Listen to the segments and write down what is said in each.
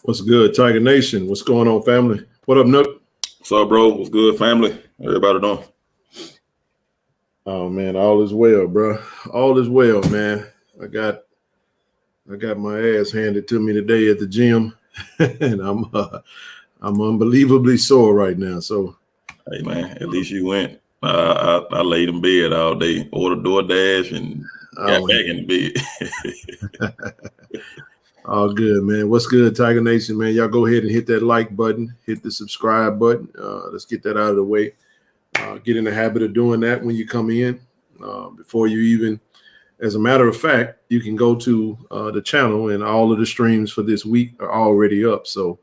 What's good, Tiger Nation? What's going on, family? What up, Nook? What's up, bro? What's good, family? Everybody doing? Oh man, all is well, bro. All is well, man. I got my ass handed to me today at the gym, and I'm unbelievably sore right now. So, hey man, at least you went. I laid in bed all day, ordered DoorDash, and got back in the bed. All good, man. What's good, Tiger Nation, man? Y'all go ahead and hit that like button, hit the subscribe button. Let's get that out of the way. Get in the habit of doing that when you come in. Before you even, as a matter of fact, you can go to the channel, and all of the streams for this week are already up. So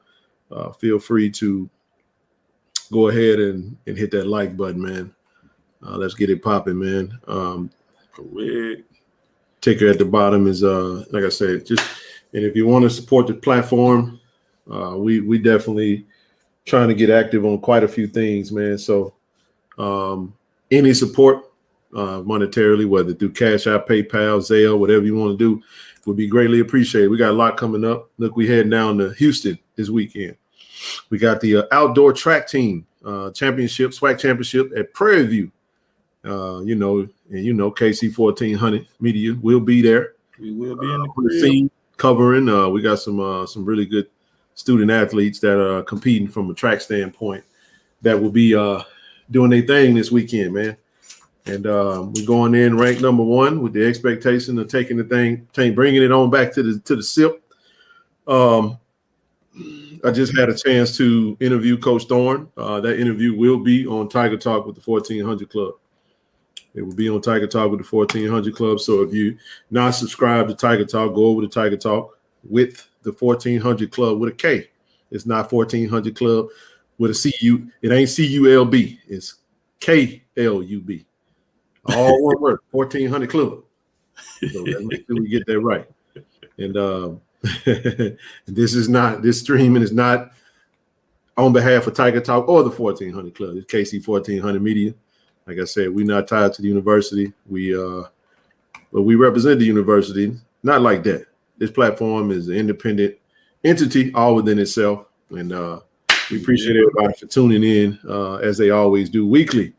feel free to go ahead and hit that like button, man. Let's get it popping, man. Correct. Ticker at the bottom is, like I said, just. And if you want to support the platform, we definitely trying to get active on quite a few things, man. So any support monetarily, whether through Cash App, PayPal, Zelle, whatever you want to do, would be greatly appreciated. We got a lot coming up. Look, we heading down to Houston this weekend. We got the outdoor track team championship, SWAC championship at Prairie View. KC 1400 Media will be there. We will be in the scene. Covering, we got some really good student athletes that are competing from a track standpoint that will be doing their thing this weekend, man. And we're going in ranked number 1 with the expectation of taking the thing, bringing it on back to the SIP. I just had a chance to interview Coach Thorne. That interview will be on Tiger Talk with the 1400 Club. It will be on Tiger Talk with the 1400 Club. So if you not subscribed to Tiger Talk, go over to Tiger Talk with the 1400 Club with a K. It's not 1400 Club with a C-U. It ain't C-U-L-B. It's K-L-U-B. All one word, 1400 Club. So let's make sure we get that right. And this streaming is not on behalf of Tiger Talk or the 1400 Club. It's KC 1400 Media. Like I said, we're not tied to the university. But we represent the university. Not like that. This platform is an independent entity, all within itself. And we appreciate everybody for tuning in, as they always do weekly.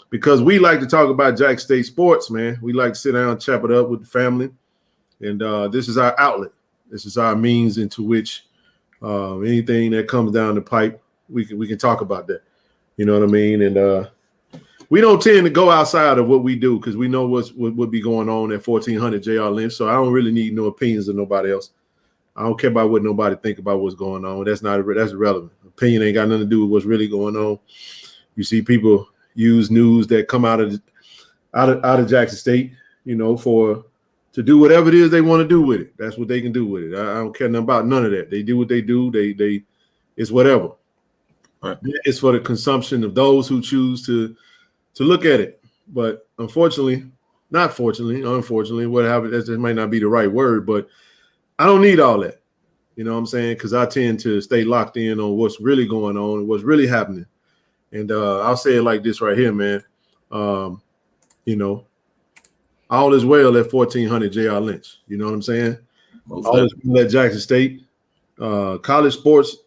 Because we like to talk about Jackson State sports, man. We like to sit down and chop it up with the family. And this is our outlet. This is our means into which anything that comes down the pipe, we can talk about that. You know what I mean? And we don't tend to go outside of what we do because we know what would be going on at 1400 JR Lynch. So I don't really need no opinions of nobody else. I don't care about what nobody think about what's going on. That's irrelevant. Opinion ain't got nothing to do with what's really going on. You see people use news that come out of Jackson State, to do whatever it is they want to do with it. That's what they can do with it. I don't care nothing about none of that. They do what they do. They it's whatever. Right. It's for the consumption of those who choose to look at it. But unfortunately, what happened, that might not be the right word, but I don't need all that. You know what I'm saying? Because I tend to stay locked in on what's really going on and what's really happening. And I'll say it like this right here, man. All is well at 1400 JR Lynch. You know what I'm saying? All is well at Jackson State. College sports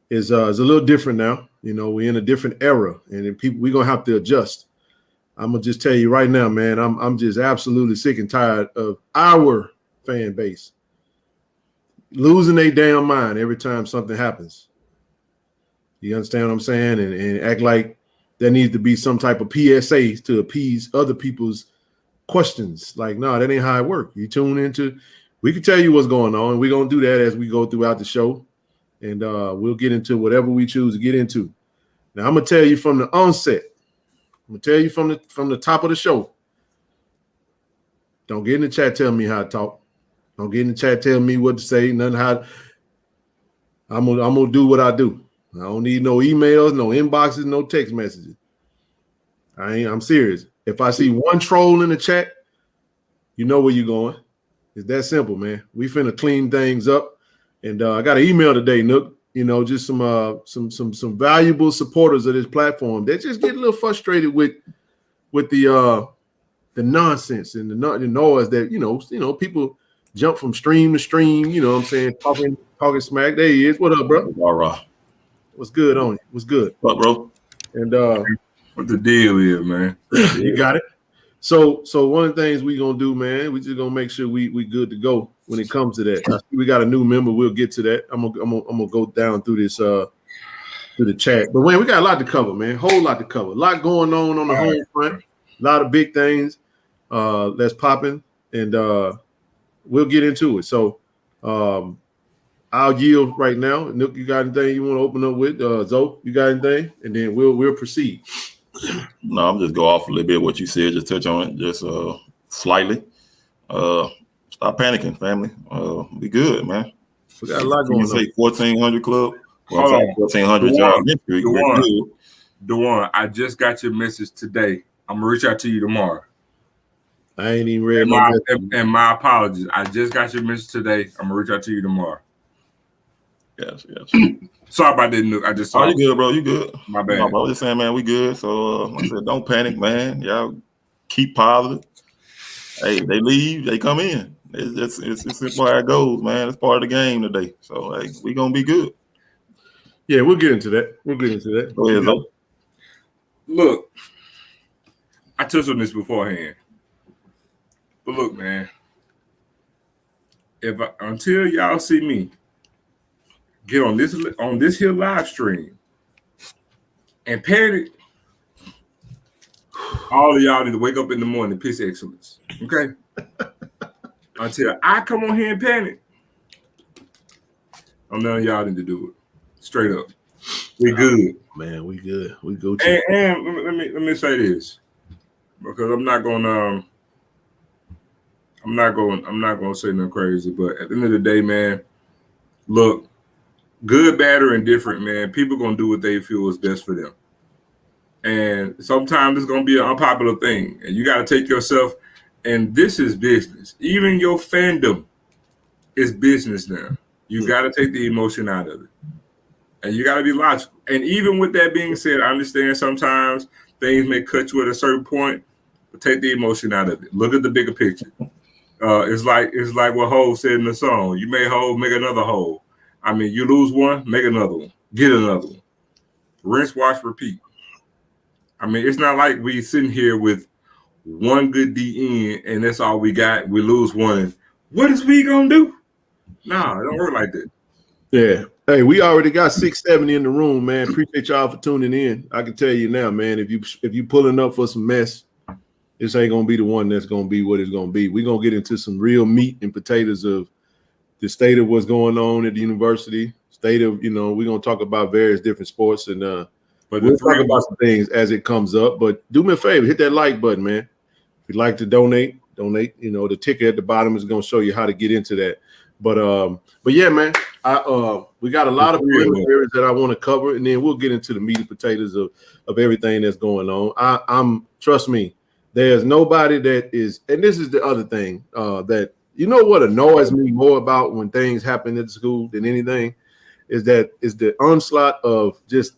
is a little different now. We're in a different era, and we're gonna have to adjust. I'm gonna just tell you right now, man. I'm just absolutely sick and tired of our fan base losing their damn mind every time something happens. You understand what I'm saying? And act like there needs to be some type of PSA to appease other people's questions. Like, no, that ain't how it works. You tune into, we can tell you what's going on, and we're gonna do that as we go throughout the show. And we'll get into whatever we choose to get into. Now, I'm gonna tell you from the onset. I'm gonna tell you from the top of the show. Don't get in the chat telling me how to talk. Don't get in the chat telling me what to say. Nothing how. I'm gonna do what I do. I don't need no emails, no inboxes, no text messages. I'm serious. If I see one troll in the chat, you know where you're going. It's that simple, man. We finna clean things up. And I got an email today, Nook. Just some valuable supporters of this platform. They just get a little frustrated with the nonsense and the noise that people jump from stream to stream. You know what I'm saying? Talking smack. There he is. What up, bro? All right. What's good on you? What's good? What, bro? And what the deal is, man? You got it. So one of the things we gonna do, man, we just gonna make sure we good to go when it comes to that. We got a new member. We'll get to that. I'm gonna go down through this through the chat. But man, we got a lot to cover, man. Whole lot to cover. A lot going on the home front. A lot of big things that's popping, and we'll get into it. So I'll yield right now. Nook, you got anything you want to open up with? Zoe, you got anything? And then we'll proceed. No, I'm just go off a little bit what you said. Just touch on it, just slightly. Stop panicking, family. Be good, man. We got a lot going on. Say 1400 club. Hold on. 1400 y'all. Dewan, I just got your message today. I'm gonna reach out to you tomorrow. I ain't even read and my apologies. I just got your message today. I'm gonna reach out to you tomorrow. Yes. Sorry about that. I just saw. You good, bro? You good? My bad. No, bro, just saying, man, we good. So like I said, don't panic, man. Y'all keep positive. Hey, they leave, they come in. It's simple how it goes, man. It's part of the game today. So hey, we gonna be good. Yeah, we'll get into that. Go ahead, Zoe. Look, I touched on this beforehand, but look, man. Until y'all see me get on this here live stream and panic, all of y'all need to wake up in the morning and piss excellence. Okay? Until I come on here and panic, none of y'all need to do it. Straight up. We good. Man, we good. We go to and let me say this. Because I'm not gonna say nothing crazy, but at the end of the day, man, look, good, bad, or indifferent, man, people gonna do what they feel is best for them. And sometimes it's gonna be an unpopular thing. And you gotta take yourself, and this is business. Even your fandom is business now. You gotta take the emotion out of it. And you gotta be logical. And even with that being said, I understand sometimes things may cut you at a certain point, but take the emotion out of it. Look at the bigger picture. It's like what Hov said in the song. You make Hov, make another Hov. I mean, you lose one, make another one. Get another one. Rinse, wash, repeat. I mean, it's not like we sitting here with one good DN and that's all we got. We lose one. And what is we gonna do? Nah, it don't work like that. Yeah. Hey, we already got 670 in the room, man. Appreciate y'all for tuning in. I can tell you now, man, if you pulling up for some mess, this ain't gonna be the one that's gonna be what it's gonna be. We're gonna get into some real meat and potatoes of the state of what's going on at the university, state of, we're gonna talk about various different sports, and but we'll talk about some things as it comes up. But do me a favor, hit that like button, man. If you'd like to donate. The ticker at the bottom is gonna show you how to get into that. But yeah, man, we got a lot of areas that I want to cover, and then we'll get into the meat and potatoes of everything that's going on. I'm trust me, there's nobody that is, and this is the other thing that what annoys me more about when things happen at school than anything is the onslaught of just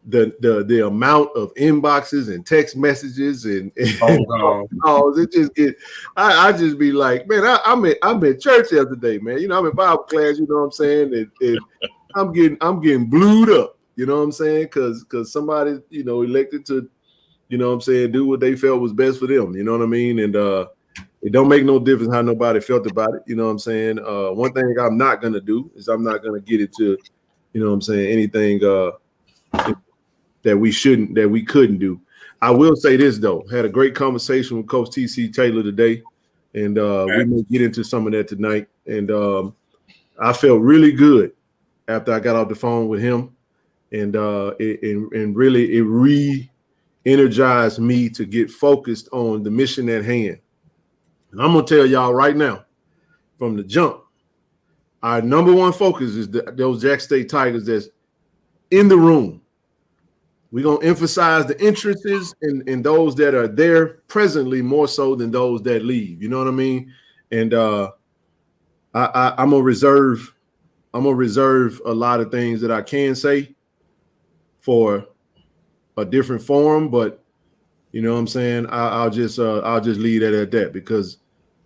the amount of inboxes and text messages and calls. It just get. I just be like, man, I'm in church the other day, man. I'm in Bible class. You know what I'm saying? And I'm getting blued up. You know what I'm saying? Because somebody elected to, do what they felt was best for them. You know what I mean? And it don't make no difference how nobody felt about it. You know what I'm saying? One thing I'm not gonna do is I'm not gonna get into, anything that we couldn't do. I will say this though, had a great conversation with Coach TC Taylor today, and we may get into some of that tonight. And I felt really good after I got off the phone with him, and it really re-energized me to get focused on the mission at hand. And I'm gonna tell y'all right now, from the jump, our number one focus is those Jack State Tigers that's in the room. We're going to emphasize the entrances and those that are there presently more so than those that leave. You know what I mean? And I'm going to reserve a lot of things that I can say for a different forum, but you know what I'm saying? I'll just leave that at that, because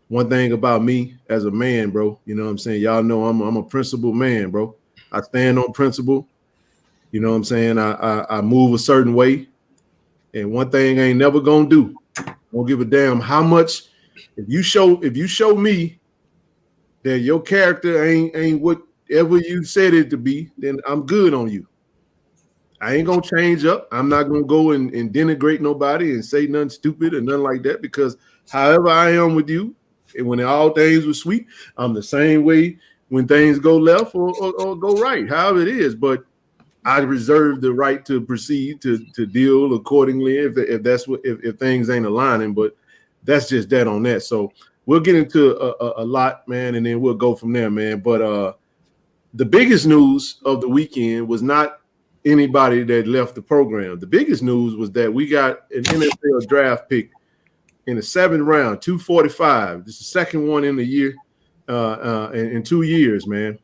one thing about me as a man, bro, you know what I'm saying? Y'all know I'm a principled man, bro. I stand on principle. You know what I'm saying? I move a certain way. And one thing I ain't never gonna do, I don't give a damn how much. If you show me that your character ain't whatever you said it to be, then I'm good on you. I ain't gonna change up. I'm not gonna go and denigrate nobody and say nothing stupid or nothing like that, because however I am with you, and when all things were sweet, I'm the same way when things go left or go right, however it is. But I reserve the right to proceed to deal accordingly if things ain't aligning. But that's just that on that. So we'll get into a lot, man, and then we'll go from there, man. But the biggest news of the weekend was not anybody that left the program. The biggest news was that we got an NFL draft pick in the 7th round, 245. This is the second one in the year, in 2 years, man.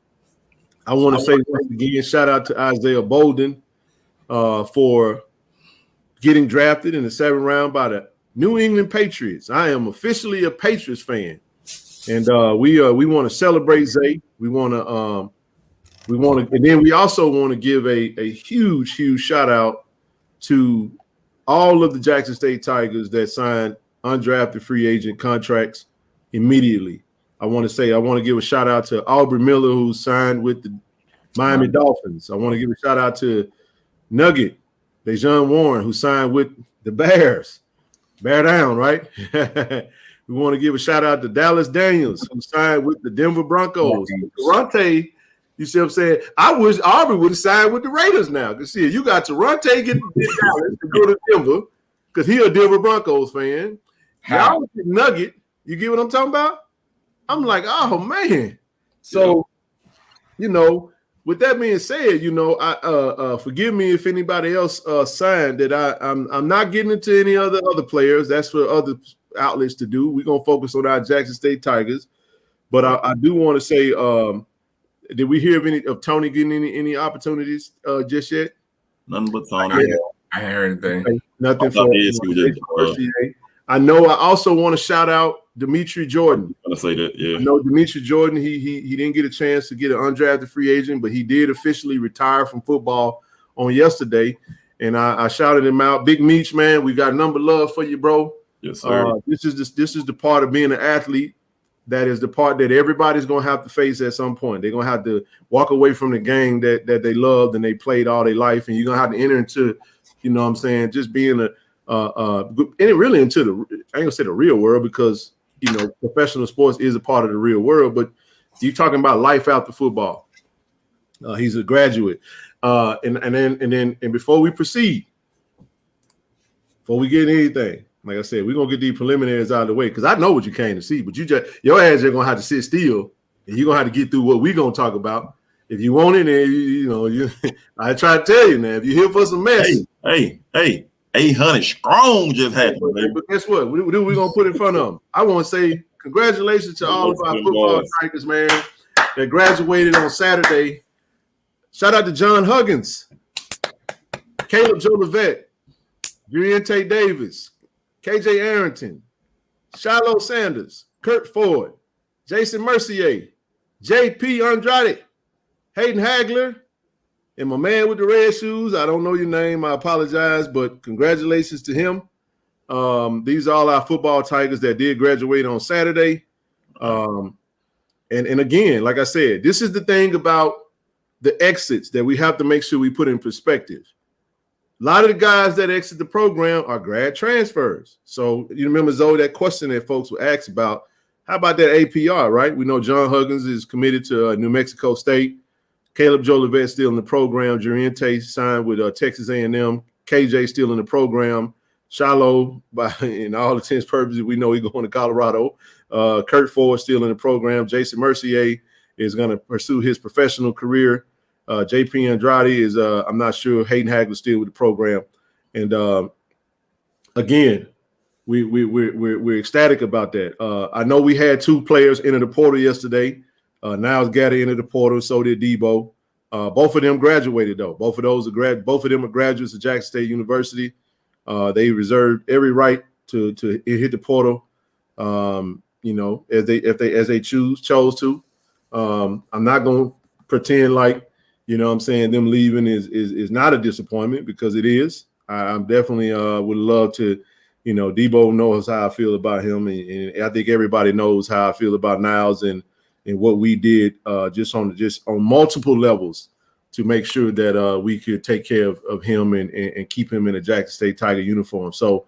I want to say once again, shout out to Isaiah Bolden for getting drafted in the 7th round by the New England Patriots. I am officially a Patriots fan, and we want to celebrate Zay. We want to, and then we also want to give a huge shout out to all of the Jackson State Tigers that signed undrafted free agent contracts immediately. I want to give a shout out to Aubrey Miller, who signed with the Miami Dolphins. I want to give a shout out to Nugget, Dejon Warren, who signed with the Bears. Bear down, right? We want to give a shout out to Dallas Daniels, who signed with the Denver Broncos. Durante, you see what I'm saying? I wish Aubrey would have signed with the Raiders now. Because see, you got Durante getting Dallas to go to Denver because he a Denver Broncos fan. Y'all get Nugget. You get what I'm talking about? I'm like, oh man. So, you know, with that being said, you know, I forgive me if anybody else signed that I'm not getting into any other players. That's for other outlets to do. We're gonna focus on our Jackson State Tigers. But I do want to say, did we hear of Tony getting any opportunities just yet? Nothing but Tony. I heard anything. Okay. Nothing for I know. I also want to shout out Dimitri Jordan. I'm gonna say that, yeah. I know Dimitri Jordan. He didn't get a chance to get an undrafted free agent, but he did officially retire from football on yesterday, and I shouted him out. Big Meech, man, we got number love for you, bro. Yes, sir. This is the part of being an athlete. That is the part that everybody's gonna have to face at some point. They're gonna have to walk away from the game that they loved and they played all their life, and you're gonna have to enter into, you know what I'm saying, just being and really into the, I ain't gonna say the real world, because you know professional sports is a part of the real world, but you're talking about life after football. He's a graduate, and before we proceed, before we get anything, like I said, we're gonna get these preliminaries out of the way, because I know what you came to see, but your ass are gonna have to sit still, and you're gonna have to get through what we're gonna talk about. If you want it, then I try to tell you now. If you're here for some mess, hey. 800 strong just happened, baby. But guess what? We're gonna put in front of them. I want to say congratulations to all of our football Tigers, man, that graduated on Saturday. Shout out to John Huggins, Caleb Jolivet, Tate Davis, KJ Arrington, Shiloh Sanders, Kurt Ford, Jason Mercier, JP Andrade, Hayden Hagler, and my man with the red shoes. I don't know your name. I apologize, but congratulations to him. These are all our football Tigers that did graduate on Saturday. And again, like I said, this is the thing about the exits that we have to make sure we put in perspective. A lot of the guys that exit the program are grad transfers. So you remember, Zoe, that question that folks were asked about, how about that APR, right? We know John Huggins is committed to New Mexico State. Caleb Jolivet still in the program. Tate signed with Texas A&M. KJ still in the program. Shiloh, in all intents and purposes, we know he's going to Colorado. Kurt Ford still in the program. Jason Mercier is going to pursue his professional career. JP Andrade is, I'm not sure. Hayden Hagler still with the program. And again, we're ecstatic about that. I know we had 2 players enter the portal yesterday. Niles Gaddy entered the portal, so did Debo. Both of them graduated, though. Both of them are graduates of Jackson State University. They reserved every right to hit the portal. as they chose to. I'm not going to pretend like, I'm saying them leaving is not a disappointment, because it is. I'm definitely would love to, Debo knows how I feel about him, and I think everybody knows how I feel about Niles and what we did just on multiple levels to make sure that we could take care of him and keep him in a Jackson State Tiger uniform. So,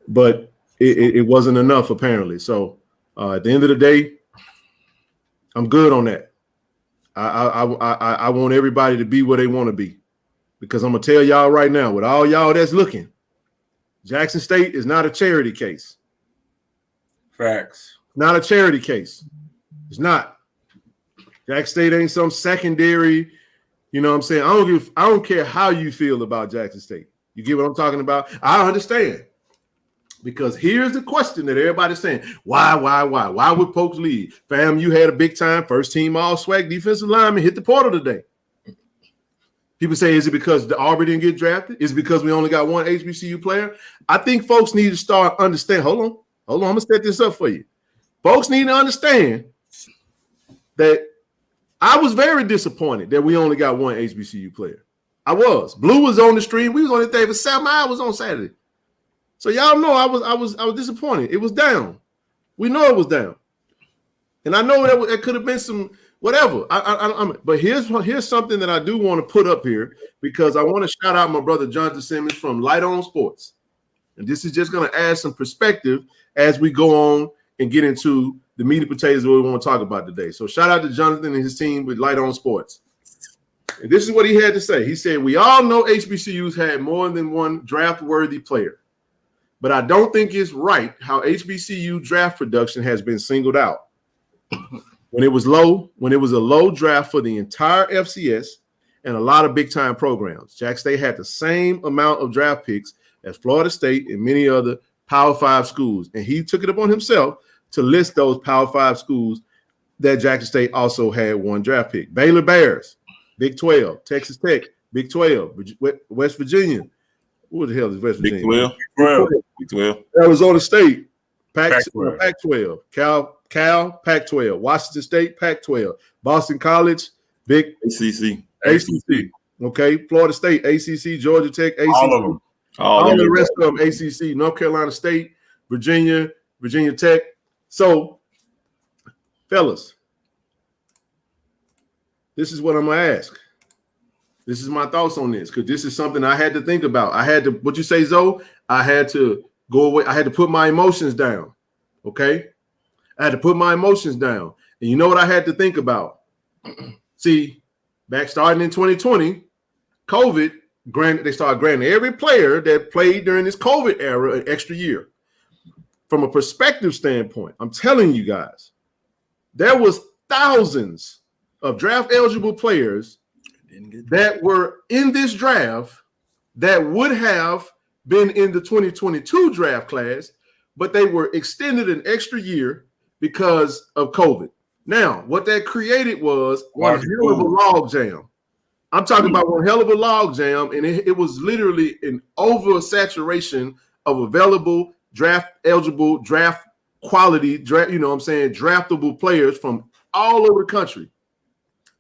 but it wasn't enough apparently. So at the end of the day, I'm good on that. I want everybody to be where they want to be, because I'm gonna tell y'all right now, with all y'all that's looking, Jackson State is not a charity case. Facts. Not a charity case. It's not. Jackson State ain't some secondary. You know what I'm saying? I don't care how you feel about Jackson State. You get what I'm talking about? I understand. Because here's the question that everybody's saying: Why would Pokes leave? Fam, you had a big time first team all swag defensive lineman hit the portal today. People say, is it because the Aubrey didn't get drafted? Is it because we only got one HBCU player? I think folks need to start understand. Hold on. I'm gonna set this up for you. Folks need to understand that I was very disappointed that we only got one HBCU player. I was. Blue was on the stream. We was on the thing for 7 hours on Saturday. So y'all know I was disappointed. It was down. We know it was down, and I know that it could have been some whatever. But here's something that I do want to put up here, because I want to shout out my brother Jonathan Simmons from Light On Sports, and this is just going to add some perspective as we go on and get into the meat and potatoes of what we want to talk about today. So shout out to Jonathan and his team with Light On Sports. And this is what he had to say. He said, "We all know HBCUs had more than one draft-worthy player. But I don't think it's right how HBCU draft production has been singled out. When it was a low draft for the entire FCS and a lot of big-time programs. Jack State had the same amount of draft picks as Florida State and many other Power 5 schools. And he took it upon himself to list those Power 5 schools that Jackson State also had one draft pick. Baylor Bears, Big 12. Texas Tech, Big 12. West Virginia. What the hell is West Virginia? Big 12. Arizona State, Pac-12. Pac-12. Cal, Pac-12. Washington State, Pac-12. Boston College, Big ACC. Okay. Florida State, ACC. Georgia Tech, ACC. All of them. All the rest of them, ACC. North Carolina State, Virginia Tech. So, fellas, this is what I'm going to ask. This is my thoughts on this, because this is something I had to think about. I had to, what you say, Zoe? I had to go away. I had to put my emotions down. Okay? I had to put my emotions down. And you know what I had to think about? See, back starting in 2020, COVID, they started granting every player that played during this COVID era an extra year. From a perspective standpoint, I'm telling you guys, there was thousands of draft eligible players that were in this draft that would have been in the 2022 draft class, but they were extended an extra year because of COVID. Now, what that created was one hell of a log jam. I'm talking about one hell of a log jam, and it was literally an oversaturation of available draft eligible, draft quality, draftable players from all over the country.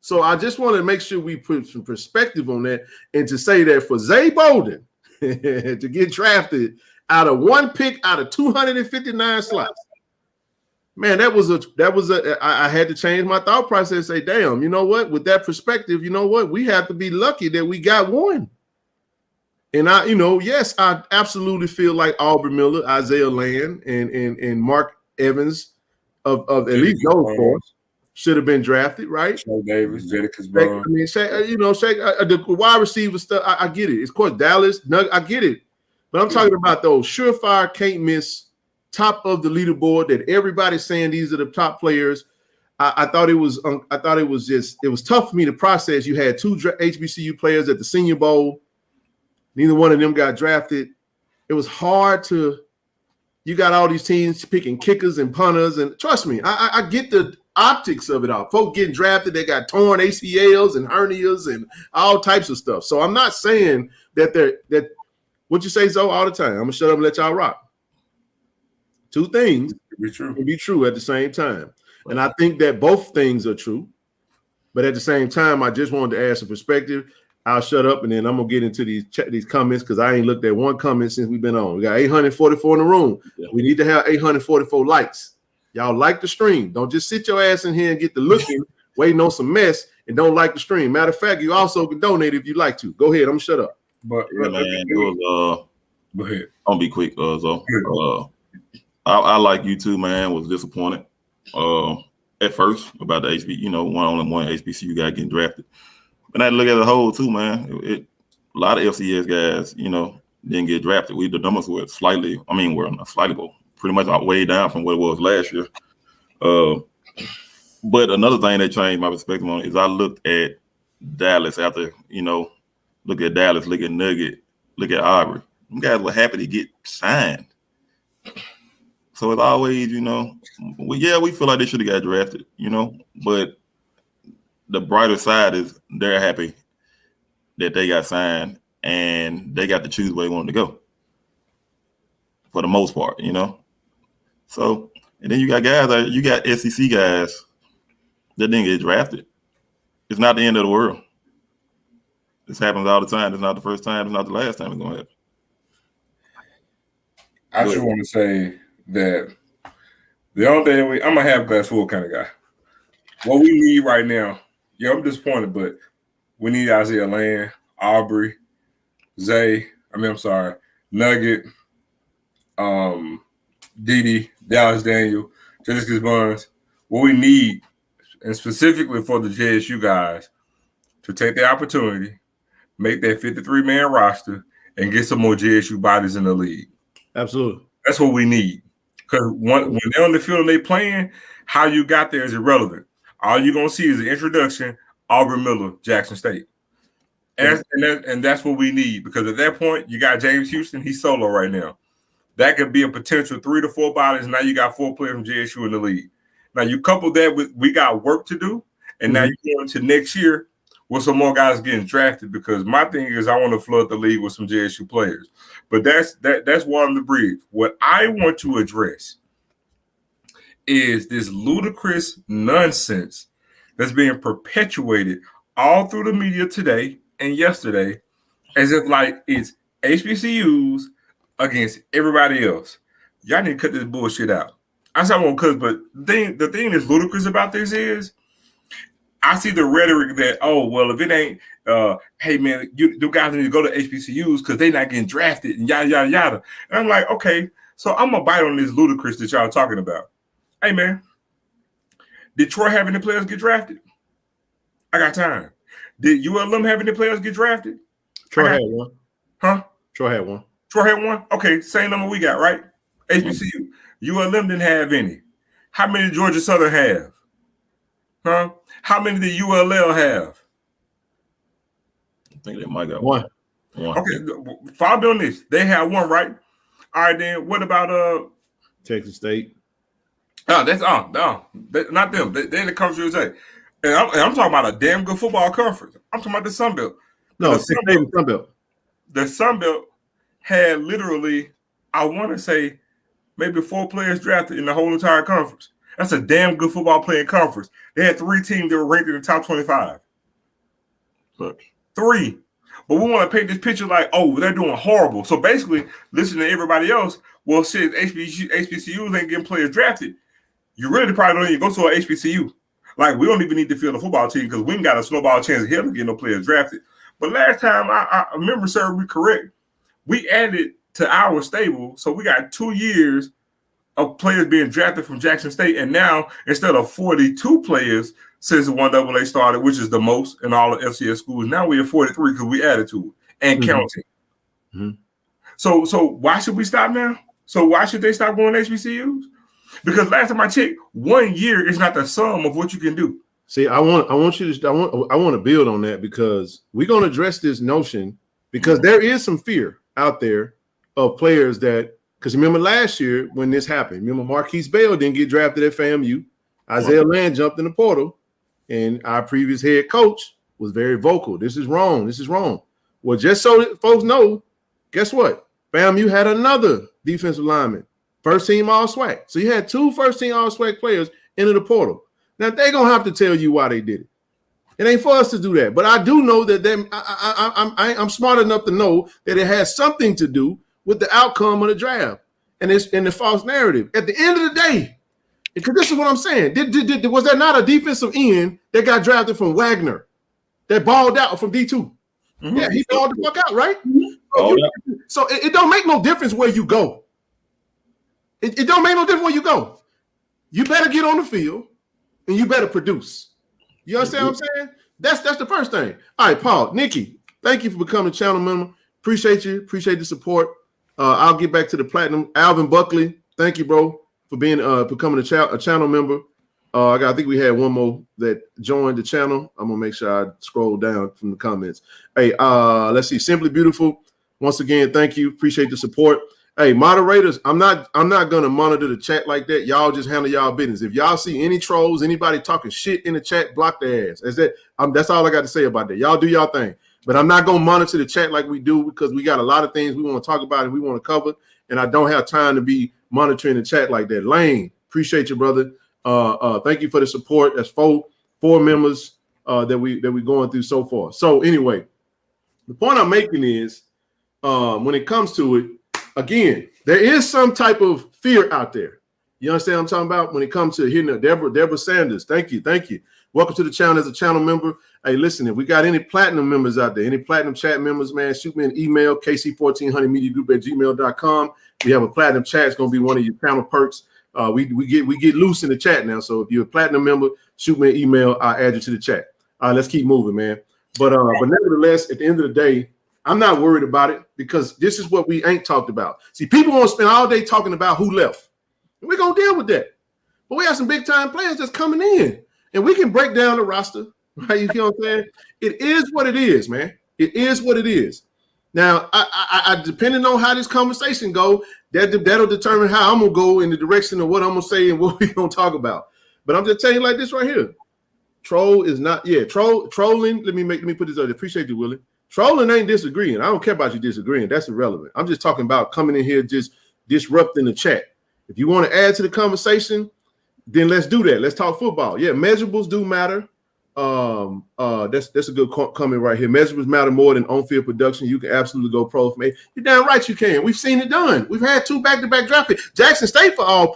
So I just want to make sure we put some perspective on that, and to say that for Zay Bolden to get drafted out of one pick out of 259 slots, man, I had to change my thought process and say, damn, you know what? With that perspective, you know what? We have to be lucky that we got one. And yes, I absolutely feel like Aubrey Miller, Isaiah Land, and Mark Evans of at least those four should have been drafted, right? Joe Davis, Jadakiss Brown. I mean, the wide receiver stuff, I get it. It's, of course, Dallas, I get it. But I'm talking about those surefire, can't miss, top of the leaderboard that everybody's saying these are the top players. I thought it was tough for me to process. You had two HBCU players at the Senior Bowl. Neither one of them got drafted. It was hard to. You got all these teams picking kickers and punters, and trust me, I get the optics of it all. Folks getting drafted, they got torn ACLs and hernias and all types of stuff. So I'm not saying that what you say, Zoe, all the time. I'm gonna shut up and let y'all rock. Two things can be true at the same time. And I think that both things are true. But at the same time, I just wanted to add some perspective. I'll shut up and then I'm gonna get into these comments because I ain't looked at one comment since we've been on. We got 844 in the room. Yeah. We need to have 844 likes. Y'all like the stream. Don't just sit your ass in here and get the looking, waiting on some mess, and don't like the stream. Matter of fact, you also can donate if you like to. Go ahead. I'm gonna shut up. But yeah, man, go ahead. I'll be quick. I like you too, man. Was disappointed at first about the HB. One HBCU guy getting drafted. But I look at the whole too, man. A lot of FCS guys, didn't get drafted. The numbers were slightly. We're not slightly, but pretty much way down from what it was last year. But another thing that changed my perspective on is I looked at Dallas after, look at Dallas, look at Nugget, look at Aubrey. Them guys were happy to get signed. So it's always, we feel like they should have got drafted, but the brighter side is they're happy that they got signed and they got to choose where they wanted to go for the most part, So, and then you got guys, you got SEC guys that didn't get drafted. It's not the end of the world. This happens all the time. It's not the first time. It's not the last time it's going to happen. I just want to say that the only thing I'm a half glass full kind of guy. What we need right now, I'm disappointed, but we need Isaiah Land, Aubrey, Nugget, Didi, Dallas Daniel, Jessica Buns. What we need, and specifically for the JSU guys, to take the opportunity, make that 53-man roster, and get some more JSU bodies in the league. Absolutely. That's what we need. Because when they're on the field and they playing, how you got there is irrelevant. All you're going to see is the introduction, Aubrey Miller, Jackson State. And that's what we need. Because at that point, you got James Houston. He's solo right now. That could be a potential 3 to 4 bodies. Now you got 4 players from JSU in the league. Now you couple that with we got work to do. And now you're going to next year with some more guys getting drafted. Because my thing is I want to flood the league with some JSU players. But that's water on the bridge. What I want to address is this ludicrous nonsense that's being perpetuated all through the media today and yesterday, as if like it's HBCUs against everybody else. Y'all need to cut this bullshit out. I said I won't cut, but the thing that's ludicrous about this is I see the rhetoric that, if it ain't, hey man, you guys need to go to HBCUs because they're not getting drafted and yada yada yada. And I'm like, okay, so I'm gonna bite on this ludicrous that y'all talking about. Hey man, did Troy have any players get drafted? I got time. Did ULM have any players get drafted? Troy had one. Huh? Troy had one. Troy had one? Okay, same number we got, right? HBCU. ULM didn't have any. How many did Georgia Southern have? Huh? How many did ULL have? I think they might got one. Okay, follow me on this. They had one, right? All right, then what about Texas State? No, not them. They're in the Conference USA. And I'm talking about a damn good football conference. I'm talking about the Sun Belt. No, the Sun Belt. The Sun Belt had literally, I want to say, maybe 4 players drafted in the whole entire conference. That's a damn good football playing conference. They had 3 teams that were ranked in the top 25. Look. 3. But we want to paint this picture like, they're doing horrible. So basically, listen to everybody else. Well, shit, HBCUs ain't getting players drafted. You really probably don't even go to an HBCU. Like, we don't even need to field a football team because we ain't got a snowball chance of hell to get no players drafted. But last time, I remember, sir, we correct. We added to our stable, so we got 2 years of players being drafted from Jackson State. And now, instead of 42 players since the 1AA started, which is the most in all the FCS schools, now we have 43 because we added to it and counting. Mm-hmm. So why should we stop now? So why should they stop going to HBCUs? Because last time I checked, 1 year is not the sum of what you can do. See, I want to build on that because we're going to address this notion because there is some fear out there of players that, because remember last year when this happened, remember Marquise Bell didn't get drafted at FAMU. Isaiah Land jumped in the portal, and our previous head coach was very vocal. This is wrong. This is wrong. Well, just so that folks know, guess what? FAMU had another defensive lineman first team all SWAC. So you had 2 first team all SWAC players into the portal. Now they're gonna have to tell you why they did it. It ain't for us to do that, but I do know that I'm smart enough to know that it has something to do with the outcome of the draft and it's in the false narrative. At the end of the day, because this is what I'm saying. Was there not a defensive end that got drafted from Wagner that balled out from D2? Mm-hmm. Yeah, he balled the fuck out, right? Mm-hmm. So it don't make no difference where you go. It don't make no difference where you go. You better get on the field and you better produce. You understand what I'm saying? That's the first thing. All right, Paul, Nikki, thank you for becoming a channel member. Appreciate you. Appreciate the support. I'll get back to the platinum. Alvin Buckley, thank you, bro, for being becoming a channel member. I think we had one more that joined the channel. I'm gonna make sure I scroll down from the comments. Hey, let's see. Simply Beautiful. Once again, thank you. Appreciate the support. Hey, moderators, I'm not gonna monitor the chat like that. Y'all just handle y'all business. If y'all see any trolls, anybody talking shit in the chat, block their ass. That's all I got to say about that. Y'all do y'all thing. But I'm not gonna monitor the chat like we do because we got a lot of things we want to talk about and we want to cover, and I don't have time to be monitoring the chat like that. Lane, appreciate you, brother. Thank you for the support. That's four members that we going through so far. So anyway, the point I'm making is when it comes to it. Again, there is some type of fear out there. You understand what I'm talking about? When it comes to hitting Deborah Sanders, thank you. Welcome to the channel as a channel member. Hey, listen, if we got any platinum members out there, any platinum chat members, man, shoot me an email, kc1400mediagroup@gmail.com. We have a platinum chat. It's going to be one of your channel perks. We get loose in the chat now. So if you're a platinum member, shoot me an email. I'll add you to the chat. All right, let's keep moving, man. But nevertheless, at the end of the day, I'm not worried about it because this is what we ain't talked about. See, people want to spend all day talking about who left. And we're going to deal with that. But we have some big-time players that's coming in. And we can break down the roster. Right? You feel what I'm saying? It is what it is, man. It is what it is. Now, I depending on how this conversation go, that'll determine how I'm going to go in the direction of what I'm going to say and what we're going to talk about. But I'm just telling you like this right here. Trolling. Let me put this out there. Appreciate you, Willie. Trolling ain't disagreeing. I don't care about you disagreeing. That's irrelevant. I'm just talking about coming in here just disrupting the chat. If you want to add to the conversation, then let's do that. Let's talk football. Yeah, measurables do matter. That's a good comment right here. Measurables matter more than on-field production. You can absolutely go pro from it. You're damn right you can. We've seen it done. We've had 2 back-to-back draft picks. Jackson State for all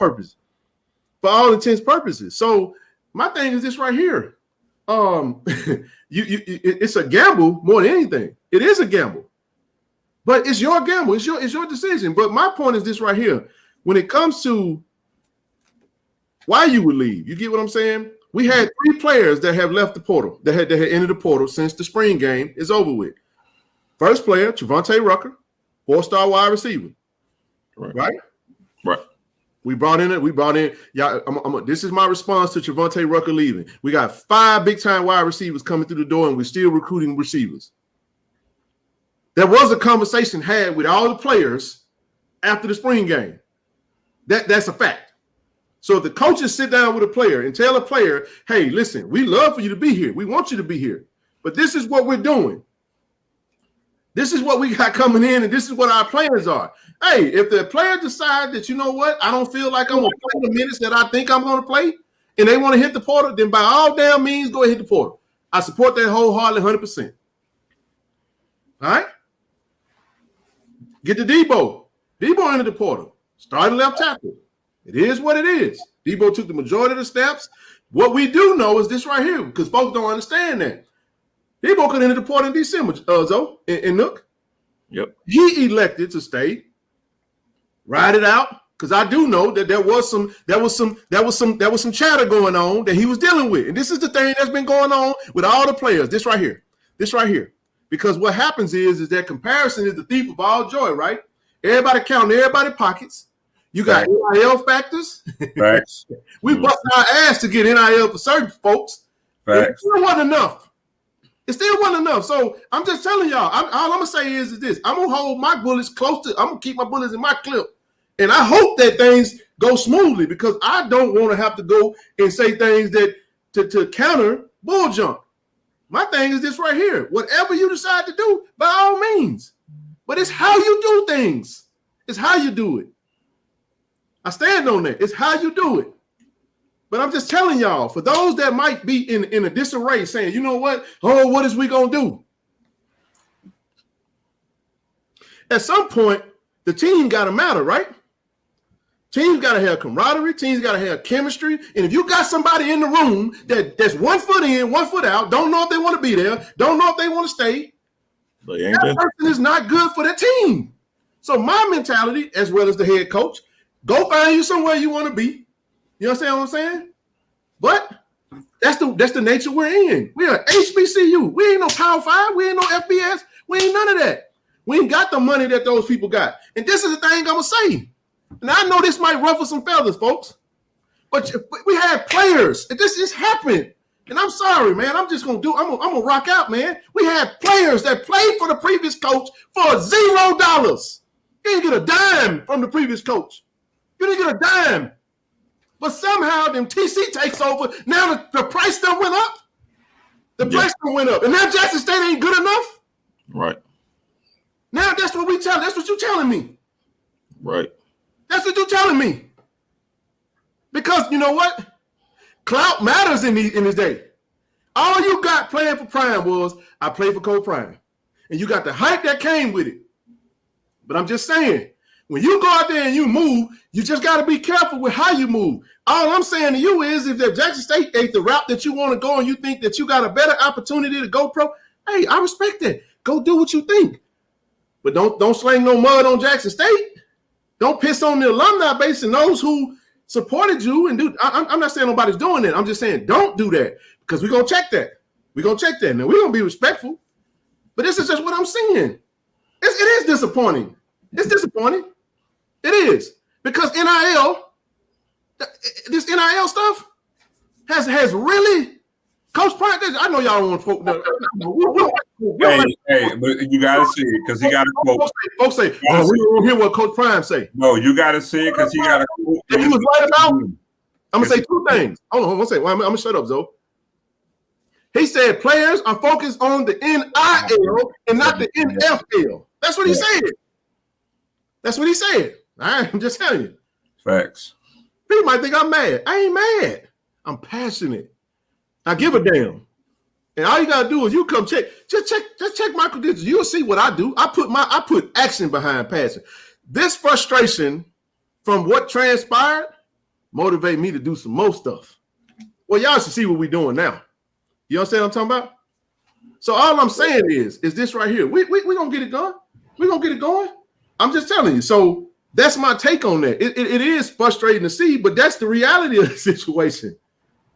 intents purposes. So my thing is this right here. It's a gamble more than anything. It is a gamble, but it's your gamble. It's your decision. But my point is this right here. When it comes to why you would leave, you get what I'm saying? We had 3 players that have left the portal, that had entered the portal since the spring game is over with. First player, Trevante Rucker, 4-star wide receiver. Right. We brought in. Y'all, this is my response to Trevante Rucker leaving. We got 5 big-time wide receivers coming through the door, and we're still recruiting receivers. There was a conversation had with all the players after the spring game. That's a fact. So if the coaches sit down with a player and tell a player, hey, listen, we love for you to be here. We want you to be here. But this is what we're doing. This is what we got coming in, and this is what our plans are. Hey, if the player decides that, you know what, I don't feel like I'm going to play the minutes that I think I'm going to play, and they want to hit the portal, then by all damn means, go ahead and hit the portal. I support that wholeheartedly 100%. All right? Get to Debo. Debo entered the portal. Starting left tackle. It is what it is. Debo took the majority of the steps. What we do know is this right here, because folks don't understand that. Debo could enter the portal in December, Zoe, in Nook. Yep. He elected to stay, ride it out, because I do know that there was some chatter going on that he was dealing with. And this is the thing that's been going on with all the players. This right here. Because what happens is that comparison is the thief of all joy, right? Everybody counting everybody's pockets. You got NIL factors. Facts. We bust our ass to get NIL for certain folks. Facts. It still wasn't enough. So I'm just telling y'all, all I'm going to say is this. I'm going to hold my bullets close to, I'm going to keep my bullets in my clip. And I hope that things go smoothly because I don't want to have to go and say things that to counter bull junk. My thing is this right here. Whatever you decide to do, by all means. But it's how you do things. It's how you do it. I stand on that. It's how you do it. But I'm just telling y'all, for those that might be in a disarray saying, you know what? Oh, what is we going to do? At some point, the team got to matter, right? Teams got to have camaraderie. Teams got to have chemistry. And if you got somebody in the room that's 1 foot in, 1 foot out, don't know if they want to be there, don't know if they want to stay, that person is not good for the team. So my mentality, as well as the head coach, go find you somewhere you want to be. You understand what I'm saying? But that's the nature we're in. We are HBCU. We ain't no Power 5. We ain't no FBS. We ain't none of that. We ain't got the money that those people got. And this is the thing I'm going to say. And I know this might ruffle some feathers, folks. But we had players. And this just happened. And I'm sorry, man. I'm going to rock out, man. We had players that played for the previous coach for $0. You didn't get a dime from the previous coach. You didn't get a dime. But somehow them TC takes over. Now the price done went up. The price done went up. And now Jackson State ain't good enough. Right. Now that's what you're telling me. Right. That's what you're telling me. Because you know what? Clout matters in this day. All you got playing for Prime was, I played for Coach Prime. And you got the hype that came with it. But I'm just saying, when you go out there and you move, you just got to be careful with how you move. All I'm saying to you is, if Jackson State ain't the route that you want to go and you think that you got a better opportunity to go pro, hey, I respect that. Go do what you think. But don't sling no mud on Jackson State. Don't piss on the alumni base and those who supported you. And I'm not saying nobody's doing that. I'm just saying don't do that, because we're going to check that. We're going to check that. Now, we're going to be respectful. But this is just what I'm saying. It is disappointing. It's disappointing. It is. Because this NIL stuff has really, Coach Prime, I know y'all don't want to Hey, but you got to see it because he got a quote. Folks say, oh, we don't hear what Coach Prime say. No, you got to see it because he got a quote. And he was right about, I'm going to say two things. Hold on, one second. I'm going to shut up, Zoe. He said players are focused on the NIL and not the NFL. That's what he said. That's what he said. I'm just telling you. Facts. People might think I'm mad. I ain't mad. I'm passionate. I give a damn. And all you gotta do is you come check. Just check my credentials. You'll see what I do. I put action behind passion. This frustration from what transpired motivate me to do some more stuff. Well, y'all should see what we're doing now. You understand what I'm talking about? So all I'm saying is this right here. We gonna get it done. We're gonna get it going. I'm just telling you. So that's my take on that. It is frustrating to see, but that's the reality of the situation.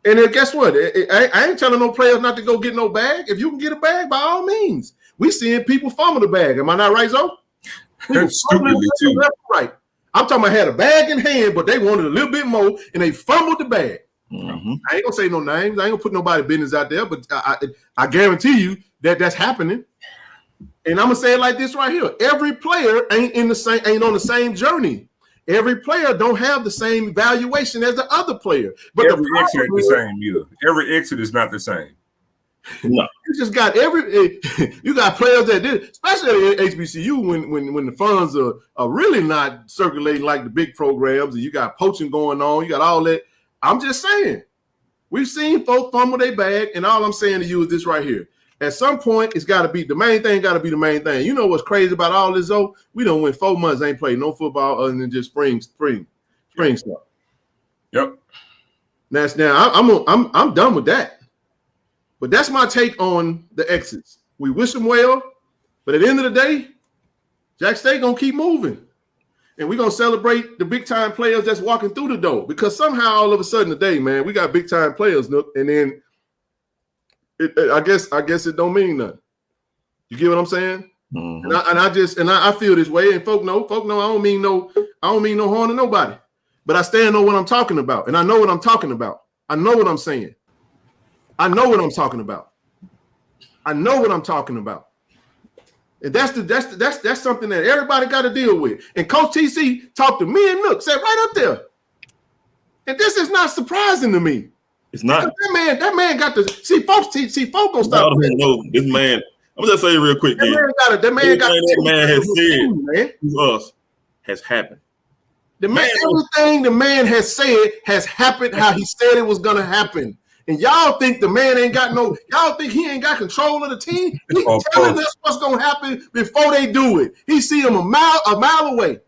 And then guess what? I ain't telling no players not to go get no bag. If you can get a bag, by all means. We seeing people fumble the bag. Am I not right, Zoe? Stupidly too. Right. I'm talking about had a bag in hand, but they wanted a little bit more, and they fumbled the bag. Mm-hmm. I ain't gonna say no names. I ain't gonna put nobody business out there, but I guarantee you that's happening. And I'm gonna say it like this right here: every player ain't on the same journey. Every player don't have the same evaluation as the other player. But every exit ain't the same either. Every exit is not the same. No, you just got you got players that did, especially at HBCU when the funds are really not circulating like the big programs, and you got poaching going on. You got all that. I'm just saying, we've seen folks fumble their bag, and all I'm saying to you is this right here. At some point, it's got to be the main thing. Got to be the main thing. You know what's crazy about all this though? We done went 4 months, ain't played no football other than just spring stuff. Yep. Now I'm done with that. But that's my take on the exits. We wish them well, but at the end of the day, Jack State gonna keep moving, and we're gonna celebrate the big time players that's walking through the door. Because somehow, all of a sudden, today, man, we got big time players, and then. I guess it don't mean nothing. You get what I'm saying? Mm-hmm. And I feel this way. And folk know I don't mean no harm to nobody. But I stand on what I'm talking about, and I know what I'm talking about. I know what I'm saying. I know what I'm talking about. I know what I'm talking about. And that's something that everybody got to deal with. And Coach TC talked to me and Nook, said right up there. And this is not surprising to me. It's not. That man got to see folks gonna stop. No, this man. I'm just saying real quick. That man has said to us has happened. The man, everything the man has said has happened how he said it was gonna happen. And y'all think the man ain't got no, y'all think he ain't got control of the team? He's telling us what's gonna happen before they do it. He see them a mile away.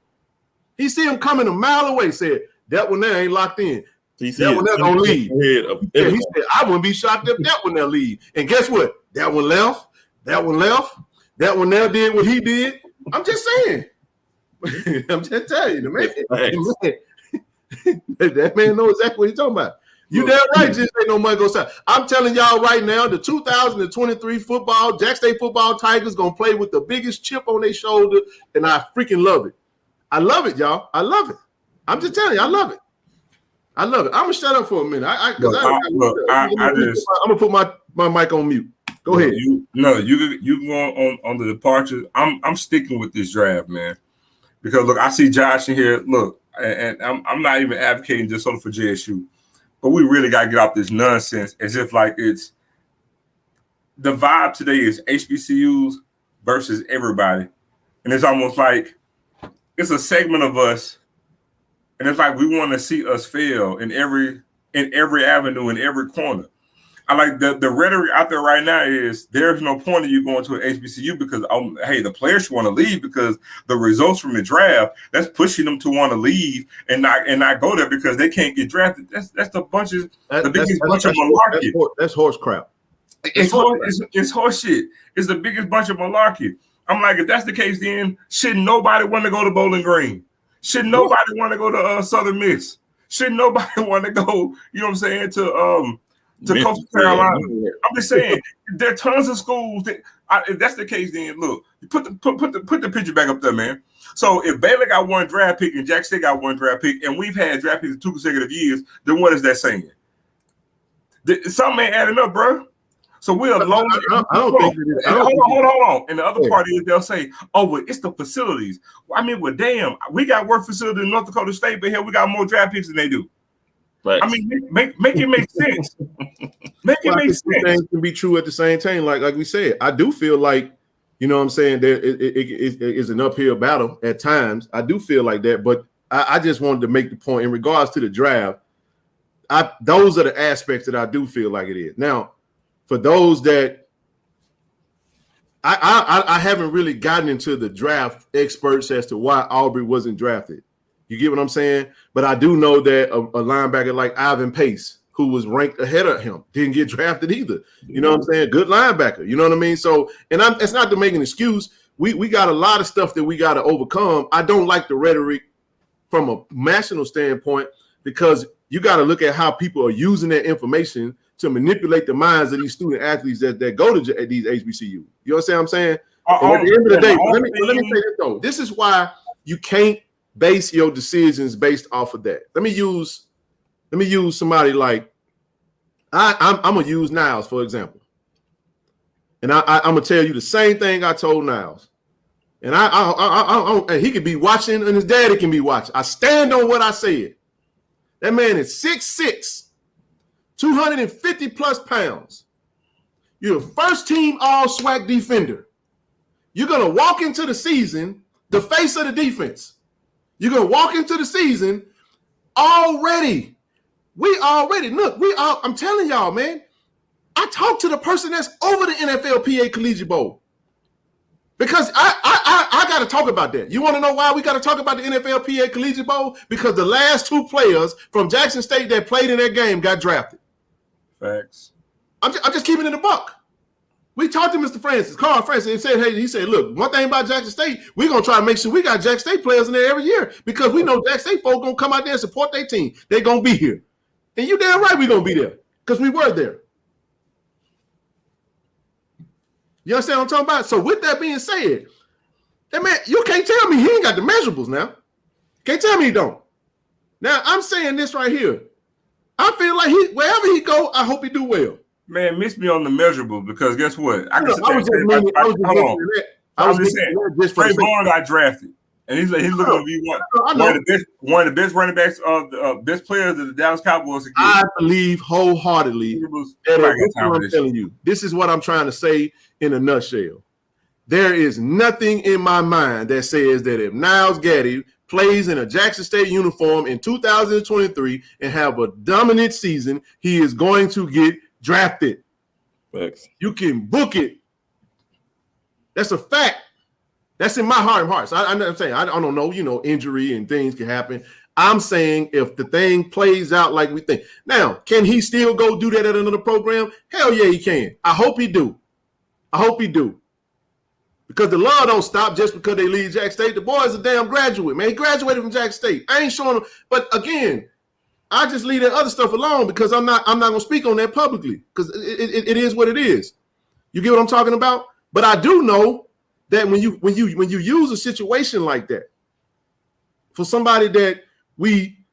He see him coming a mile away, said, that one there ain't locked in. That one there gonna leave. Yeah, he said, I wouldn't be shocked if that one there leave. And guess what? That one left, that one left, that one there did what he did. I'm just saying. I'm just telling you, the man, that man knows exactly what he's talking about. You damn right, just ain't no money goes south. I'm telling y'all right now, the 2023 Jack State football Tigers gonna play with the biggest chip on their shoulder, and I freaking love it. I love it, y'all. I love it. I'm just telling you, I love it. I love it. I'm gonna shut up for a minute. I'm gonna put my mic on mute. Go ahead. You going on the departures. I'm sticking with this draft, man. Because look, I see Josh in here. Look, and I'm not even advocating just sort of for JSU, but we really got to get off this nonsense as if like it's the vibe today is HBCUs versus everybody, and it's almost like it's a segment of us, and it's like we want to see us fail in every avenue, in every corner. I like the rhetoric out there right now is there's no point of you going to an HBCU because hey, the players want to leave because the results from the draft that's pushing them to want to leave and not go there because they can't get drafted. That's the biggest bunch of malarkey. That's horse crap. It's horse shit. It's the biggest bunch of malarkey. I'm like, if that's the case, then shouldn't nobody want to go to Bowling Green? Should nobody want to go to Southern Miss? Should nobody want to go? You know what I'm saying to Coastal Carolina. I'm just saying there are tons of schools that if that's the case, then look, put the picture back up there, man. So if Baylor got one draft pick and Jack State got one draft pick, and we've had draft picks in 2 consecutive years, then what is that saying? Something ain't adding up, bro. So we're alone. Hold on. And the other part is they'll say, "Oh, well, it's the facilities." Well, I mean, well, damn, we got worse facilities in North Dakota State, but here we got more draft picks than they do. Right. I mean, make it make sense. Make it make sense. Things can be true at the same time. Like we said, I do feel like, you know what I'm saying, there it is an uphill battle at times. I do feel like that, but I just wanted to make the point in regards to the draft. Those are the aspects that I do feel like it is. Now, for those that I haven't really gotten into the draft experts as to why Aubrey wasn't drafted. You get what I'm saying? But I do know that a linebacker like Ivan Pace, who was ranked ahead of him, didn't get drafted either. You know what I'm saying? Good linebacker. You know what I mean? So, and it's not to make an excuse. We got a lot of stuff that we got to overcome. I don't like the rhetoric from a national standpoint because you got to look at how people are using that information to manipulate the minds of these student athletes that go to these HBCU. You understand what I'm saying? At the end of the day, let me say this though. This is why you can't base your decisions based off of that. Let me use somebody like I'm gonna use Niles for example, and I'm gonna tell you the same thing I told Niles, and and he could be watching, and his daddy can be watching. I stand on what I said. That man is 6'6", 250 plus pounds. You're a first team all SWAC defender. You're gonna walk into the season the face of the defense. You're going to walk into the season already. I'm telling y'all, man, I talked to the person that's over the NFLPA Collegiate Bowl because I got to talk about that. You want to know why we got to talk about the NFLPA Collegiate Bowl? Because the last 2 players from Jackson State that played in that game got drafted. Facts. I'm just keeping it a buck. We talked to Mr. Carl Francis, and said, hey, he said, look, one thing about Jackson State, we're going to try to make sure we got Jackson State players in there every year because we know Jackson State folks going to come out there and support their team. They're going to be here. And you damn right we're going to be there because we were there. You understand what I'm talking about? So with that being said, that man, you can't tell me he ain't got the measurables now. Can't tell me he don't. Now, I'm saying this right here. I feel like wherever he go, I hope he do well. Man, miss me on the measurable because guess what? I was just saying. Trey Vaughn got drafted, and he's looking to be one of the best running backs of the best players of the Dallas Cowboys. I believe wholeheartedly. I'm telling you, this is what I'm trying to say in a nutshell. There is nothing in my mind that says that if Niles Gaddy plays in a Jackson State uniform in 2023 and have a dominant season, he is going to get drafted. Thanks. You can book it. That's a fact. That's in my heart of hearts. I'm saying I don't know, injury and things can happen. I'm saying if the thing plays out like we think. Now, can he still go do that at another program? Hell yeah, he can. I hope he do. Because the law don't stop just because they leave Jack State. The boy's a damn graduate, man. He graduated from Jack State. I ain't showing him. But again, I just leave that other stuff alone because I'm not gonna speak on that publicly because it is what it is. You get what I'm talking about? But I do know that when you use a situation like that for somebody that we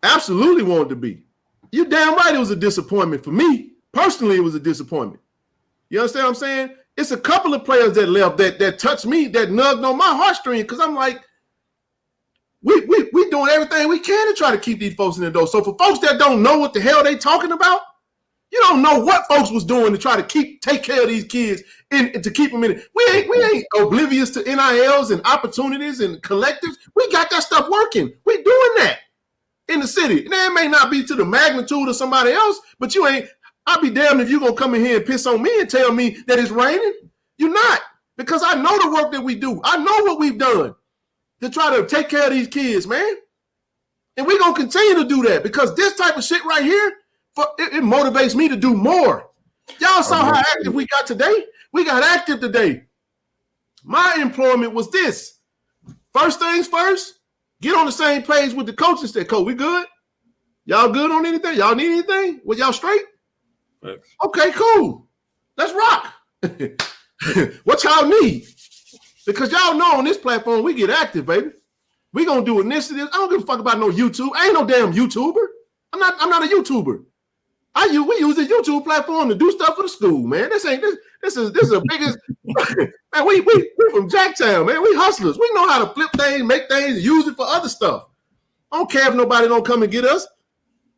absolutely wanted to be, you're damn right it was a disappointment for me. Personally, it was a disappointment. You understand what I'm saying? It's a couple of players that left that touched me, that nugged on my heartstring because I'm like, we doing everything we can to try to keep these folks in the door. So for folks that don't know what the hell they talking about, you don't know what folks was doing to try to take care of these kids and to keep them in it. We ain't oblivious to NILs and opportunities and collectives. We got that stuff working. We doing that in the city. Now, it may not be to the magnitude of somebody else, but you ain't. I'll be damned if you're going to come in here and piss on me and tell me that it's raining. You're not, because I know the work that we do. I know what we've done to try to take care of these kids, man. And we're going to continue to do that because this type of shit right here, it motivates me to do more. Y'all saw how active we got today? We got active today. My employment was this. First things first, get on the same page with the coaches. That coach, we good? Y'all good on anything? Y'all need anything? Was y'all straight? Okay, cool. Let's rock. What y'all need? Because y'all know on this platform, we get active, baby. We gonna do initiatives. I don't give a fuck about no YouTube. I ain't no damn YouTuber. I'm not a YouTuber. We use the YouTube platform to do stuff for the school, man. This is the biggest man. We from Jacktown, man. We hustlers. We know how to flip things, make things, and use it for other stuff. I don't care if nobody don't come and get us.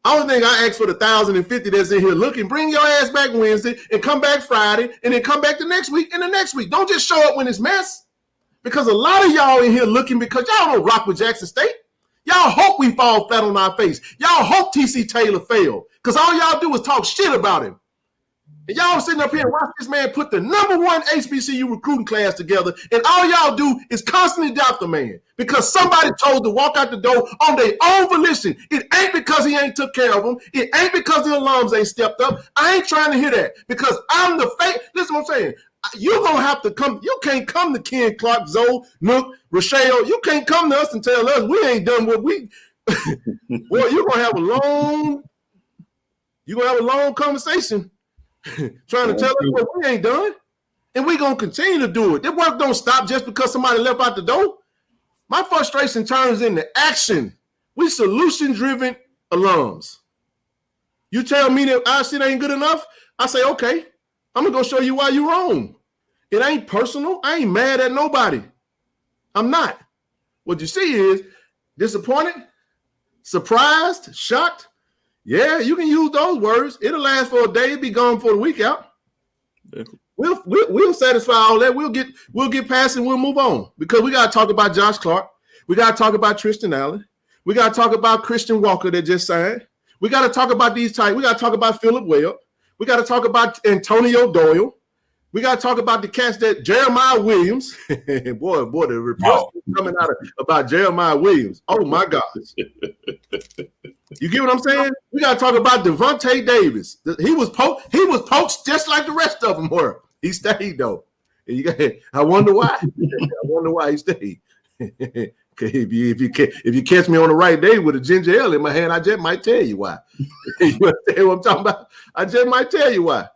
Only thing I ask for the 1,050 that's in here looking, bring your ass back Wednesday and come back Friday and then come back the next week and the next week. Don't just show up when it's mess. Because a lot of y'all in here looking because y'all don't rock with Jackson State. Y'all hope we fall flat on our face. Y'all hope TC Taylor fail. Because all y'all do is talk shit about him. And y'all sitting up here and watch this man put the #1 HBCU recruiting class together, and all y'all do is constantly doubt the man because somebody told to walk out the door on their own volition. It ain't because he ain't took care of them. It ain't because the alums ain't stepped up. I ain't trying to hear that because I'm the fake. Listen what I'm saying. You're going to have to come. You can't come to Ken, Clark, Zoe, Nook, Rochelle. You can't come to us and tell us we ain't done what we. Boy, you're going to have a long conversation. Trying to tell us what we ain't done, and we're gonna continue to do it. That work don't stop just because somebody left out the door. My frustration turns into action. We solution-driven alums. You tell me that our shit ain't good enough, I say, okay, I'm gonna go show you why you're wrong. It ain't personal. I ain't mad at nobody. I'm not. What you see is disappointed, surprised, shocked. Yeah, you can use those words. It'll last for a day, be gone for the week out. We'll satisfy all that. We'll get past it and we'll move on. Because we gotta talk about Josh Clark. We gotta talk about Tristan Allen. We gotta talk about Christian Walker that just signed. We gotta talk about these types. We gotta talk about Philip Webb. We gotta talk about Antonio Doyle. We gotta talk about the cats that Jeremiah Williams. boy, the report coming out about Jeremiah Williams. Oh my gosh. You get what I'm saying? We gotta talk about Devontae Davis. He was poached just like the rest of them were. He stayed though. I wonder why. He stayed. If you catch me on the right day with a ginger ale in my hand, I just might tell you why. You understand what I'm talking about? I just might tell you why.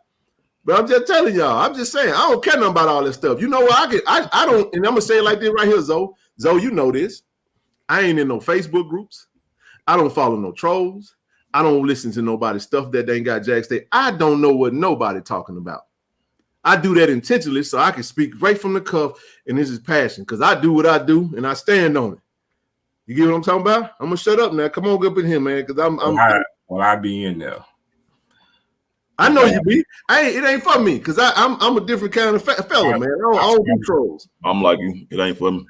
But I'm just telling y'all. I'm just saying. I don't care nothing about all this stuff. You know what? I don't. And I'm gonna say it like this right here, Zoe. Zoe, you know this. I ain't in no Facebook groups. I don't follow no trolls. I don't listen to nobody's stuff that they ain't got Jack State. I don't know what nobody talking about. I do that intentionally so I can speak right from the cuff, and this is passion because I do what I do and I stand on it. You get what I'm talking about? I'm gonna shut up now. Come on, up in here, man, because I be in there. I know you be. It ain't for me because I'm a different kind of fella, man. I don't do trolls. I'm like you. It ain't for me.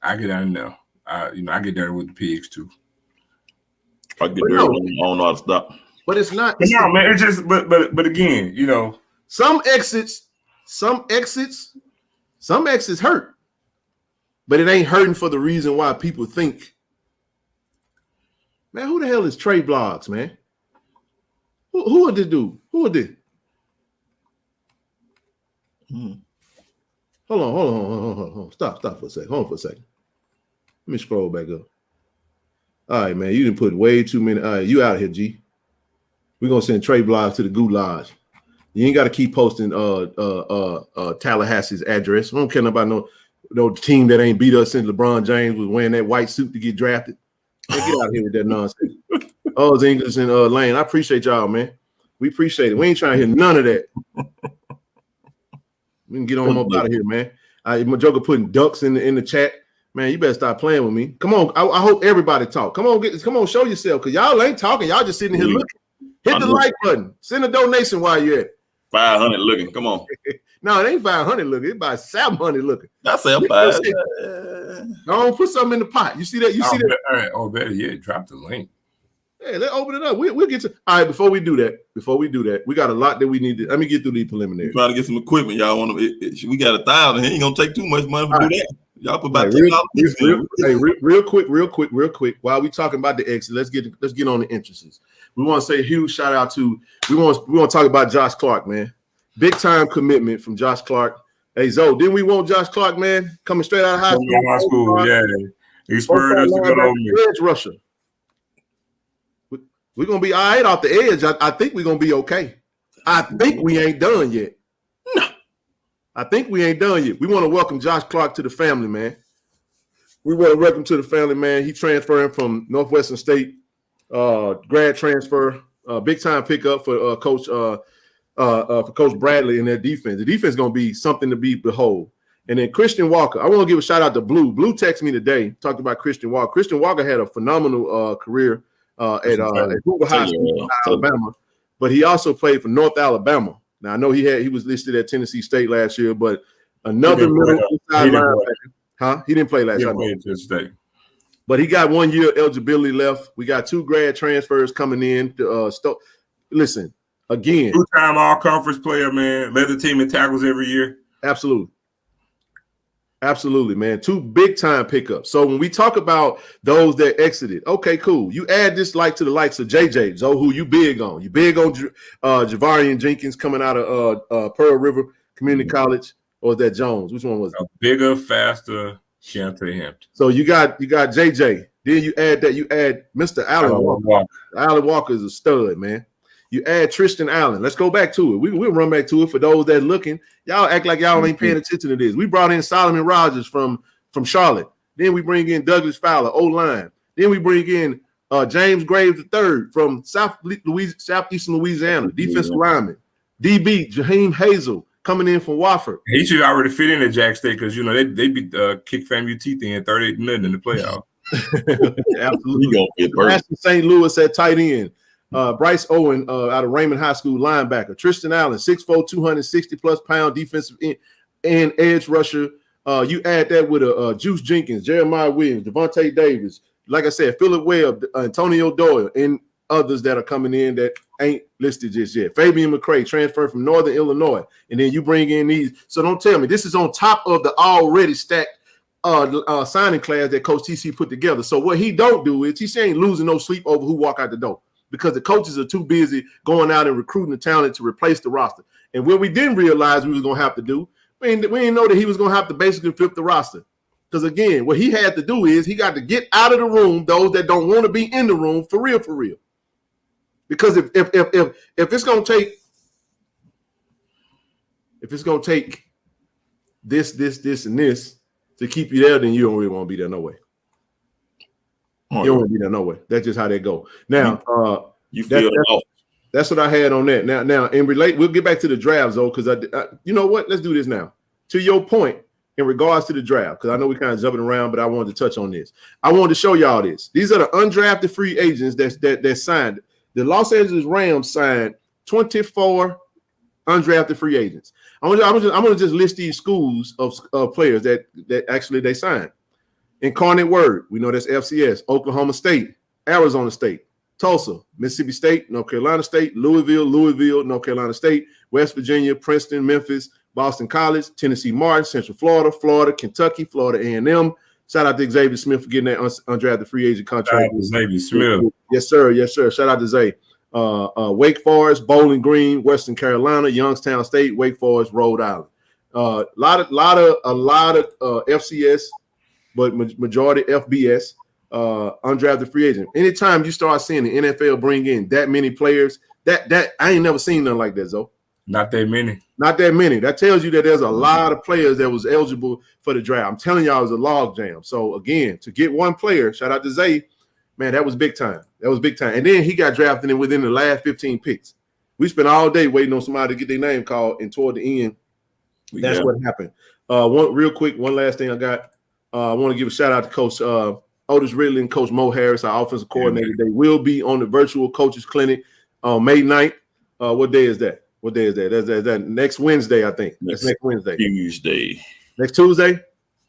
I get out of there. I get dirty with the pigs too. I get dirty. I don't know how to stop. But it's not. But no, man. It's just, but again, some exits hurt, but it ain't hurting for the reason why people think. Man, who the hell is Trey Blogs, man? Who would this dude? Who would this? Hold on. Stop for a second. Hold on for a second. Let me scroll back up. All right, man. You didn't put way too many. All right, you out of here, G. We're gonna send Trey Blogs to the Goulash. You ain't got to keep posting Tallahassee's address. I don't care about no team that ain't beat us since LeBron James was wearing that white suit to get drafted. Man, get out of here with that nonsense. It's English and Lane. I appreciate y'all, man. We appreciate it. We ain't trying to hear none of that. We can get on up out of here, man. My joker putting ducks in the chat. Man, you better stop playing with me. Come on. I hope everybody talk. Come on, show yourself, because y'all ain't talking. Y'all just sitting here looking. Hit the like button. Send a donation while you're at it. 500 looking. Come on. No, it ain't 500 looking. It's about 700 looking. That's it. 500. Don't put something in the pot. You see that? You see that? All right. Oh, better yet, drop the link. Hey, let's open it up. We'll get to. All right. Before we do that, we got a lot that we need to. Let me get through these preliminaries. Trying to get some equipment, y'all want to. We got 1,000. He ain't gonna take too much money to do that. Y'all put about real quick. While we talking about the exit, let's get on the entrances. We want to say a huge shout out to. We want to talk about Josh Clark, man. Big time commitment from Josh Clark. Hey Zoe, didn't we want Josh Clark, man, coming straight out of high school? Yeah, he spurred us to go over edge rusher. We're gonna be all right off the edge. I think we're gonna be okay. I think we ain't done yet. No, I think we ain't done yet. We want to welcome Josh Clark to the family, man. We want to welcome to the family, man. He transferring from Northwestern State, grad transfer, big time pickup for Coach Bradley in their defense. The defense is going to be something to behold. And then Christian Walker. I want to give a shout out to Blue. Blue texted me today, talked about Christian Walker. Christian Walker had a phenomenal career at Hoover High School, Alabama, but he also played for North Alabama. Now I know he was listed at Tennessee State last year, but another middle inside linebacker. He didn't play last year. But he got 1 year eligibility left. We got 2 grad transfers coming in. Listen, again, 2-time all-conference player, man. Led the team in tackles every year. Absolutely, man. 2 big-time pickups. So when we talk about those that exited, okay, cool. You add this to the likes of JJ, Zoe, who you big on. You big on Javarian Jenkins coming out of Pearl River Community College, or is that Jones? Which one was it? A bigger, faster Keontae Hampton. So you got JJ. Then you add Mr. Allen Walker. Allen Walker is a stud, man. You add Tristan Allen. Let's go back to it. We'll run back to it for those that looking. Y'all act like y'all ain't paying attention to this. We brought in Solomon Rogers from Charlotte. Then we bring in Douglas Fowler, O-line. Then we bring in James Graves III from Southeastern Louisiana, defensive lineman. DB, Jaheim Hazel coming in from Wofford. He should already fit in at Jack State because, they beat kick FAMU teeth in 38-0 in the playoff. Absolutely. St. Louis at tight end. Bryce Owen out of Raymond High School, linebacker. Tristan Allen, 6'4", 260+ pound defensive and edge rusher. You add that with Juice Jenkins, Jeremiah Williams, Devontae Davis. Like I said, Phillip Webb, Antonio Doyle, and others that are coming in that ain't listed just yet. Fabian McCray transferred from Northern Illinois. And then you bring in these. So don't tell me. This is on top of the already stacked signing class that Coach TC put together. So what he don't do is TC ain't losing no sleep over who walk out the door, because the coaches are too busy going out and recruiting the talent to replace the roster. And what we didn't realize we was going to have to do, we didn't know that he was going to have to basically flip the roster. Because, again, what he had to do is he got to get out of the room those that don't want to be in the room for real. Because if it's going to take this, and this to keep you there, then you don't really want to be there no way. You don't want to be there no way. That's just how they go. Now, that's what I had on that. Now, we'll get back to the draft, though, because you know what? Let's do this now. To your point, in regards to the draft, because I know we're kind of jumping around, but I wanted to touch on this. I wanted to show y'all this. These are the undrafted free agents that signed. The Los Angeles Rams signed 24 undrafted free agents. I'm gonna just list these schools of players that actually they signed. Incarnate Word, we know that's FCS. Oklahoma State, Arizona State, Tulsa, Mississippi State, North Carolina State, Louisville, North Carolina State, West Virginia, Princeton, Memphis, Boston College, Tennessee Martin, Central Florida, Kentucky, Florida A&M. Shout out to Xavier Smith for getting that undrafted free agent contract. Xavier Smith. Yes, sir. Shout out to Zay. Wake Forest, Bowling Green, Western Carolina, Youngstown State, Wake Forest, Rhode Island. A lot of FCS, but majority FBS, undrafted free agent. Anytime you start seeing the NFL bring in that many players, that I ain't never seen nothing like that, Zoe. Not that many. Not that many. That tells you that there's a lot of players that was eligible for the draft. I'm telling y'all, it was a log jam. So again, to get one player, shout out to Zay, man, that was big time. And then he got drafted in within the last 15 picks. We spent all day waiting on somebody to get their name called, and toward the end, that's what happened. One last thing I got. I want to give a shout out to Coach Otis Ridley and Coach Mo Harris, our offensive coordinator. They will be on the virtual coaches clinic on May 9th. What day is that? That's that next Wednesday, I think. That's next Wednesday. Tuesday. Next Tuesday?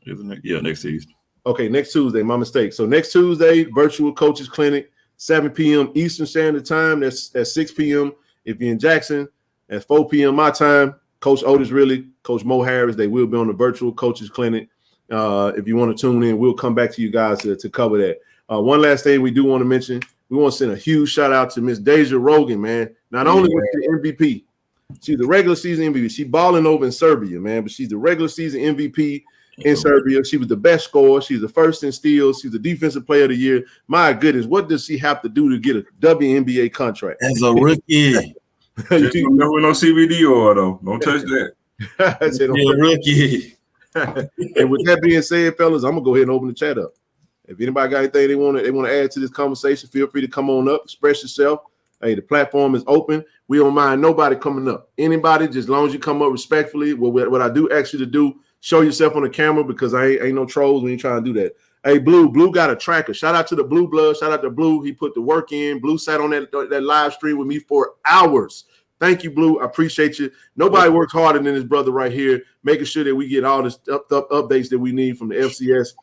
Isn't it? Yeah, next Tuesday. Okay, next Tuesday. My mistake. So next Tuesday, virtual coaches clinic, 7 p.m. Eastern Standard Time. That's at 6 p.m. if you're in Jackson. At 4 p.m. my time, Coach Otis Ridley, Coach Mo Harris, they will be on the virtual coaches clinic. If you want to tune in, we'll come back to you guys to cover that. One last thing we do want to mention, we want to send a huge shout out to Miss Deja Rogan, man. Not only was she the MVP, she's the regular season MVP. She balling over in Serbia, man, but she's the regular season MVP in Serbia. She was the best scorer. She's the first in steals. She's the defensive player of the year. My goodness, what does she have to do to get a WNBA contract? As a rookie. Just don't know no CBD oil, though. Don't touch that. Rookie. And with that being said, fellas, I'm gonna go ahead and open the chat up. If anybody got anything they want to add to this conversation, feel free to come on up, express yourself. Hey, the platform is open. We don't mind nobody coming up. Anybody, just as long as you come up respectfully. What I do ask you to do, show yourself on the camera, because I ain't no trolls when you trying to do that. Hey, Blue got a tracker. Shout out to the Blue Blood. Shout out to Blue. He put the work in. Blue sat on that live stream with me for hours. Thank you, Blue. I appreciate you. Nobody works harder than his brother right here, making sure that we get all the updates that we need from the FCS.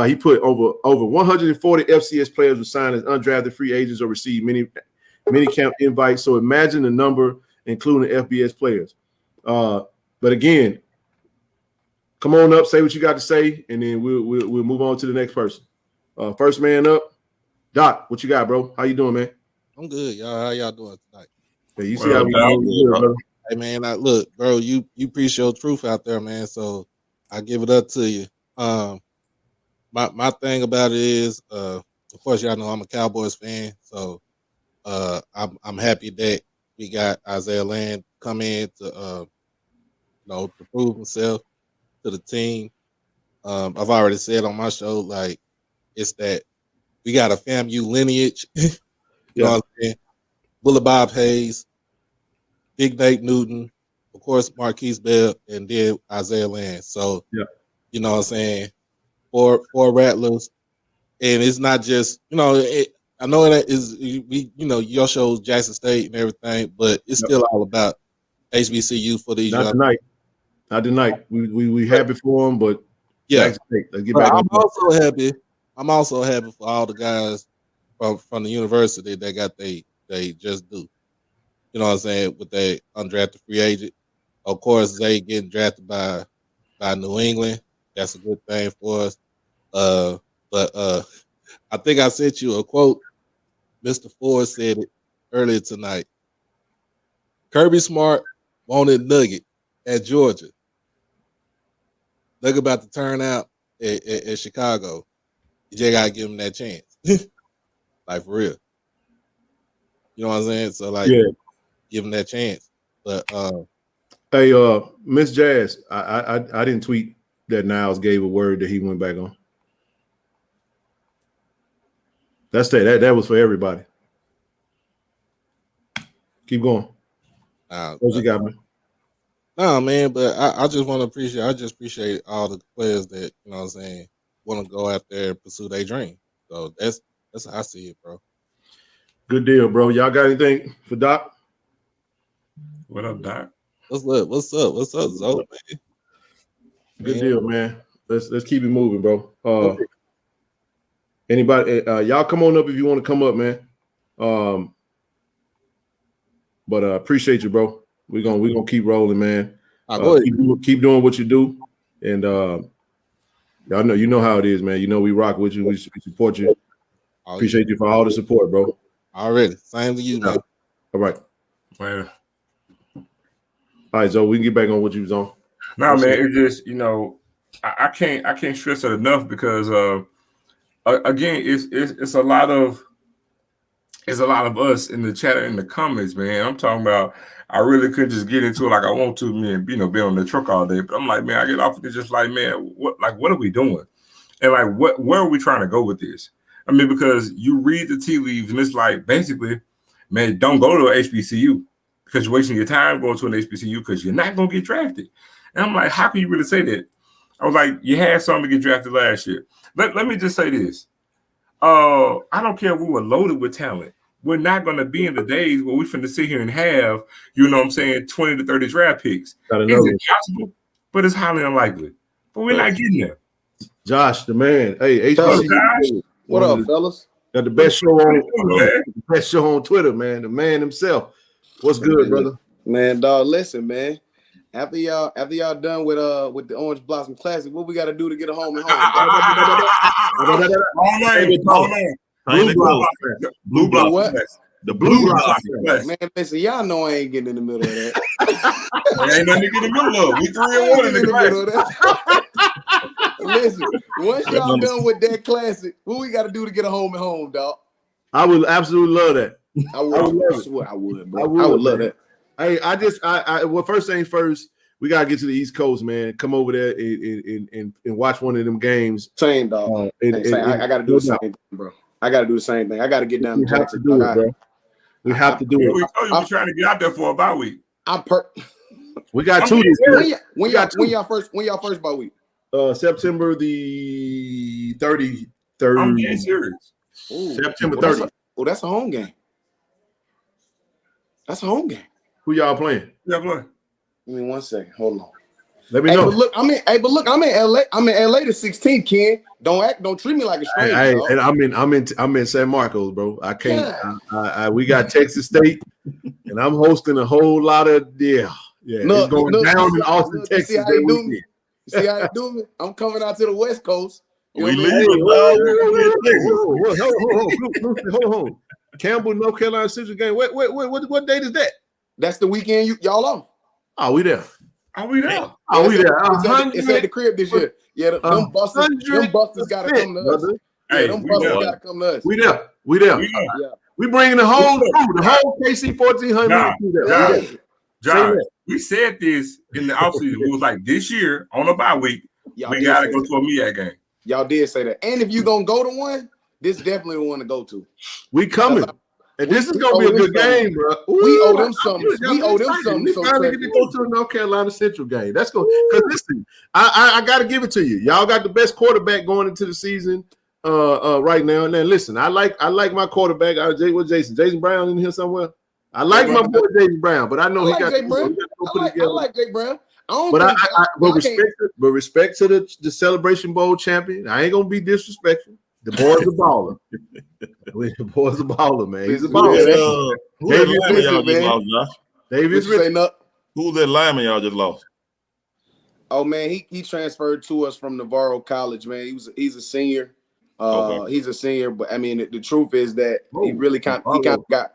He put over 140 FCS players were signed as undrafted free agents or received mini camp invites. So imagine the number, including FBS players. But again, come on up, say what you got to say, and then we'll move on to the next person. First man up, Doc. What you got, bro? How you doing, man? I'm good, y'all. How y'all doing tonight? Hey, you see how we doing, bro? Hey, man, look, bro, you preach your truth out there, man. So I give it up to you. My thing about it is, of course, y'all know I'm a Cowboys fan, so I'm happy that we got Isaiah Land come in to to prove himself to the team. I've already said on my show, like, it's that we got a FAMU lineage. You know what I'm saying? Bullet Bob Hayes, Big Nate Newton, of course, Marquise Bell, and then Isaiah Land. So, you know what I'm saying? Four Rattlers. And it's not just, I know that is, your show's Jackson State and everything, but it's still all about HBCU for these young. Not tonight. We happy for them, but yeah. Let's get back. I'm also happy for all the guys from the university that got they just do. You know what I'm saying? With their undrafted free agent. Of course, they getting drafted by New England. That's a good thing for us. But I think I sent you a quote. Mr. Ford said it earlier tonight. Kirby Smart wanted Nugget at Georgia. Nugget about to turn out at Chicago. You just gotta give him that chance. Like, for real. You know what I'm saying? So, like, give him that chance. But hey, Miss Jazz, I didn't tweet that Niles gave a word that he went back on. That was for everybody. Keep going. What you got, man? No, man, but I just want to appreciate all the players that, you know what I'm saying, want to go out there and pursue their dream. So that's how I see it, bro. Good deal, bro. Y'all got anything for Doc? What up, Doc? What's up, Zoe, man? Good deal, man. let's keep it moving, bro. Anybody, y'all come on up if you want to come up, man. But appreciate you, bro. We're gonna keep rolling, man. Keep doing what you do, and y'all know, you know how it is, man. You know we rock with you. We support you. Appreciate you for all the support, bro. Already. Same to you, man. All right. Man. All right, Joe. We can get back on what you was on. No, man. It's just, you know, I can't stress it enough because again, it's a lot of us in the chat in the comments, man. I'm talking about. I really couldn't just get into it like I want to, man. You know, be on the truck all day. But I'm like, man, I get off of it just like, man, what are we doing? And like, where are we trying to go with this? I mean, because you read the tea leaves and it's like, basically, man, don't go to an HBCU because you're wasting your time going to an HBCU because you're not going to get drafted. And I'm like, how can you really say that? I was like, you had something to get drafted last year. Let me just say this. I don't care if we were loaded with talent. We're not going to be in the days where we're finna sit here and have, you know what I'm saying, 20 to 30 draft picks. Is it possible? But it's highly unlikely. But we're not getting there. Josh, the man. Hey, HBCU. What up, fellas? Got the best show on Twitter, man. The man himself. What's good, brother? Man, dog, listen, man. After y'all done with the Orange Blossom Classic, what we got to do to get a home and home? Blue Blossom. What? The Blue Blossom. Man, listen, y'all know I ain't getting in the middle of that. There ain't nothing to get in the middle of. We 3-1 in the middle of that. Listen, once y'all done with that classic, what we got to do to get a home and home, dog? I would absolutely love that. I would, bro. I would love that. Hey, well, first things first, we gotta get to the East Coast, man. Come over there and watch one of them games. Same, dog. I gotta do the same thing, bro. I gotta do the same thing. I gotta get down to Jackson. We have to do it. We told you we're trying to get out there for a bye week. We got two this year. When y'all first bye week? September the 33rd. I'm getting serious. September 30th. That's a home game. That's a home game. Who y'all playing? Give me 1 second. Hold on. Let me know. But look, I'm in LA. I'm in LA the 16th, Ken. Don't treat me like a stranger. Hey, and I'm in San Marcos, bro. I can't. We got Texas State, and I'm hosting a whole lot of it's going down in Austin, Texas. See how you do me? See how you do me? I'm coming out to the West Coast. We leave. Hold on. Campbell, North Carolina Central game. What date is that? That's the weekend y'all off. Oh, we there. It's at the crib this year. Yeah, them busters got to come to us. Hey, them busters got to come to us. We there. Yeah. We bringing the whole crew, the whole KC 1400. John, we said this in the offseason. It was like this year on a bye week, we got to go to a MEAC game. Y'all did say that. And if you going to go to one, this definitely the one to go to. We coming. And this is going to be a good game, bro. We owe them something. We owe them something. We finally get to go to the North Carolina Central game. That's going because listen, I got to give it to you. Y'all got the best quarterback going into the season right now. And then listen, I like my quarterback. Jason Brown in here somewhere. I like my boy Jason Brown, but I know he got to put it together. I like Jay Brown. But respect to the Celebration Bowl champion. I ain't gonna be disrespectful. The boy's a baller. The boy's a baller, man. He's a baller. Davis Richard. Who's that lineman y'all just lost? Oh man, he transferred to us from Navarro College, man. He's a senior. He's a senior, but I mean the truth is that he really kind of got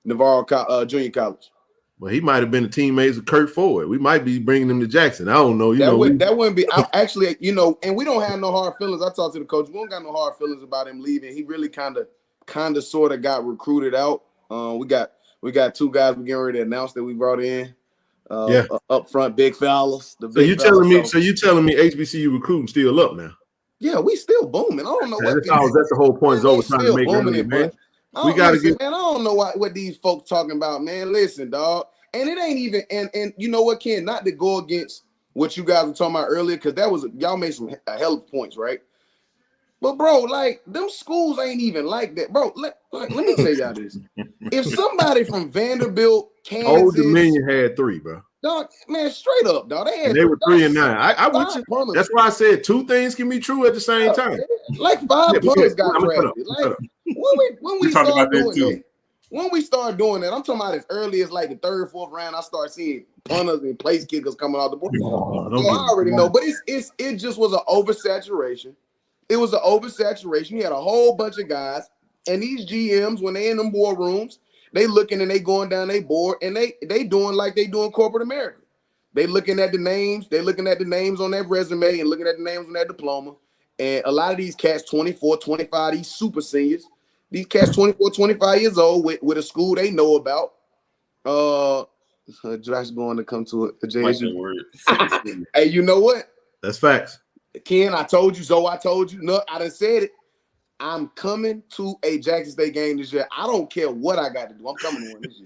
Navarro Junior College. Well, he might have been a teammate of Kurt Ford. We might be bringing him to Jackson. I don't know. That wouldn't be actually, and we don't have no hard feelings. I talked to the coach. We don't got no hard feelings about him leaving. He really kind of sort of got recruited out. We got two guys we're getting ready to announce that we brought in. Up front, big fellas. So you telling me HBCU recruiting still up now? Yeah, we still booming. I don't know what that's the whole point. Is always trying to make money, man. We gotta get. Man, I don't know what these folks talking about, man. Listen, dog, and it ain't even. And you know what, Ken? Not to go against what you guys were talking about earlier, because that was y'all made some a hell of points, right? But bro, like them schools ain't even like that, bro. Let me tell y'all this: if somebody from Vanderbilt, Old Kansas, Dominion had 3, bro. dog, man, straight up, dog, they had And they were 3 and 9. I with five you. punters. That's why I said 2 things can be true at the same time. Like 5 punters got I'm gonna drafted. shut up. When we talked start about that doing too. that, when we start doing that, I'm talking about as early as like the 3rd, 4th round. I start seeing punters and place kickers coming out the board. Oh, So I already know, but it just was an oversaturation. It was an oversaturation. You had a whole bunch of guys, and these GMs, when they in them boardrooms, they looking and they going down their board, and they doing like they doing corporate America. They looking at the names, they looking at the names on that resume and looking at the names on that diploma. And a lot of these cats, 24, 25, these super seniors, these cats 24, 25 years old with a school they know about. Josh going to come to a JSU. Hey, you know what? That's facts. Ken, I told you so. I told you. No, I done said it. I'm coming to a Jackson State game this year. I don't care what I got to do. I'm coming to one this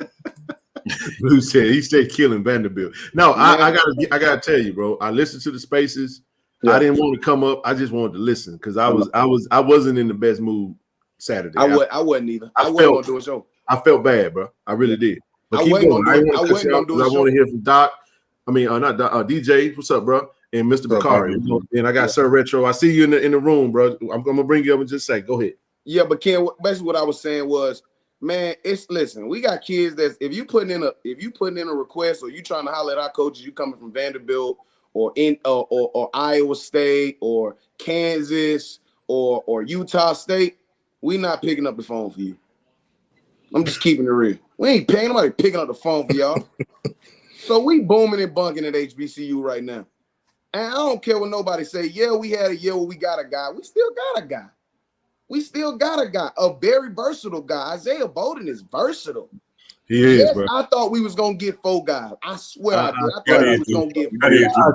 year. He said killing Vanderbilt. No, I gotta tell you, bro. I listened to the spaces. Yeah. I didn't want to come up. I just wanted to listen because I wasn't in the best mood Saturday. I wasn't either. I wasn't gonna do a show. I felt bad, bro. I really did. But keep going. I wasn't gonna do a show. I want to hear from Doc. I mean, not Doc, DJ. What's up, bro? And Mr. Bakari. And I got Sir Retro. I see you in the room, bro. I'm gonna bring you up and just say, go ahead. Yeah, but Ken, basically what I was saying was, man, listen, we got kids that if you putting in a request or you trying to holler at our coaches, you coming from Vanderbilt or Iowa State or Kansas or Utah State, we not picking up the phone for you. I'm just keeping it real. We ain't paying nobody picking up the phone for y'all. So we booming and bunking at HBCU right now. And I don't care what nobody say. Yeah, we had a year where we got a guy. We still got a guy. We still got a guy, a very versatile guy. Isaiah Bowden is versatile. He is, bro. I thought we was gonna get 4 guys. I swear I did. I thought we was gonna get 4.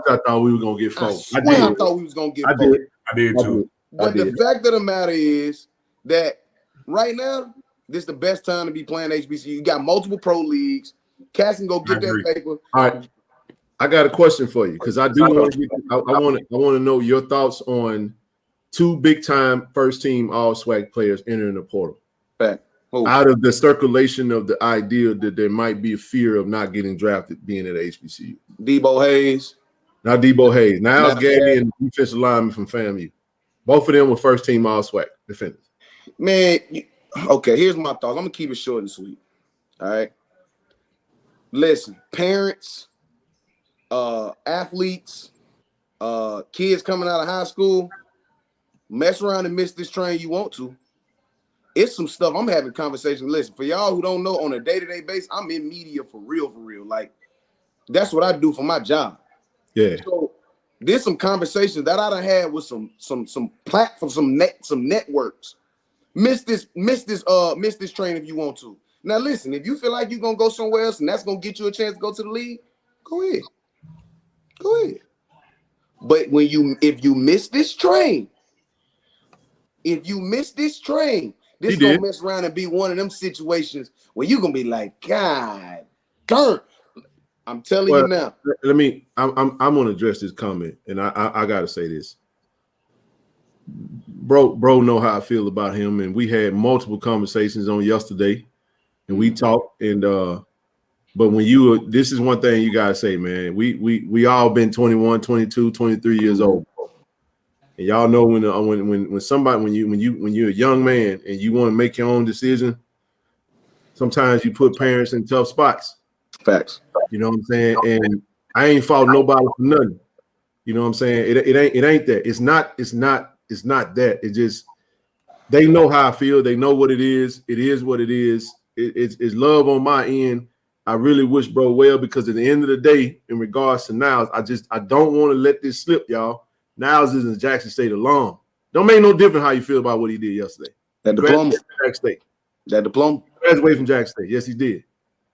I thought we were gonna get 4. I thought we was gonna get 4. I did too. But the fact of the matter is that right now, this is the best time to be playing HBCU. You got multiple pro leagues. Cass can go get that paper. All right. I got a question for you because I want to know your thoughts on 2 big-time first-team All-SWAC players entering the portal. Fact. Out of the circulation of the idea that there might be a fear of not getting drafted being at HBCU. Debo Hayes. Not Debo Hayes. Niles Gabby and the defensive lineman from FAMU. Both of them were first-team All-SWAC defenders. Man, okay, here's my thoughts. I'm going to keep it short and sweet. All right? Listen, parents, athletes, kids coming out of high school, mess around and miss this train you want to. It's some stuff I'm having conversations. Listen, for y'all who don't know, on a day-to-day basis, I'm in media for real. Like, that's what I do for my job. Yeah. So there's some conversations that I done had with some platforms, some networks. Miss this train if you want to. Now listen, if you feel like you're gonna go somewhere else and that's gonna get you a chance to go to the league, go ahead. But if you miss this train, this gonna mess around and be one of them situations where you're gonna be like, God darn. I'm telling you now. I'm gonna address this comment, and I gotta say this. Bro know how I feel about him, and we had multiple conversations on yesterday, and we talked, and but when this is one thing you gotta say, man, we all been 21, 22, 23 years old. And y'all know when you're a young man and you want to make your own decision, sometimes you put parents in tough spots. Facts. You know what I'm saying? And I ain't fault nobody for nothing. You know what I'm saying? It ain't that. It's not that. It just they know how I feel. They know what it is. It is what it is. It's love on my end. I really wish bro well, because at the end of the day, in regards to Niles, I don't want to let this slip, y'all. Niles is a Jackson State alum. Don't make no difference how you feel about what he did yesterday. That diploma. Jackson State. That diploma. Graduated from Jackson State. Yes, he did.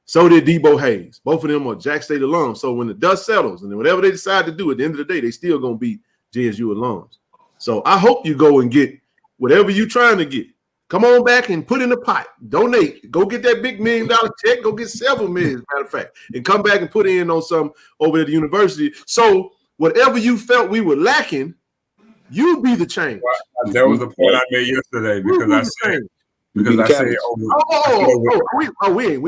So did Debo Hayes. Both of them are Jackson State alums. So when the dust settles and whatever they decide to do, at the end of the day, they still going to be JSU alums. So I hope you go and get whatever you're trying to get. Come on back and put in the pot. Donate. Go get that big $1 million check. Go get several millions, matter of fact. And come back and put in on some over at the university. So whatever you felt we were lacking, You be the change. That was the point I made yesterday because I said, we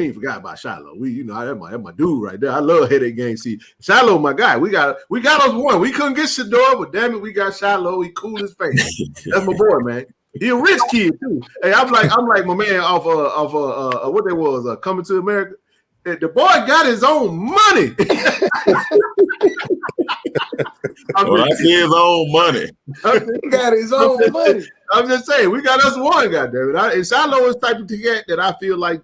ain't forgot about Shiloh. That's my dude right there. I love headache game. See, Shiloh, my guy. We got us one. We couldn't get Shador, but damn it, we got Shiloh. He cool as face. That's my boy, man. He a rich kid too. Hey, I'm like my man off what they was Coming to America. The boy got his own money. I see his own money. He got his own money. I'm just saying, we got us one, goddamn it. And Shiloh is type of cat that I feel like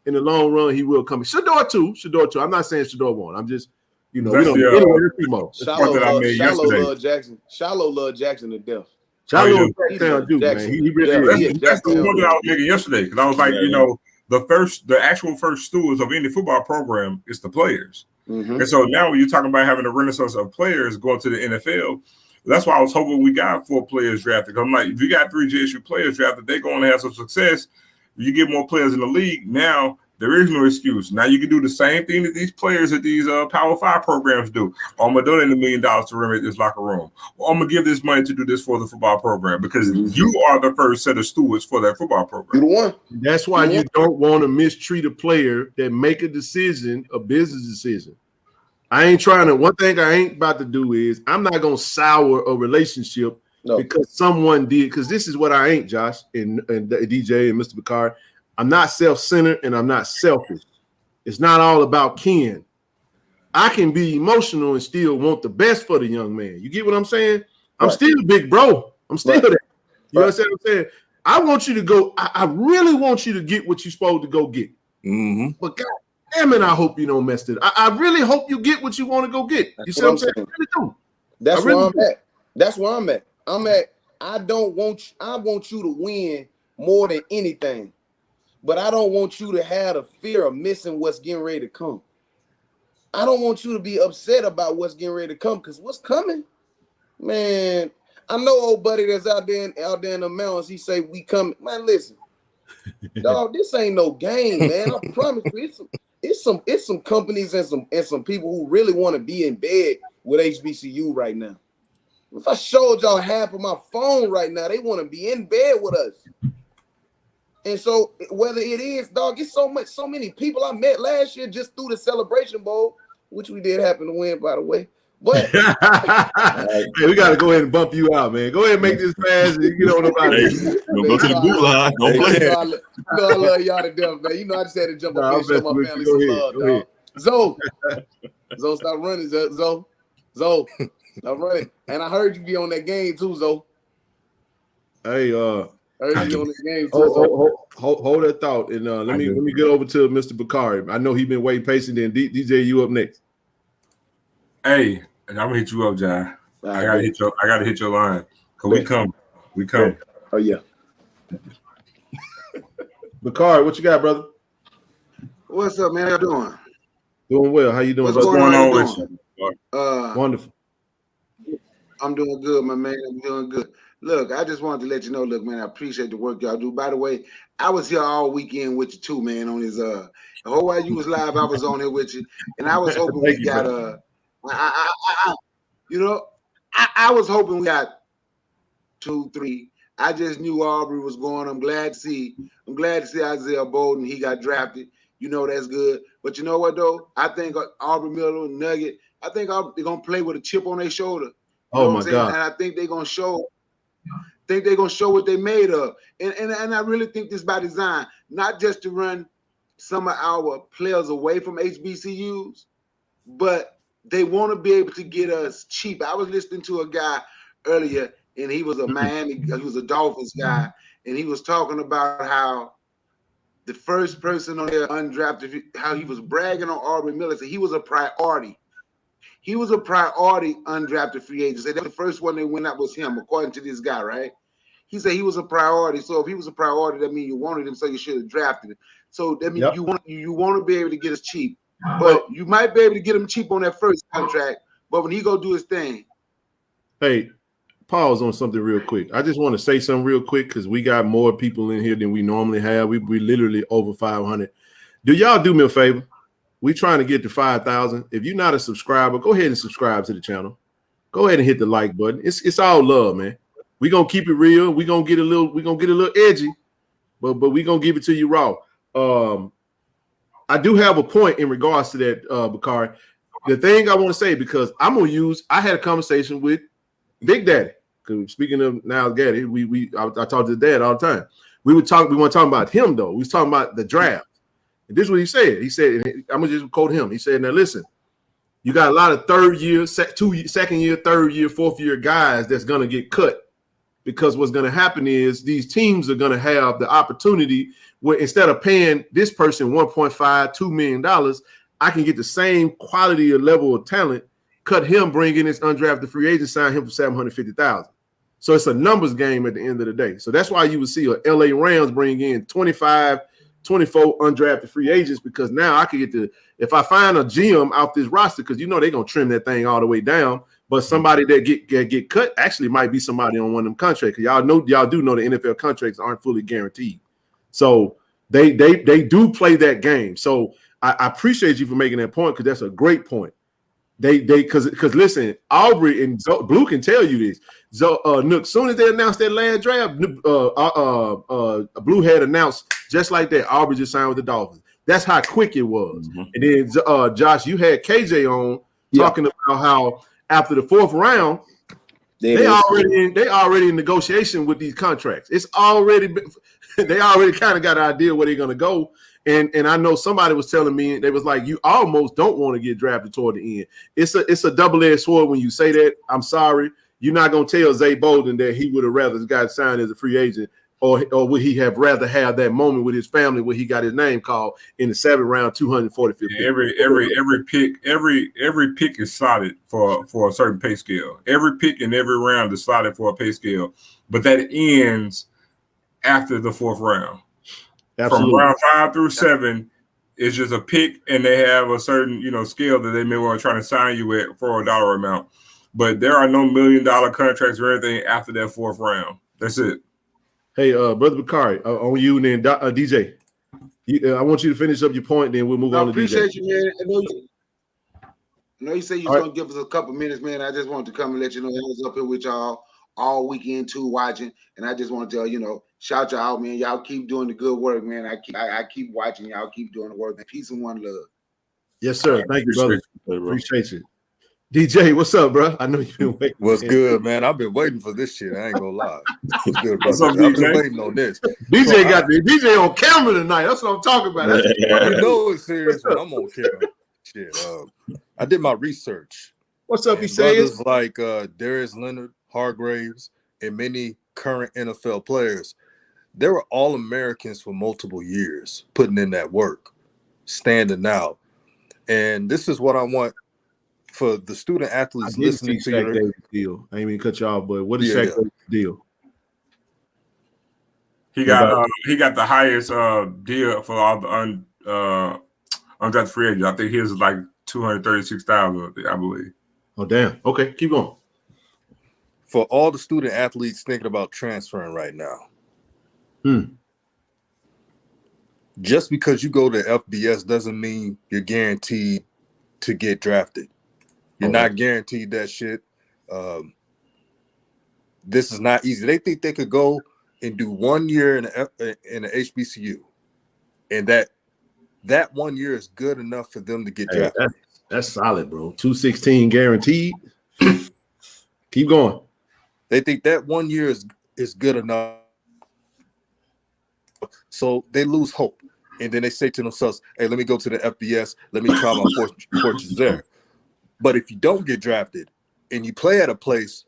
in the long run he will come. Shador too. I'm not saying Shador won't. I'm just, we don't. Anyway, Shiloh love Jackson. Shiloh love Jackson to death. Shiloh Jackson dude, man. He really is. That's the one that I was making yesterday because I was like, the actual first stewards of any football program is the players. Mm-hmm. And so now when you're talking about having a renaissance of players going to the NFL, that's why I was hoping we got 4 players drafted. I'm like, if you got 3 JSU players drafted, they're going to have some success. If you get more players in the league, now there is no excuse. Now you can do the same thing that these players at these Power 5 programs do. I'm going to donate $1 million to renovate this locker room. Or I'm going to give this money to do this for the football program because you are the first set of stewards for that football program. You're the one. That's why you don't want to mistreat a player that make a decision, a business decision. One thing I ain't about to do is I'm not going to sour a relationship because someone did, because this is what I ain't, Josh, and DJ and Mr. Picard. I'm not self-centered and I'm not selfish. It's not all about Ken. I can be emotional and still want the best for the young man. You get what I'm saying? I'm still big bro. I'm still there. You understand what I'm saying? I want you to go. I really want you to get what you're supposed to go get. Mm-hmm. But God damn it, I hope you don't mess it. I really hope you get what you want to go get. You see what I'm saying? I really do. That's where I'm at. That's where I'm at. I want you to win more than anything. But I don't want you to have the fear of missing what's getting ready to come. I don't want you to be upset about what's getting ready to come because what's coming, man. I know old buddy that's out there in the mountains. He say we coming, man. Listen, dog, this ain't no game, man. I promise you, it's some companies and some people who really want to be in bed with HBCU right now. If I showed y'all half of my phone right now, they want to be in bed with us. And so whether it is, dog, it's so many people I met last year just through the Celebration Bowl, which we did happen to win, by the way. But hey, we got to go ahead and bump you out, man. Go ahead and make this fast. You know nobody. Don't go to the boot line. Don't play. I love y'all to death, man. I just had to jump up and show my family some love, dog. Zoe, stop running, Zoe. Stop running. And I heard you be on that game too, Zoe. Hey, heard you on the game too. Hold that thought, and let me get over to Mr. Bakari. I know he's been waiting patiently. And DJ, you up next? Hey, and I'm gonna hit you up, John. I gotta hit your line. Cause we come. Oh yeah. Bakari, what you got, brother? What's up, man? How you doing? Doing well. How you doing? What's going on with you? Wonderful. I'm doing good, my man. I'm doing good. Look, I just wanted to let you know, look, man, I appreciate the work y'all do. By the way, I was here all weekend with you too, man, on his the whole while you was live, I was on here with you. And I was hoping we got I was hoping we got 2, 3. I just knew Aubrey was going. I'm glad to see Isaiah Bolden. He got drafted. That's good. But you know what though? I think Aubrey Miller, Nugget, I think they're gonna play with a chip on their shoulder. Oh my God. And I think they're gonna show. What they made of, and I really think this by design, not just to run some of our players away from HBCUs, but they want to be able to get us cheap. I was listening to a guy earlier, and he was he was a Dolphins guy, and he was talking about how the first person on there undrafted, how he was bragging on Aubrey Miller, said he was a priority. He was a priority undrafted free agent. Said the first one they went out was him, according to this guy, right? He said he was a priority. So if he was a priority, that means you wanted him, so you should have drafted him. So that means you want to be able to get us cheap. But you might be able to get him cheap on that first contract. But when he go do his thing. Hey, pause on something real quick. I just want to say something real quick because we got more people in here than we normally have. We literally over 500. Do y'all do me a favor? We trying to get to 5,000. If you're not a subscriber, go ahead and subscribe to the channel. go ahead and hit the like button. It's all love, man. We're gonna keep it real. We're gonna get a little edgy, but we're gonna give it to you raw. I do have a point in regards to that, Bakari. The thing I want to say, because I had a conversation with Big Daddy. Because speaking of now Gaddy, I talk to Dad all the time. We weren't talking about him though. We was talking about the draft. And this is what he said. He said, I'm gonna just quote him. He said, now listen, you got a lot of third year, second year, third year, fourth year guys that's gonna get cut. Because what's gonna happen is these teams are gonna have the opportunity where instead of paying this person $1.5-2 million, I can get the same quality or level of talent, cut him, bring in this undrafted free agent, sign him for $750,000. So it's a numbers game at the end of the day. So that's why you would see a LA Rams bring in 25, 24 undrafted free agents, because now I can get if I find a GM out this roster, because they're going to trim that thing all the way down, but somebody that get cut actually might be somebody on one of them contracts. Y'all do know the NFL contracts aren't fully guaranteed. So they do play that game. So I appreciate you for making that point, because that's a great point. Because listen, Aubrey and Blue can tell you this. Nook, soon as they announced that last draft, Blue had announced just like that. Aubrey just signed with the Dolphins. That's how quick it was. Mm-hmm. And then Josh, you had KJ on talking about how after the fourth round, they already in negotiation with these contracts. It's already been, they already kind of got an idea where they're gonna go. And I know somebody was telling me, they was like, you almost don't want to get drafted toward the end. It's a double-edged sword when you say that. I'm sorry. You're not going to tell Zay Bolden that he would have rather got signed as a free agent, or would he have rather have that moment with his family where he got his name called in the 7th round, 245th pick. Every pick is slotted for a certain pay scale. Every pick in every round is slotted for a pay scale, but that ends after the 4th round. Absolutely. From round 5 through 7, it's just a pick, and they have a certain scale that they may want to try to sign you at for a dollar amount. But there are no $1 million contracts or anything after that 4th round. That's it. Hey, Brother Bakari, on you, and then DJ. I want you to finish up your point, then we'll move on to DJ. I appreciate you, man. I know you say you're going to give us a couple minutes, man. I just wanted to come and let you know I was up here with y'all all weekend too, watching, and I just want to tell shout y'all out, man. Y'all keep doing the good work, man. I keep watching. Y'all keep doing the work. Peace and one love. Yes, sir. Thank you, brother. Appreciate you. DJ, what's up, bro? I know you've been waiting. What's good, man? I've been waiting for this shit. I ain't gonna lie. What's good, brother? I've been waiting on this. DJ got the DJ on camera tonight. That's what I'm talking about. It's serious when I'm on camera. Shit. I did my research. What's up, he says? Like Darius Leonard, Hargraves, and many current NFL players, they were all Americans for multiple years, putting in that work, standing out. And this is what I want for the student athletes listening to your deal. I ain't even cut you off, but what is Shaq Davis' deal? He got the highest deal for all the undrafted free agents. I think his is like $236,000, I believe. Oh damn! Okay, keep going. For all the student athletes thinking about transferring right now, just because you go to FBS doesn't mean you're guaranteed to get drafted. You're not guaranteed that shit. This is not easy. They think they could go and do 1 year in an HBCU, and that 1 year is good enough for them to get drafted. That's solid, bro. 216 guaranteed. Keep going. They think that 1 year is good enough, so they lose hope, and then they say to themselves, "Hey, let me go to the FBS. Let me try my fortunes there." But if you don't get drafted and you play at a place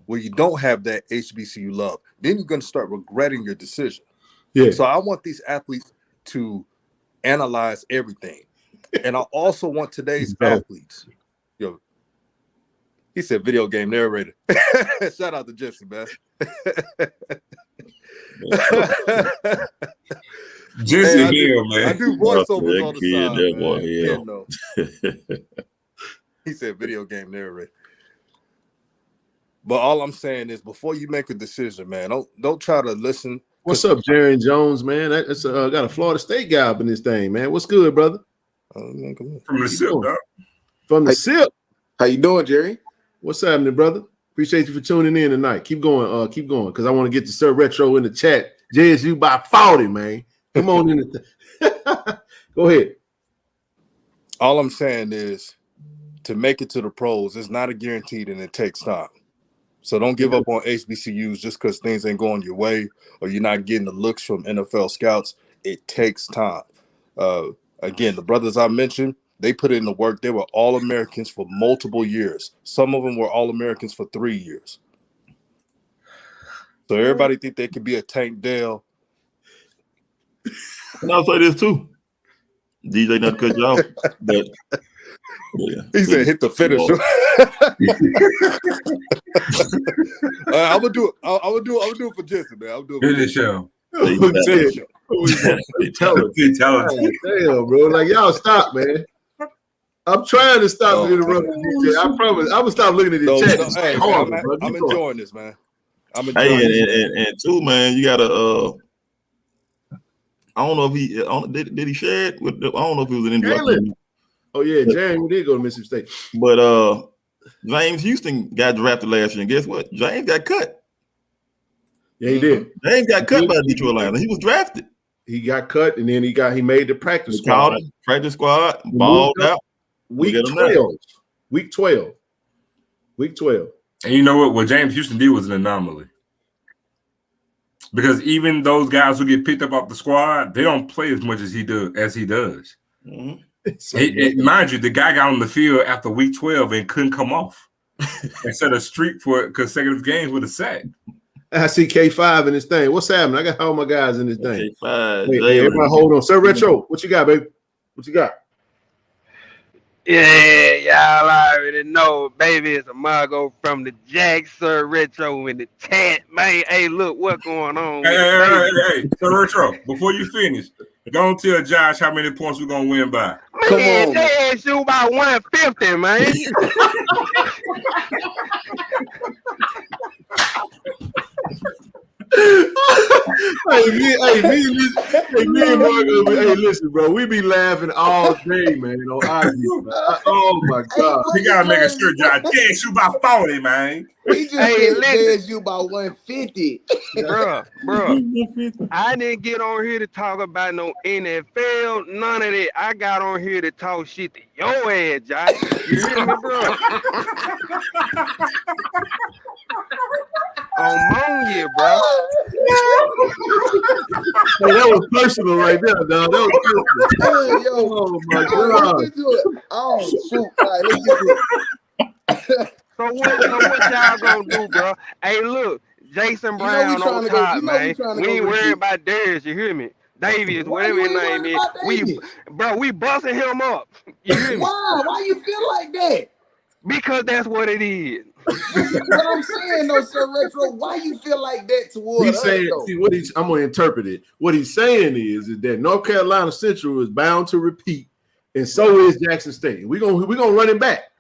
where you don't have that HBCU love, then you're going to start regretting your decision. Yeah. So I want these athletes to analyze everything. And I also want today's athletes. He said video game narrator. Shout out to Jesse, man. Jesse here, man. I do voiceovers on the side. Man. He said video game narrator. But all I'm saying is, before you make a decision, man, don't try to listen. What's up, Jaron Jones, man? That's got a Florida State guy up in this thing, man. What's good, brother? From the SIP, dog. From the SIP. How you doing, Jerry? What's happening, brother? Appreciate you for tuning in tonight. Keep going, because I want to get to Sir Retro in the chat. JSU by 40, man. Come on in. Go ahead. All I'm saying is, to make it to the pros, it's not a guaranteed and it takes time. So don't give up on HBCUs just because things ain't going your way or you're not getting the looks from NFL scouts. It takes time. Again, the brothers I mentioned, they put in the work. They were All-Americans for multiple years. Some of them were All-Americans for 3 years. So everybody think they could be a Tank Dell. And I'll say this too. DJ not cut you off, but yeah. He said, "Hit the finisher." I'm gonna do it. I'm gonna do it for Jesse, man. I'm doing Finish him. Tell him. Damn, bro. Like, y'all stop, man. I'm trying to stop interrupting DJ. I promise. I'm gonna stop looking at the chat. Hey, I'm enjoying this, man. I'm enjoying this. And too, man, you gotta. I don't know if he did he share it with. I don't know if he was an injury. Oh yeah, James did go to Mississippi State, but James Houston got drafted last year, and guess what? James got cut. Yeah, he did. James got cut by Detroit Lions. He was drafted. He got cut, and then he made the practice squad. Practice squad, balled out. Week 12. Week 12. And you know what? What James Houston did was an anomaly. Because even those guys who get picked up off the squad, they don't play as much as he does. Mm-hmm. Mind you, the guy got on the field after week 12 and couldn't come off and set a streak for consecutive games with a sack. I see K5 in this thing. What's happening? I got all my guys in this thing. K5. Hey, everybody hold on. Sir Retro, what you got, baby? What you got? Yeah, y'all already know, baby. It's a Margo from the Jack, Sir Retro in the chat, man. Hey, look, what's going on? Hey, Sir Retro, before you finish, don't tell Josh how many points we're going to win by. Man, JSU by 150, man. Listen, bro, we be laughing all day, man. Oh my God, you gotta make a sure, Josh. JSU by 40, man. We just JSU by 150, bro. I didn't get on here to talk about no NFL, none of that. I got on here to talk shit to your ass, Josh. You hear me, bro? On here, bro. Hey, that was personal right there, dog. That was personal. Hey, yo, oh my God. Let's do it. Oh shoot! All right, let's get to it. So what y'all gonna do, bro? Hey, look, Jason Brown on top, man. We ain't worried about Darius. You hear me? Davies, whatever his name is. We busting him up. You hear me? Why you feel like that? Because that's what it is. What I'm saying, though, Sir Retro, why you feel like that towards us? I'm going to interpret it. What he's saying is that North Carolina Central is bound to repeat, and so is Jackson State. We're gonna run it back.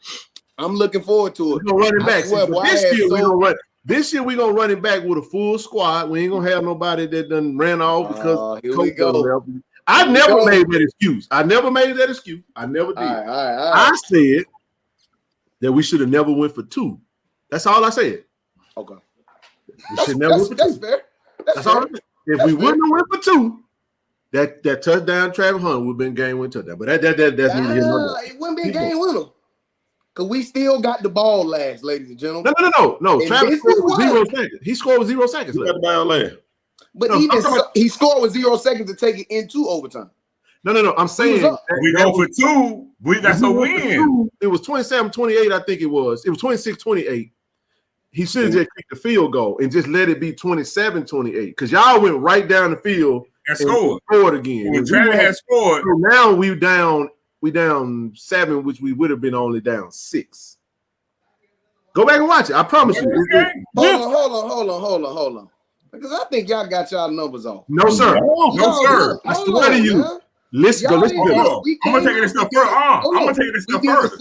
I'm looking forward to it. We're gonna run it back. This year we're gonna run it back with a full squad. We ain't gonna have nobody that done ran off because here we go. I never made that excuse. I never did. All right. I said that we should have never went for 2. That's all I said. Okay. We should never went for 2. That's fair. That's all I said. If we wouldn't have went for 2, that touchdown Travis Hunt would have been game winner touchdown. But that's neither here nor there. It wouldn't be a game winner. Because we still got the ball last, ladies and gentlemen. No. Travis scored with 0 seconds. He scored with 0 seconds. He got the ball last. But he scored with 0 seconds to take it into overtime. No. I'm saying we go for 2. That's a win. It was 27-28, I think it was. It was 26-28. He should have just kicked the field goal and just let it be 27-28 because y'all went right down the field and scored again. When Travis had scored, so now we down 7, which we would have been only down 6. Go back and watch it. I promise you. Hold on. Because I think y'all got y'all numbers off. No, sir. No, sir. I swear to you. Man. Listen to this. I'm gonna take this stuff further.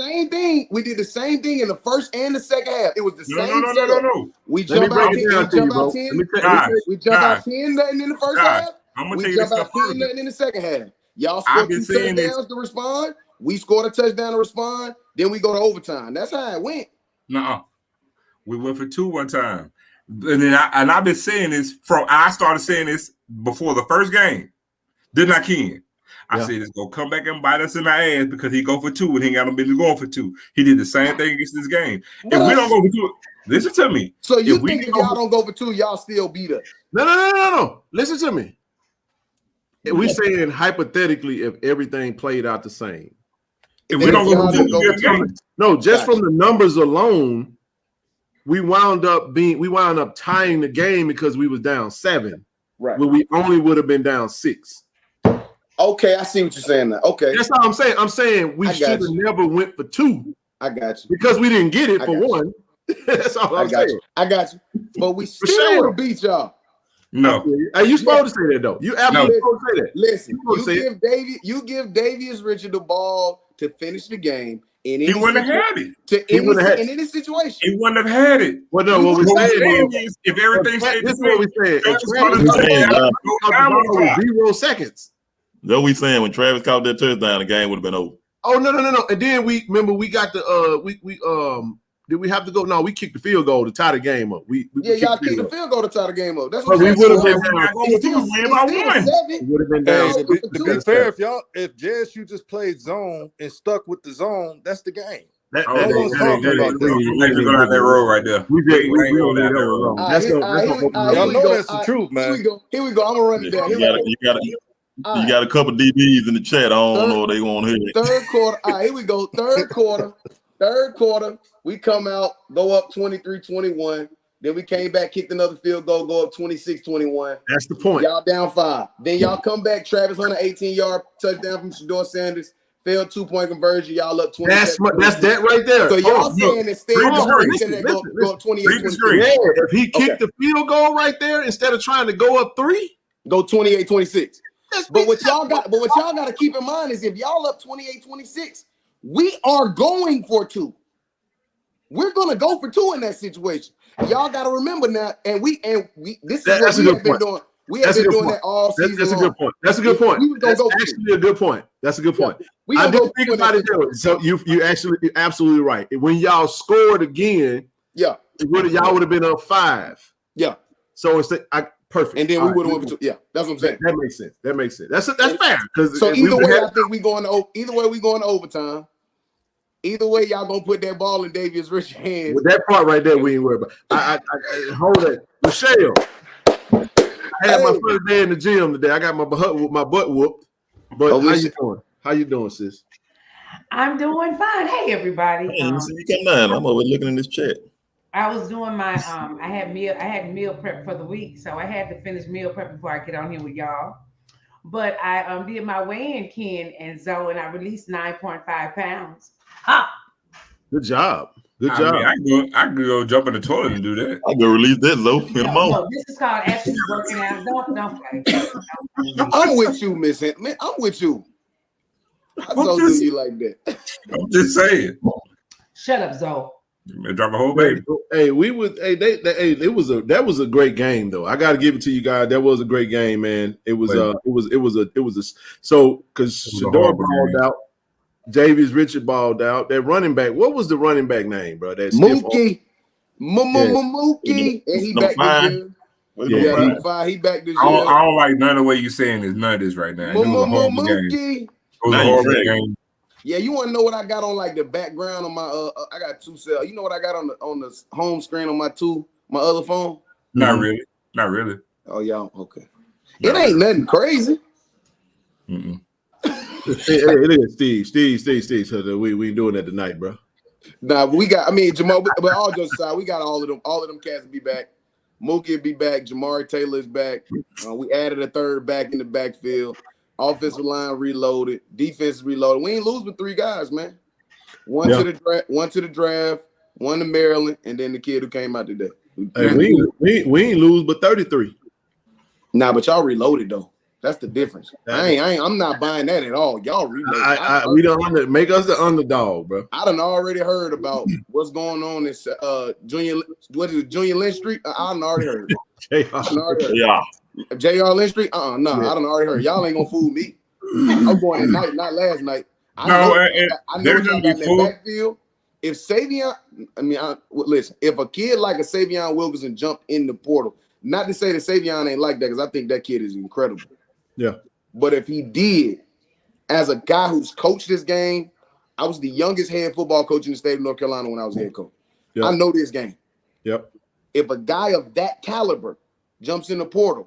We did the same thing in the first and the second half. It was the same. No. We jump out 10. We jump out 10 nothing in the first half. We jump out 10 nothing in the second half. Y'all scored 2 touchdowns to respond. We scored a touchdown to respond. Then we go to overtime. That's how it went. Nuh-uh. We went for 2 one time. And then I've been saying this I started saying this before the first game. Didn't I, Ken? I said it's gonna come back and bite us in the ass because he go for 2 and he ain't got no business going for 2. He did the same thing against this game. If we don't go for 2, listen to me. So you think if y'all don't go for 2, y'all still beat us? No. Listen to me. We saying hypothetically if everything played out the same. If we don't go for 2, no, just from the numbers alone, we wound up tying the game because we was down 7. Right. Where we only would have been down 6. Okay, I see what you're saying now. Okay. That's all I'm saying. I'm saying we should have never went for 2. I got you. Because we didn't get it for 1. That's all I'm saying. I got you. But we still would have beat y'all. No. Are you supposed to say that though? You absolutely supposed to say that. Listen, you give Davius Richard the ball to finish the game. He wouldn't have had it. In any situation. He wouldn't have had it. Well, no, what we're saying is if everything stayed this is what we said. 0 seconds. Though we saying when Travis caught that touchdown, the game would have been over. Oh no. And then we got the did we have to go? No, we kicked the field goal to tie the game up. Y'all kicked the field goal to tie the game up. That's what we would have been down. To be fair, if JSU just played zone and stuck with the zone, that's the game. That road right there. Y'all know that's the truth, man. Here we go. I'm gonna run it down. You got a couple DBs in the chat. I don't know what they want to hear. Third quarter. All right, here we go. Third quarter. We come out, go up 23-21. Then we came back, kicked another field goal, go up 26-21. That's the point. Y'all down 5. Then y'all come back. Travis Hunter, 18-yard touchdown from Shador Sanders. Failed 2-point conversion. Y'all up 20. That's that right there. So y'all saying instead go up 28-26. Yeah, if he kicked the field goal right there instead of trying to go up 3, go 28-26. But what y'all got to keep in mind is if y'all up 28-26, we are going for 2. We're gonna go for 2 in that situation. Y'all got to remember now, and this is what we have been doing. We have been doing that all season. That's a good point. That's a good point. That's actually a good point. That's a good point. I didn't think about it though. So you're absolutely right. When y'all scored again, y'all would have been up 5. Yeah. So instead, perfect. And then we would have went for 2. Yeah, that's what I'm saying. That makes sense. That's fair. So either way, I think we going to overtime. Either way, y'all gonna put that ball in Davius Richard's hands. With that part right there, we ain't worried about. I hold it, Michelle. I had my first day in the gym today. I got my butt whooped. But how you doing? How you doing, sis? I'm doing fine. Hey, everybody. Hey, you come down. I'm over looking in this chat. I was doing my I had meal prep for the week, so I had to finish meal prep before I get on here with y'all. But I did my weigh-in, Ken and Zoe, and I released 9.5 pounds. Good job. Good job. I can go jump in the toilet and do that. I go release that though in a moment. No, this is called actually working out. Don't play. I'm with you, Miss Henry. I'm with you. I don't do you like that. I'm just saying. Shut up, Zoe. Drop a whole baby. Hey, that was a great game though. I got to give it to you guys. That was a great game, man. It was so because Shador balled out. Davius Richard balled out. That running back, what was the running back name, bro? That Mookie. Mookie. And he back this year. Yeah, he back this year. I don't like none of the way you saying this. None of this right now. It was a horrible game. It was a horrible game. Yeah, you want to know what I got on like the background on my I got 2 cells. You know what I got on the home screen on my other phone? Not really. Oh, y'all okay. It ain't nothing crazy. Mm-mm. It is Steve. So we ain't doing that tonight, bro. Nah, we got. I mean, Jamal. But all jokes aside, we got all of them. All of them cats will be back. Mookie will be back. Jamari Taylor is back. We added a third back in the backfield. Offensive line reloaded. Defense reloaded. We ain't lose with 3 guys, man. One to the draft, one to Maryland, and then the kid who came out today. Hey, we ain't lose but 33. Nah, but y'all reloaded though. That's the difference. I'm not buying that at all. Y'all reloaded. We don't make us the underdog, bro. I done already heard about what's going on in Junior Lynch Street. I done already heard. J.R. Lynch Street? I done already heard. Y'all ain't gonna fool me. I'm going at night, not last night. I know y'all got in that backfield. if Savion, listen, if a kid like a Savion Wilkerson jumped in the portal, not to say that Savion ain't like that, because I think that kid is incredible. Yeah. But if he did, as a guy who's coached this game, I was the youngest head football coach in the state of North Carolina when I was head coach. Yep. I know this game. Yep. If a guy of that caliber jumps in the portal,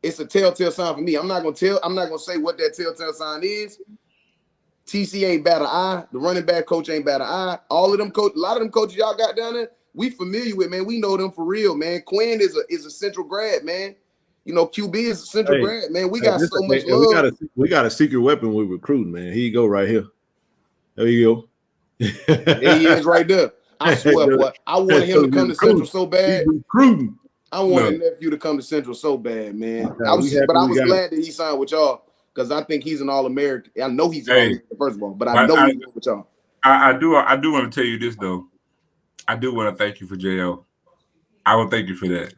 it's a telltale sign for me. I'm not gonna say what that telltale sign is. TC ain't bat an eye. The running back coach ain't bat an eye. All of them a lot of them coaches y'all got down there, we familiar with, man. We know them for real, man. Quinn is a central grad, man. You know, QB is a central grad, man. We got so much love. We got a secret weapon with recruiting, man. Here you go, right here. There you go. There he is, right there. I swear, boy. I wanted him to come to Central so bad. Recruiting. I wanted nephew to come to Central so bad, man. I was glad that he signed with y'all because I think he's an All-American. I know he's an All-American, first of all, but I know he's with y'all. I do want to tell you this though. I do want to thank you for JL. I will thank you for that.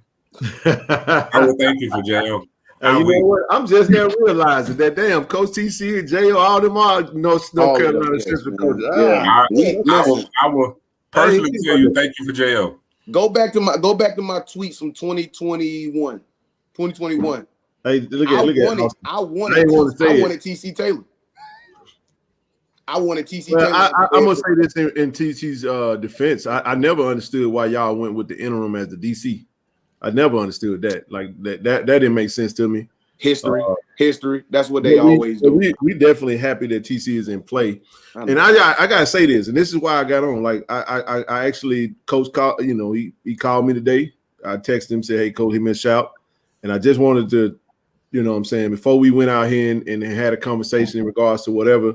I will thank you for JL. You know what? I'm just now realizing that damn Coach TC and JL, all them are North Carolina Central coaches. I will personally tell you thank you for JL. Go back to my tweets from 2021. Hey, look at I wanted TC Taylor. I wanted TC Taylor. I'm gonna say this in TC's defense. I never understood why y'all went with the interim as the DC. I never understood that. Like that didn't make sense to me. History. That's what they always do. We definitely happy that TC is in play. And I gotta say this, and this is why I got on. Like I actually, Coach called. You know, he called me today. I texted him, said, "Hey, Coach, he missed out," and I just wanted to, you know, what I'm saying, before we went out here and had a conversation in regards to whatever.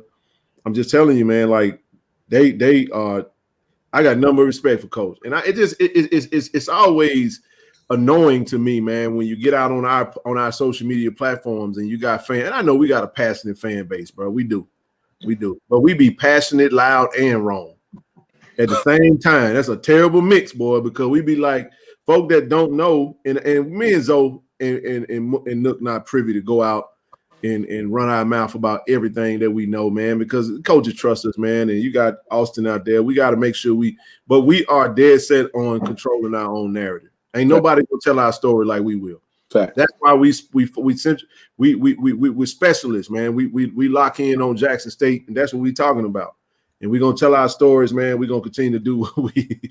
I'm just telling you, man. Like they I got number of respect for Coach, and it's always annoying to me, man, when you get out on our social media platforms and you got fans. And I know we got a passionate fan base, bro. We do, but we be passionate, loud, and wrong at the same time. That's a terrible mix, boy, because we be like folk that don't know, and me and Zoe and Nook not privy to go out and run our mouth about everything that we know, man, because coaches trust us, man. And you got Austin out there. We got to make sure we are dead set on controlling our own narrative. Ain't nobody gonna tell our story like we will. Fact. That's why we're specialists, man. We lock in on Jackson State, and that's what we're talking about. And we're gonna tell our stories, man. We're gonna continue to do what we.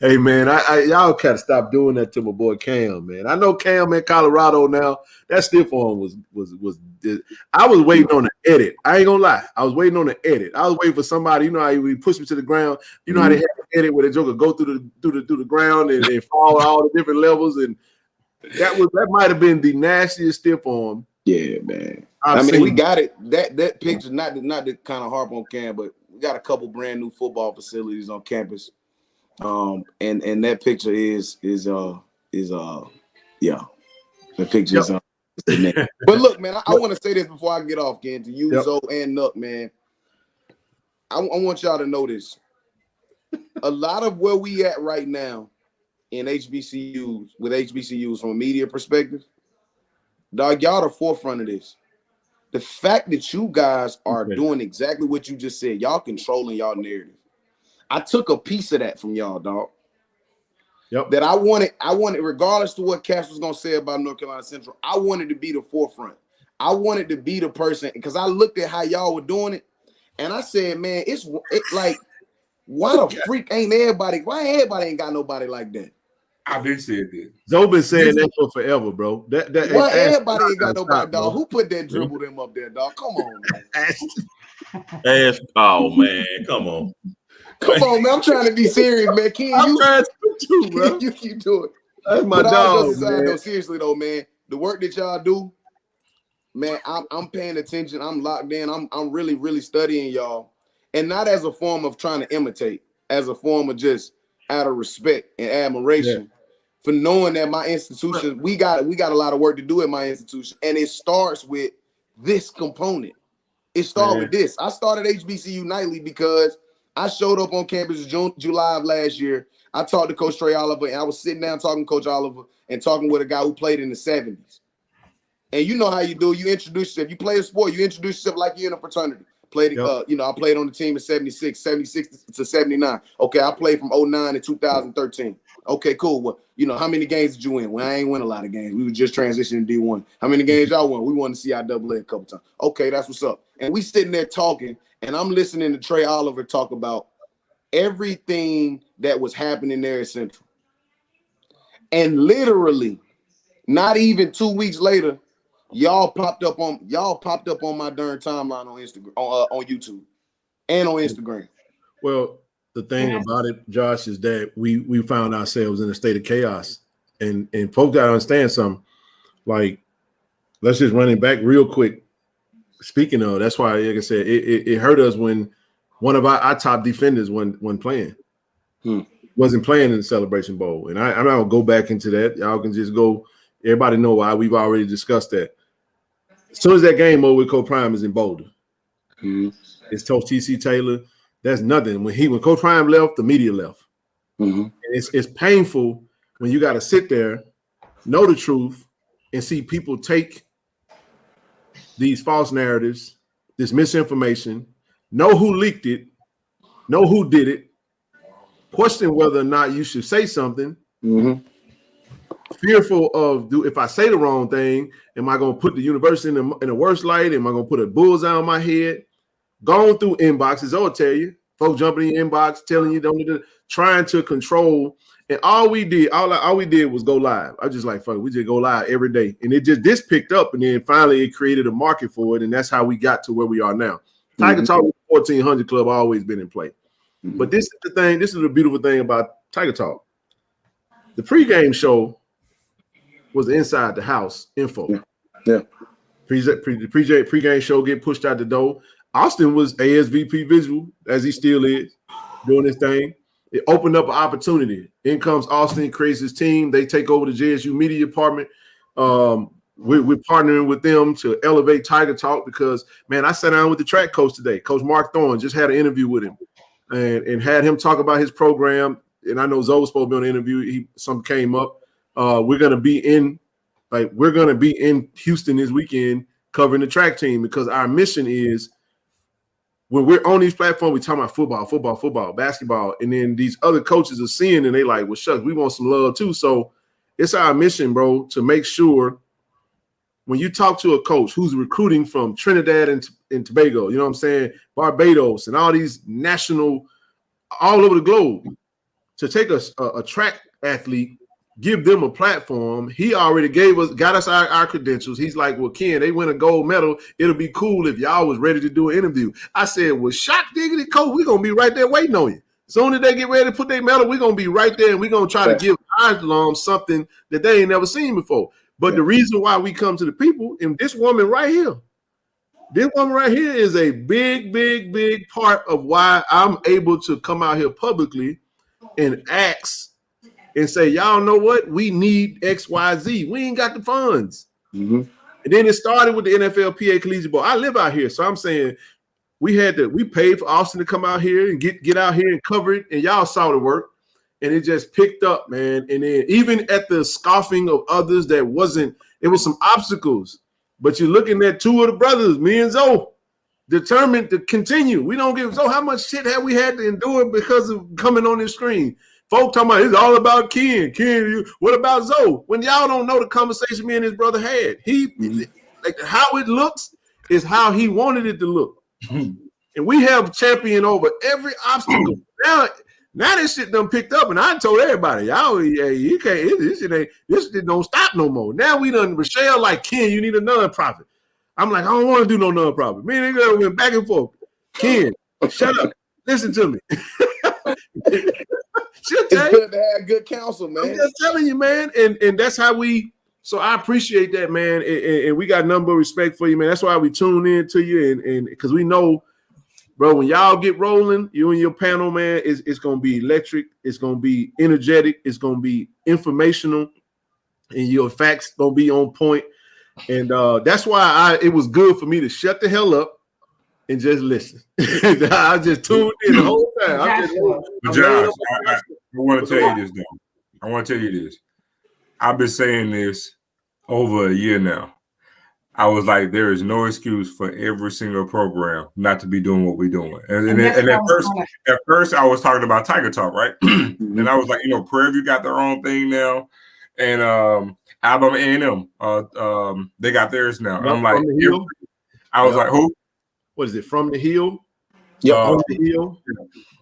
Hey, man, y'all gotta stop doing that to my boy Cam, man. I know Cam in Colorado now. That stiff arm was. I was waiting on the edit. I ain't gonna lie. I was waiting on the edit. I was waiting for somebody. You know how he pushed me to the ground. You know how they have the edit where the joker go through the ground and fall all the different levels, and that might have been the nastiest stiff arm. Yeah, man. I mean, we got it. That picture, not to kind of harp on Cam, but we got a couple brand new football facilities on campus. And that picture is the picture is but look, man, I want to say this before I get off, Ken, to you, Zoe, and Nook, man. I want y'all to know this. A lot of where we at right now in HBCUs, with HBCUs from a media perspective, dog, y'all the forefront of this. The fact that you guys are doing exactly what you just said, y'all controlling y'all narrative. I took a piece of that from y'all, dog. Yep. That I wanted, regardless to what Cass was gonna say about North Carolina Central, I wanted to be the forefront. I wanted to be the person, because I looked at how y'all were doing it, and I said, man, it's like, why the freak why everybody ain't got nobody like that? I've been saying that. Zoe been saying that for forever, bro. Why everybody ain't got nobody, dog? Who put that dribble them up there, dog? Come on, man. Oh man, come on. Come on, man. I'm trying to be serious, man. I'm trying to too, bro. You keep doing it. That's my dog, man. No, seriously though, man. The work that y'all do, man, I'm paying attention. I'm locked in. I'm really, really studying y'all. And not as a form of trying to imitate, as a form of just out of respect and admiration for knowing that my institution, we got a lot of work to do at my institution. And it starts with this component. It started with this. I started HBCU Nightly because I showed up on campus July of last year. I talked to Coach Trey Oliver, and I was sitting down talking to Coach Oliver and talking with a guy who played in the 70s. And you know how you do. You introduce yourself. You play a sport, you introduce yourself like you're in a fraternity. Played, I played on the team in 76 to 79. Okay, I played from 09 to 2013. Okay, cool. Well, how many games did you win? Well, I ain't win a lot of games. We were just transitioning to D1. How many games y'all won? We won the CIAA a couple times. Okay, that's what's up. And we sitting there talking, and I'm listening to Trey Oliver talk about everything that was happening there at Central. And literally, not even 2 weeks later, y'all popped up on my darn timeline on Instagram, on YouTube, and on Instagram. Well, the thing about it, Josh, is that we found ourselves in a state of chaos, and folks gotta understand something. Like, let's just run it back real quick. Speaking of, that's why, like I said, it hurt us when one of our top defenders wasn't playing. Wasn't playing in the Celebration Bowl, and I'm not gonna go back into that. Y'all can just go. Everybody know why. We've already discussed that. As soon as that game over with Coach Prime is in Boulder, it's Coach T.C. Taylor. That's nothing. When Coach Prime left, the media left. And it's painful when you got to sit there, know the truth, and see people take these false narratives, this misinformation, know who leaked it, know who did it, question whether or not you should say something. Fearful of, if I say the wrong thing, am I going to put the university in a worse light? Am I going to put a bullseye on my head? Going through inboxes, I'll tell you, folks jumping in your inbox, telling you don't need to, trying to control. And all we did was go live. I just like, fuck, we just go live every day. And this picked up, and then finally it created a market for it. And that's how we got to where we are now. Tiger Talk 1400 Club always been in play. But this is the thing, this is the beautiful thing about Tiger Talk. The pregame show was inside the house info. The pregame show get pushed out the door. Austin was ASVP visual, as he still is, doing his thing. It opened up an opportunity. In comes Austin, creates his team. They take over the JSU media department. We're partnering with them to elevate Tiger Talk because, man, I sat down with the track coach today. Coach Mark Thorne, just had an interview with him and had him talk about his program. And I know Zoe was supposed to be on the interview. Something came up. We're gonna be in Houston this weekend covering the track team because our mission is when we're on these platforms, we talk about football, basketball, and then these other coaches are seeing and they like, well, shucks, we want some love too. So it's our mission, bro, to make sure when you talk to a coach who's recruiting from Trinidad and Tobago, you know what I'm saying, Barbados, and all these national, all over the globe, to take a track athlete, give them a platform. He already got us our credentials. He's like, well, Ken, they win a gold medal. It'll be cool if y'all was ready to do an interview. I said, well, shock diggity, coach, we're going to be right there waiting on you. Soon as they get ready to put their medal, we're going to be right there, and we're going to try to give our alums something that they ain't never seen before. But the reason why we come to the people, and this woman right here is a big, big, big part of why I'm able to come out here publicly and ask and say, y'all know what? We need X, Y, Z. We ain't got the funds. And then it started with the NFLPA Collegiate Bowl. I live out here, so I'm saying we paid for Austin to come out here and get out here and cover it, and y'all saw the work, and it just picked up, man. And then even at the scoffing of others it was some obstacles. But you're looking at two of the brothers, me and Zoe, determined to continue. We don't give Zoe how much shit have we had to endure because of coming on this screen. Folk talking about it's all about Ken. What about Zoe? When y'all don't know the conversation me and his brother had. Like how it looks is how he wanted it to look. And we have championed over every obstacle. Now this shit done picked up, and I told everybody, y'all, you can't. This shit don't stop no more. Now we done Rochelle like Ken. You need a nonprofit. I'm like, I don't want to do no nonprofit. Me and they went back and forth. Ken, shut up. Listen to me. It's good to have good counsel, man. I'm just telling you, man. And that's how so I appreciate that, man. And we got nothing but respect for you, man. That's why we tune in to you. And because we know, bro, when y'all get rolling, you and your panel, man, it's going to be electric. It's going to be energetic. It's going to be informational. And your facts going to be on point. And that's why it was good for me to shut the hell up and just listen. I just tuned in the whole time. Josh, I want to tell you this, though. I want to tell you this. I've been saying this over a year now. I was like, there is no excuse for every single program not to be doing what we're doing. And at first, I was talking about Tiger Talk, right? And I was like, Prairie View got their own thing now, and Alabama A&M, they got theirs now. I'm like, I was like, who? What is it? From the Hill? Yeah, on the Hill.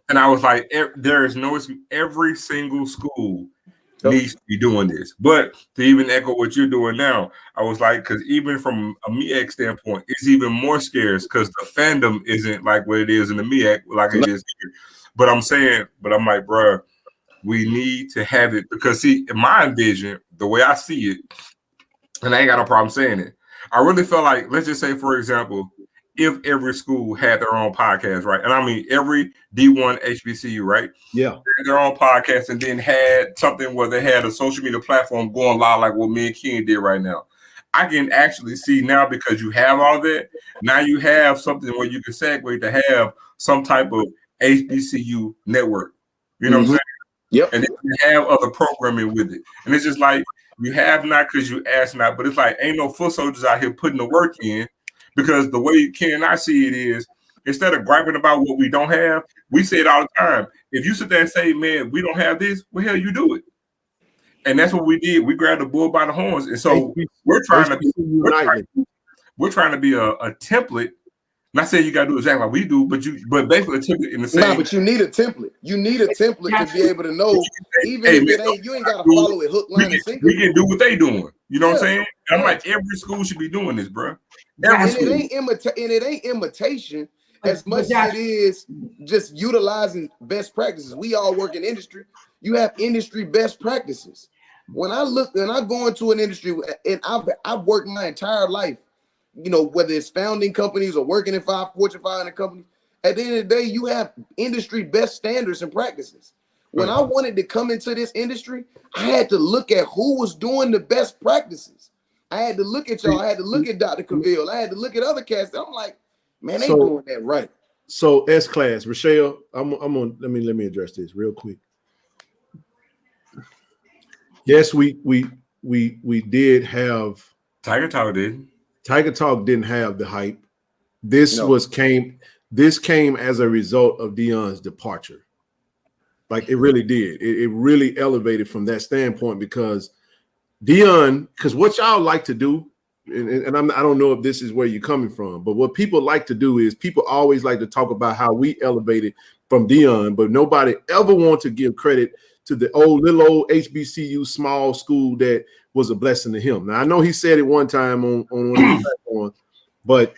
And I was like, there is no excuse. Every single school needs to be doing this. But to even echo what you're doing now, I was like, because even from a MEAC standpoint, it's even more scarce because the fandom isn't like what it is in the MEAC, like it is here. But I'm like, bro, we need to have it because see, in my vision, the way I see it, and I ain't got no problem saying it, I really felt like, let's just say, for example, if every school had their own podcast, right? And I mean every D1 HBCU, right? Yeah. Had their own podcast and then had something where they had a social media platform going live like what me and Ken did right now. I can actually see now because you have all that, now you have something where you can segue to have some type of HBCU network. You know what I'm saying? Yep. And then you have other programming with it. And it's just like you have not because you ask not, but it's like ain't no foot soldiers out here putting the work in. Because the way Ken and I see it is, instead of griping about what we don't have, we say it all the time. If you sit there and say, man, we don't have this, well, hell, you do it. And that's what we did. We grabbed the bull by the horns. And so we're trying to be a template. Not saying you got to do exactly like we do, but basically a template in the same. Nah, but you need a template. You need a template to be able to know, even if it ain't, you ain't got to follow it hook, line, and sinker. We can do what they doing. You know what I'm saying? And I'm like, every school should be doing this, bro. And it ain't imitation as much as it is just utilizing best practices. We all work in industry. You have industry best practices. When I go into an industry, and I've worked my entire life, whether it's founding companies or working in Fortune 500 companies, at the end of the day, you have industry best standards and practices. When I wanted to come into this industry, I had to look at who was doing the best practices. I had to look at y'all. I had to look at Dr. Cavill. I had to look at other cats. I'm like, man, they doing that right. So S class, Rochelle, I'm on. Let me address this real quick. Yes, we did have Tiger Talk did. Tiger Talk didn't have the hype. This came as a result of Deion's departure. Like it really did. It really elevated from that standpoint because what y'all like to do, and I don't know if this is where you're coming from, but what people like to do is people always like to talk about how we elevated from Deion, but nobody ever wants to give credit to the little old HBCU small school that was a blessing to him. Now I know he said it one time on one of the platforms, but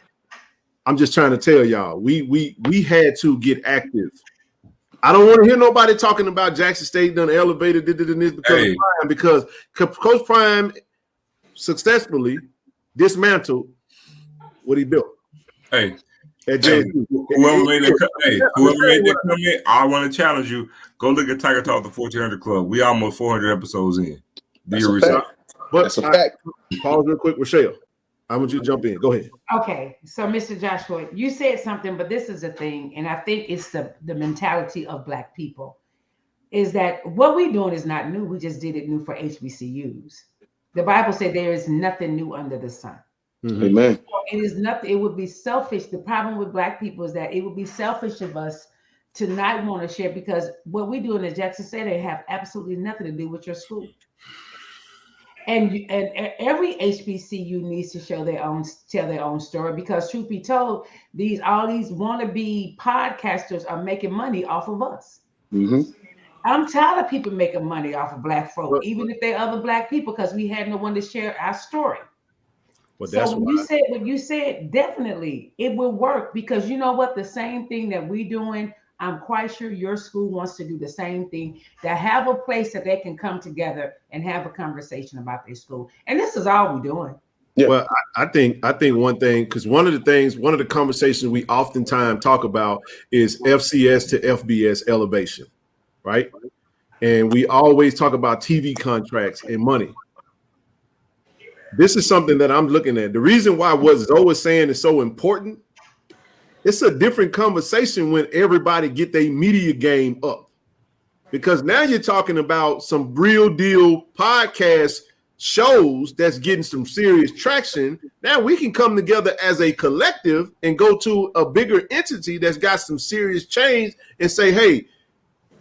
I'm just trying to tell y'all, we had to get active. I don't want to hear nobody talking about Jackson State done elevated this because of Prime, because Coach Prime successfully dismantled what he built. Hey, whoever made that comment, I want to challenge you. Go look at Tiger Talk, the 1400 Club. We almost 400 episodes in. That's a fact. That's a fact. Pause real quick, Rochelle. I want you to jump in. Go ahead. Okay, so Mr. Joshua, you said something, but this is a thing, and I think it's the mentality of Black people, is that what we're doing is not new. We just did it new for HBCUs. The Bible said there is nothing new under the sun. Amen. It is nothing. It would be selfish. The problem with Black people is that it would be selfish of us to not want to share, because what we do in the Jackson State, they have absolutely nothing to do with your school. And every HBCU needs to tell their own story, because truth be told, all these wannabe podcasters are making money off of us. I'm tired of people making money off of Black folk, even if they're other Black people, because we had no one to share our story. Well, so when you said definitely it will work, because you know what, the same thing that we're doing, I'm quite sure your school wants to do the same thing, to have a place that they can come together and have a conversation about their school. And this is all we're doing. Yeah. Well, I think one thing, because one of the conversations we oftentimes talk about is FCS to FBS elevation, right? And we always talk about TV contracts and money. This is something that I'm looking at. The reason why what Zoe was saying is so important, it's a different conversation when everybody get their media game up, because now you're talking about some real deal podcasts shows that's getting some serious traction, now we can come together as a collective and go to a bigger entity that's got some serious change and say, hey,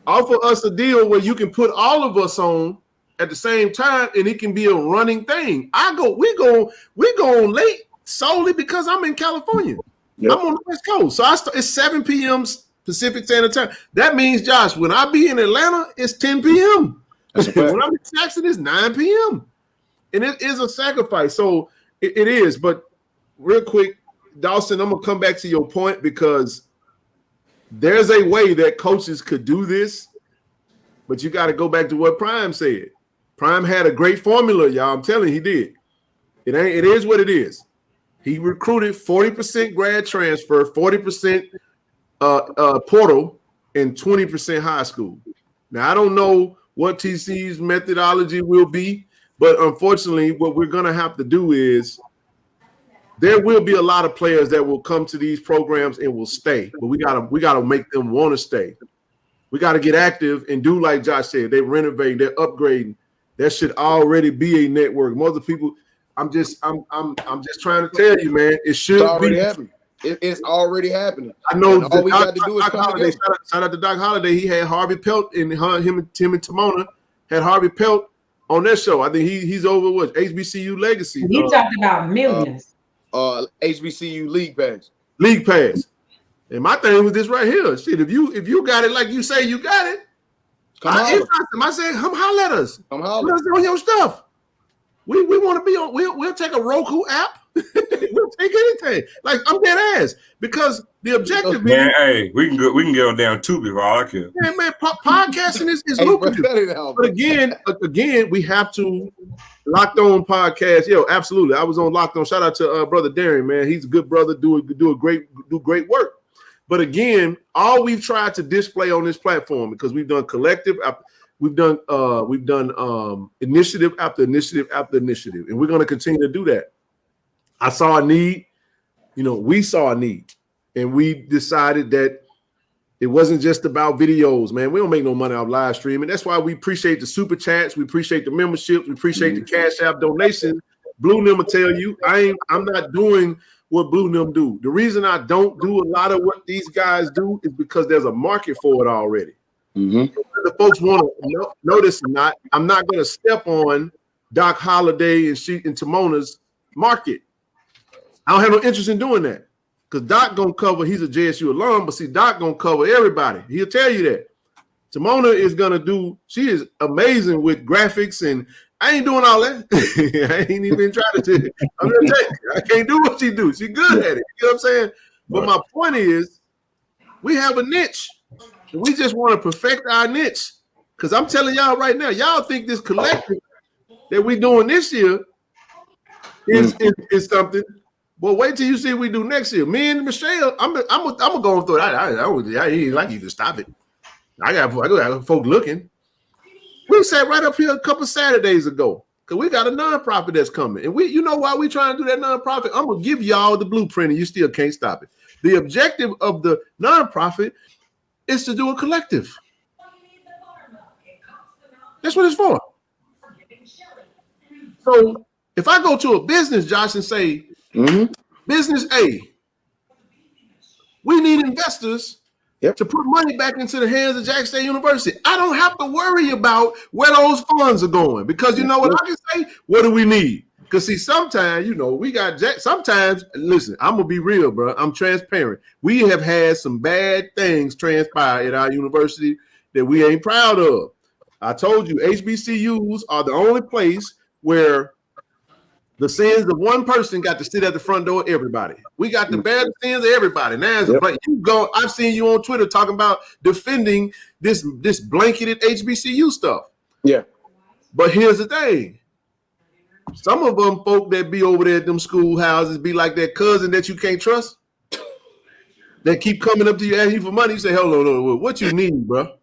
offer us a deal where you can put all of us on at the same time and it can be a running thing. We go late solely because I'm in California. Yep. I'm on the West Coast. So it's 7 p.m. Pacific Standard Time. That means, Josh, when I be in Atlanta, it's 10 p.m. When I'm in Jackson, it's 9 p.m. And it is a sacrifice. So it is. But real quick, Dawson, I'm going to come back to your point because there's a way that coaches could do this, but you got to go back to what Prime said. Prime had a great formula, y'all. I'm telling you, he did. It is what it is. He recruited 40% grad transfer, 40% portal, and 20% high school. Now, I don't know what TC's methodology will be, but unfortunately, what we're going to have to do is there will be a lot of players that will come to these programs and will stay, but we gotta make them want to stay. We got to get active and do like Josh said. They're renovating, they're upgrading. There should already be a network. Most of the people, I'm just trying to tell you, man. It's already happening. It's already happening. I know. All we got to do is come together. Shout out to Doc Holliday. He had Harvey Pelt and him and Timona had Harvey Pelt on their show. I think he's over what HBCU Legacy. He talked about millions. HBCU League Pass. League Pass. And my thing was this right here. Shit, if you got it like you say you got it, I said, come holler at us. Come holler. Put us on your stuff. We want to be on. We'll take a Roku app. We'll take anything. Like I'm dead ass because the objective. Man, hey, we can get on down too before I care. Man, podcasting is lucrative. But again, we have to Locked On podcast. Yo, absolutely. I was on Locked On. Shout out to brother Darren, man. He's a good brother. Do great work. But again, all we've tried to display on this platform, because we've done collective, we've done initiative after initiative after initiative, and we're going to continue to do that. I saw a need, we saw a need, and we decided that it wasn't just about videos, man. We don't make no money off live streaming. That's why we appreciate the super chats, we appreciate the memberships, we appreciate the Cash App donations. Blue Nim will tell you, I'm not doing what Blue Nim do. The reason I don't do a lot of what these guys do is because there's a market for it already. Mm-hmm. The folks want to notice or not, I'm not going to step on Doc Holliday and Timona's market. I don't have no interest in doing that, because Doc gonna cover. He's a JSU alum, but see, Doc gonna cover everybody. He'll tell you that. Timona is gonna do. She is amazing with graphics, and I ain't doing all that. I ain't even trying to tell you. I'm gonna tell you, I can't do what she do. She good at it. You know what I'm saying? But my point is, we have a niche. And we just want to perfect our niche. Because I'm telling y'all right now, y'all think this collective that we doing this year is something. Well, wait till you see what we do next year. Me and Michelle, I'm gonna go through it. I ain't like you to stop it. I got folk looking. We sat right up here a couple Saturdays ago because we got a nonprofit that's coming, and you know why we trying to do that nonprofit? I'm gonna give y'all the blueprint, and you still can't stop it. The objective of the nonprofit is to do a collective. That's what it's for. So if I go to a business, Josh, and say, business A, we need investors to put money back into the hands of Jackson State University. I don't have to worry about where those funds are going, because you know what I can say? What do we need? Because see, sometimes, we got sometimes, listen, I'm going to be real, bro. I'm transparent. We have had some bad things transpire at our university that we ain't proud of. I told you, HBCUs are the only place where the sins of one person got to sit at the front door of everybody. We got the bad sins of everybody. Now, I've seen you on Twitter talking about defending this blanketed HBCU stuff. Yeah. But here's the thing. Some of them folk that be over there at them schoolhouses be like that cousin that you can't trust. That keep coming up to you, asking you for money. You say, "Hello, what you need, bro?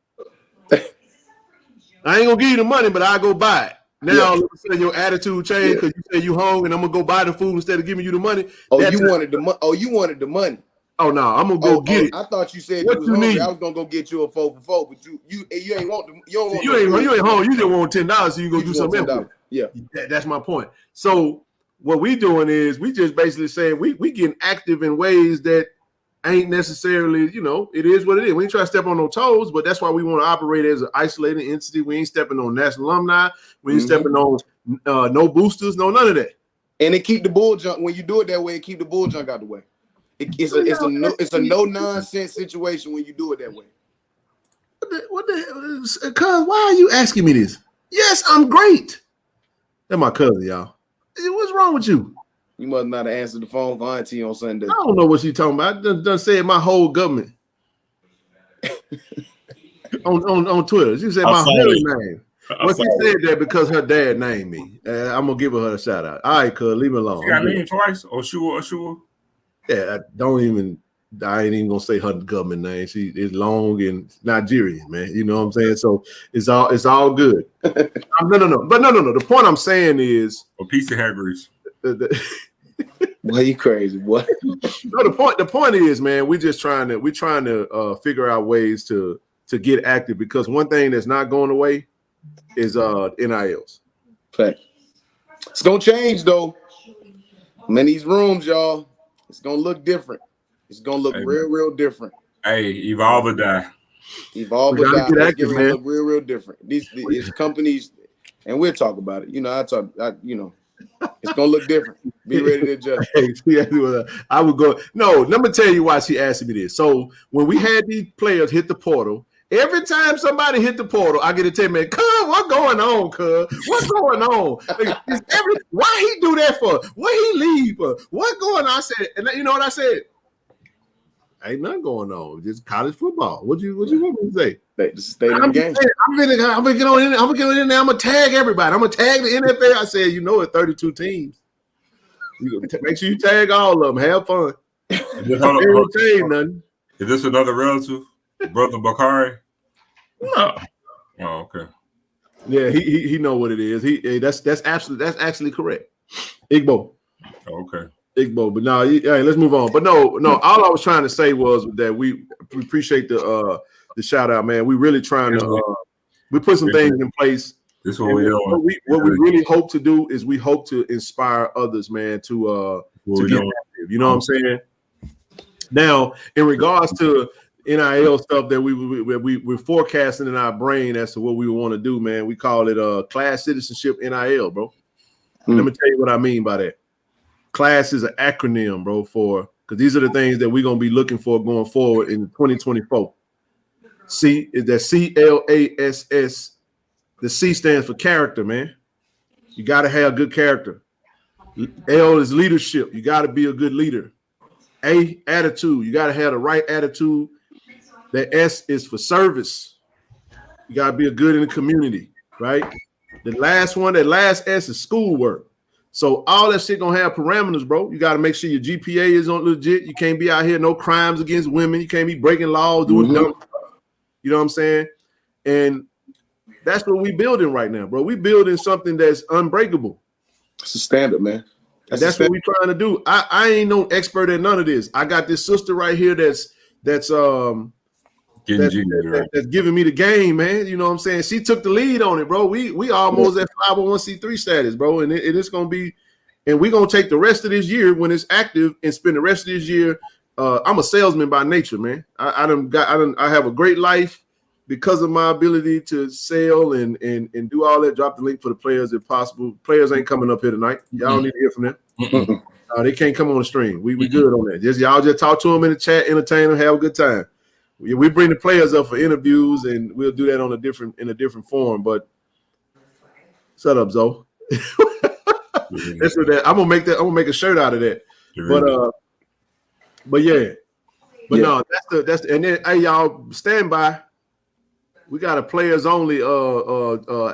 I ain't gonna give you the money, but I'll go buy it." Now, all of a sudden, your attitude changed because you say you home and I'm gonna go buy the food instead of giving you the money. You wanted the money. Oh no, I'm gonna go get it. I thought you said what you was you hungry. need? I was gonna go get you a 4 for 4, but you ain't want them. You ain't home. You just want $10, so you go do something else. Yeah, that's my point. So what we doing is we just basically saying we getting active in ways that ain't necessarily, it is what it is. We ain't trying to step on no toes, but that's why we want to operate as an isolated entity. We ain't stepping on national alumni. We ain't stepping on no boosters, no none of that. And it keep the bull junk when you do it that way. It keep the bull junk out the way. It's a no nonsense situation when you do it that way. What the hell? Cuz, why are you asking me this? Yes, I'm great. That's my cousin, y'all. What's wrong with you? You must not have answered the phone for Auntie on Sunday. I don't know what she's talking about. I done said my whole government on Twitter. She said my whole name. Well, she said that because her dad named me. I'm gonna give her a shout out. All right, cuz, leave me alone. She got named twice. Sure. Yeah, I ain't even gonna say her government name. She is long and Nigerian, man. You know what I'm saying? So it's all good. No. But no. The point I'm saying is a piece of hair grease. Boy, you crazy, boy. No, the point is, man, we're trying to figure out ways to get active, because one thing that's not going away is NILs. Fact. It's gonna change though. In these rooms, y'all, it's gonna look different. It's gonna look real different. Hey, evolve or die. Evolve or die. Get active, man. Look real different. These companies, and we'll talk about it. It's gonna look different. Be ready to adjust. I would go. No, let me tell you why she asked me this. So when we had these players hit the portal, every time somebody hit the portal, I get to tell me, "Cuz, what's going on, cuz? What's going on? Why he do that for? What he leave for? What's going on?" I said, and you know what I said? Ain't nothing going on. Just college football. What you want me to say? Stay in the game. I'm gonna get on in. I'm gonna get in there. I'm gonna tag everybody. I'm gonna tag the NFL. I said, it's 32 teams. You make sure you tag all of them. Have fun. Is this another relative, brother Bakari? No. Oh, okay. Yeah, he know what it is. That's actually correct. Igbo. Oh, okay. Igbo, but no, let's move on. But no. All I was trying to say was that we appreciate the shout out, man. We really trying to we put some things in place. This is what we doing. What we really hope to do is we hope to inspire others, man, to get active. You know what I'm saying? Now, in regards to NIL stuff that we're forecasting in our brain as to what we want to do, man, we call it class citizenship NIL, bro. Let me tell you what I mean by that. Class is an acronym, bro, because these are the things that we're gonna be looking for going forward in 2024. C is that CLASS. The C stands for character, man. You got to have good character. L is leadership. You got to be a good leader. A, attitude. You got to have the right attitude. The S is for service. You got to be a good in the community, right? The last one, that last S is schoolwork. So all that shit gonna have parameters, bro. You got to make sure your GPA is on legit. You can't be out here, no crimes against women. You can't be breaking laws, doing dumb stuff. You know what I'm saying? And that's what we building right now, bro. We building something that's unbreakable. It's a standard, man. That's what we trying to do. I ain't no expert at none of this. I got this sister right here that's giving me the game, man. You know what I'm saying? She took the lead on it, bro. We almost at 501c3 status, bro. And it's gonna be, and we're gonna take the rest of this year when it's active and spend the rest of this year. I'm a salesman by nature, man. I have a great life because of my ability to sell and do all that. Drop the link for the players if possible. Players ain't coming up here tonight. Y'all don't need to hear from them. They can't come on the stream. We good on that. Y'all just talk to them in the chat, entertain them, have a good time. We bring the players up for interviews, and we'll do that in a different form. But shut up, Zoe. That's what that. I'm gonna make a shirt out of that. But yeah. But no, that's the and then hey y'all stand by. We got a players only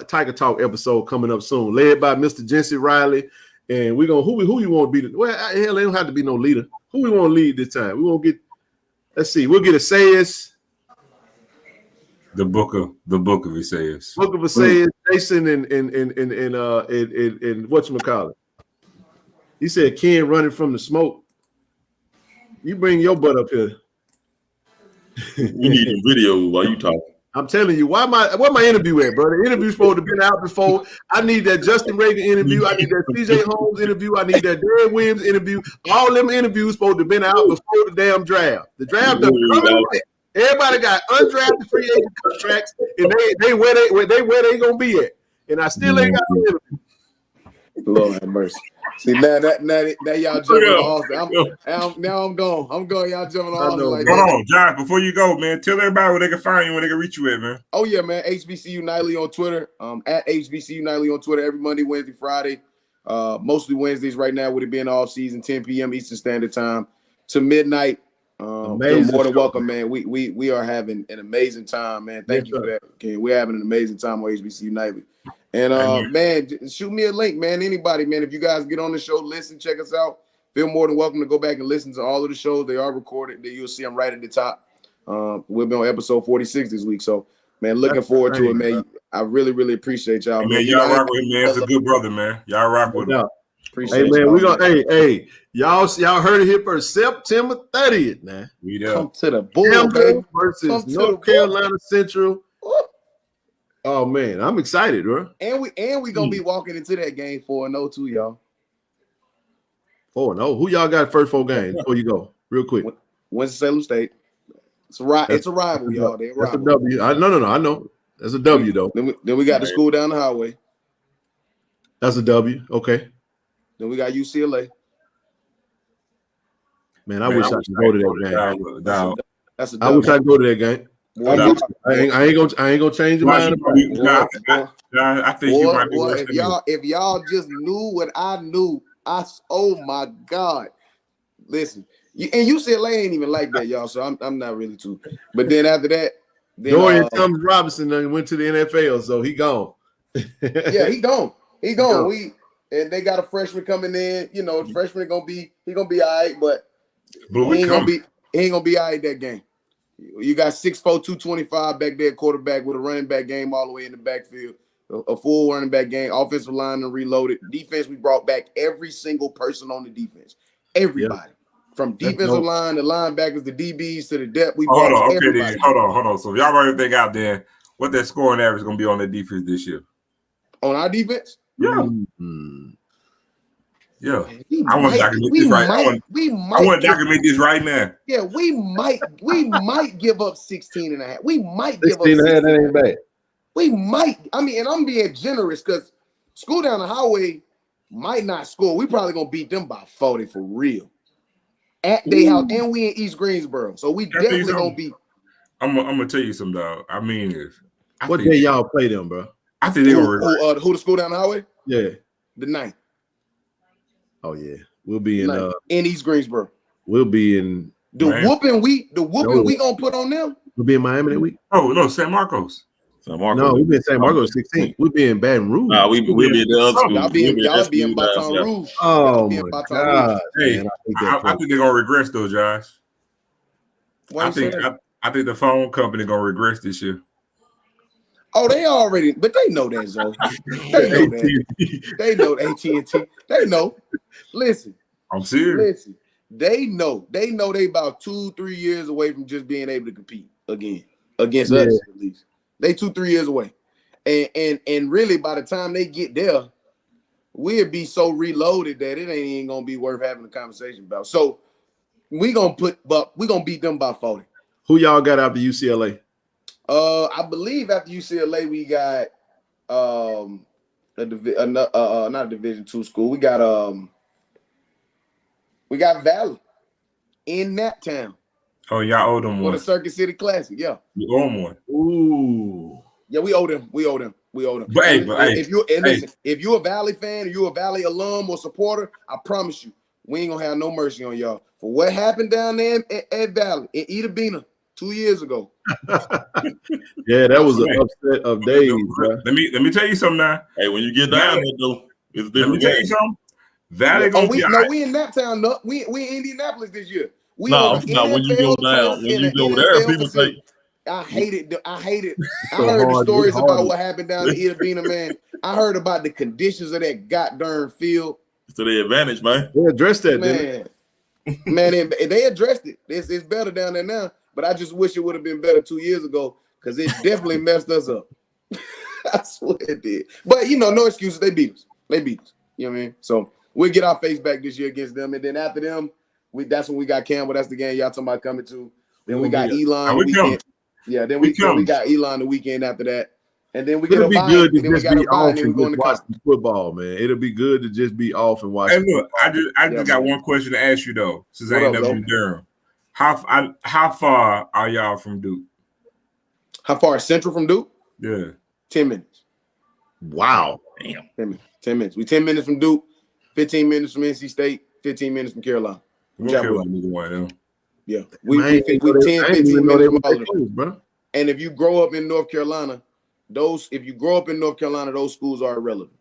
Tiger Talk episode coming up soon, led by Mr. Jency Riley. And we're gonna who you want to be? Well, hell, they don't have to be no leader. Who we want to lead this time? We won't get. Let's see. We'll get Isaias. The book of Isaias. Book of Isaias. Jason and whatchamacallit. He said Ken running from the smoke. You bring your butt up here. We need a video while you talking. I'm telling you, where my interview at, bro? The interview's supposed to have been out before. I need that Justin Reagan interview. I need that CJ Holmes interview. I need that Darren Williams interview. All them interviews supposed to have been out before the damn draft. The draft done come and went. Everybody got undrafted free agent contracts, and they where they gonna be at. And I still ain't got no interview. Lord have mercy. See now y'all jumping on Austin. Now I'm going. Y'all jumping on Austin like that. Hold on, Josh. Before you go, man, tell everybody where they can find you, where they can reach you at, man. Oh yeah, man. HBCU Nightly on Twitter. At HBCU Nightly on Twitter every Monday, Wednesday, Friday. Mostly Wednesdays right now with it being off season, 10 p.m. Eastern Standard Time to midnight. You're more than welcome, man. We are having an amazing time, man. Thank you for that. Okay, we're having an amazing time on HBCU Nightly. And man, shoot me a link, man. Anybody, man. If you guys get on the show, listen, check us out. Feel more than welcome to go back and listen to all of the shows. They are recorded. You'll see them right at the top. We'll be on episode 46 this week. So, man, looking forward to it, man. I really, really appreciate y'all. Hey, man, y'all rock with him, man. It's a good brother, man. Y'all rock with him. Appreciate man, y'all, we gonna y'all heard it here first. September 30th, man. We come to the Bull, baby. Versus North Carolina Central. Oh man, I'm excited, bro. And we gonna be walking into that game 4-0 too, y'all. 4-0. Who y'all got first 4 games before you go? Real quick. Winston-Salem State. It's a rival, y'all. They're That's a W. I know. That's a W though. Then we got the school down the highway. That's a W. Okay. Then we got UCLA. Man, I wish I could go to that game. That's a I wish I could go to that game. I ain't gonna change your mind. I think you might be worse than me. If y'all just knew what I knew, oh my God. Listen, and UCLA ain't even like that, y'all. So I'm not really too. But then after that, Dorian Thomas Robinson went to the NFL, so he gone. Yeah, he gone. And they got a freshman coming in. You know, the freshman gonna be all right, but he ain't gonna be all right that game. You got 6'4", 225 back there, quarterback with a running back game all the way in the backfield, a full running back game, offensive line and reloaded. Defense, we brought back every single person on the defense. Everybody. From defensive line, the linebackers, the DBs to the depth. We brought everybody. Hold on. So if y'all write everything out there, what that scoring average is gonna be on the defense this year? On our defense? Yeah. Mm-hmm. Yeah. I want to document this right now. I want to document this right now. Yeah, we might give up 16.5. We might give up 16.5. That ain't bad. We might. I mean, and I'm being generous because school down the highway might not score. We probably gonna beat them by 40 for real. At their house, and we in East Greensboro, so we definitely gonna be. I'm gonna tell you something, dog. I mean this. What day y'all play them, bro? I think they're gonna who the school down the highway? Yeah, the 9th. Oh yeah, we'll be in East Greensboro. We'll be in the whooping we gonna put on them. We'll be in Miami that week. Oh no, San Marcos. No, we'll be in San Marcos 16. We'll be in Baton Rouge. Nah, we'll be in the other school. Y'all be in Baton Rouge. Oh my God! Hey, I think they're gonna regress though, Josh. I think the phone company gonna regress this year. Oh, they already, but they know that, Zoe. They know that. They know AT&T. They know. Listen. I'm serious. Listen. They know. They about 2-3 years away from just being able to compete again against us at least. They 2-3 years away. And really by the time they get there, we'll be so reloaded that it ain't even gonna be worth having a conversation about. So we're gonna beat them by 40. Who y'all got after UCLA? I believe after UCLA we got not a Division II school. We got Valley in that town. Oh, y'all owe them one. For the Circuit City Classic, yeah. You owe them one. Ooh. Yeah, we owe them. But if you're a Valley fan or you're a Valley alum or supporter, I promise you, we ain't gonna have no mercy on y'all for what happened down there at Valley in Ida Bena 2 years ago. Yeah, that was an upset of days, bro. Let me tell you something now. Hey, when you get down there, though, it's let me tell you something. Valley gonna be we in that town. No, we in Indianapolis this year. When you go down, when you go there, people say. I hate it. I heard the stories about what happened down in Ida Bena, man. I heard about the conditions of that goddamn field. To their advantage, man. They addressed that, man. Man, they addressed it. It's better down there now, but I just wish it would have been better 2 years ago because it definitely messed us up. I swear it did. But, no excuses. They beat us. You know what I mean? So we'll get our face back this year against them. And then after them, that's when we got Campbell. That's the game y'all talking about coming to. Then we got Elon the weekend. Yeah, then we got Elon the weekend after that. And then we get a bye. Good to then we just got be a bye, off and then we and go just into watch college. football, man. It'll be good to just be off and watch. Hey, look, I just got one question to ask you though, since I ain't never been Durham. How far are y'all from Duke? How far is Central from Duke? Yeah, 10 minutes. Wow, damn, 10 minutes. We 10 minutes from Duke, 15 minutes from NC State, 15 minutes from Carolina. Okay, either one. Yeah, we 10, 15 minutes from all of them. Bro. And if you grow up in North Carolina, those schools are irrelevant.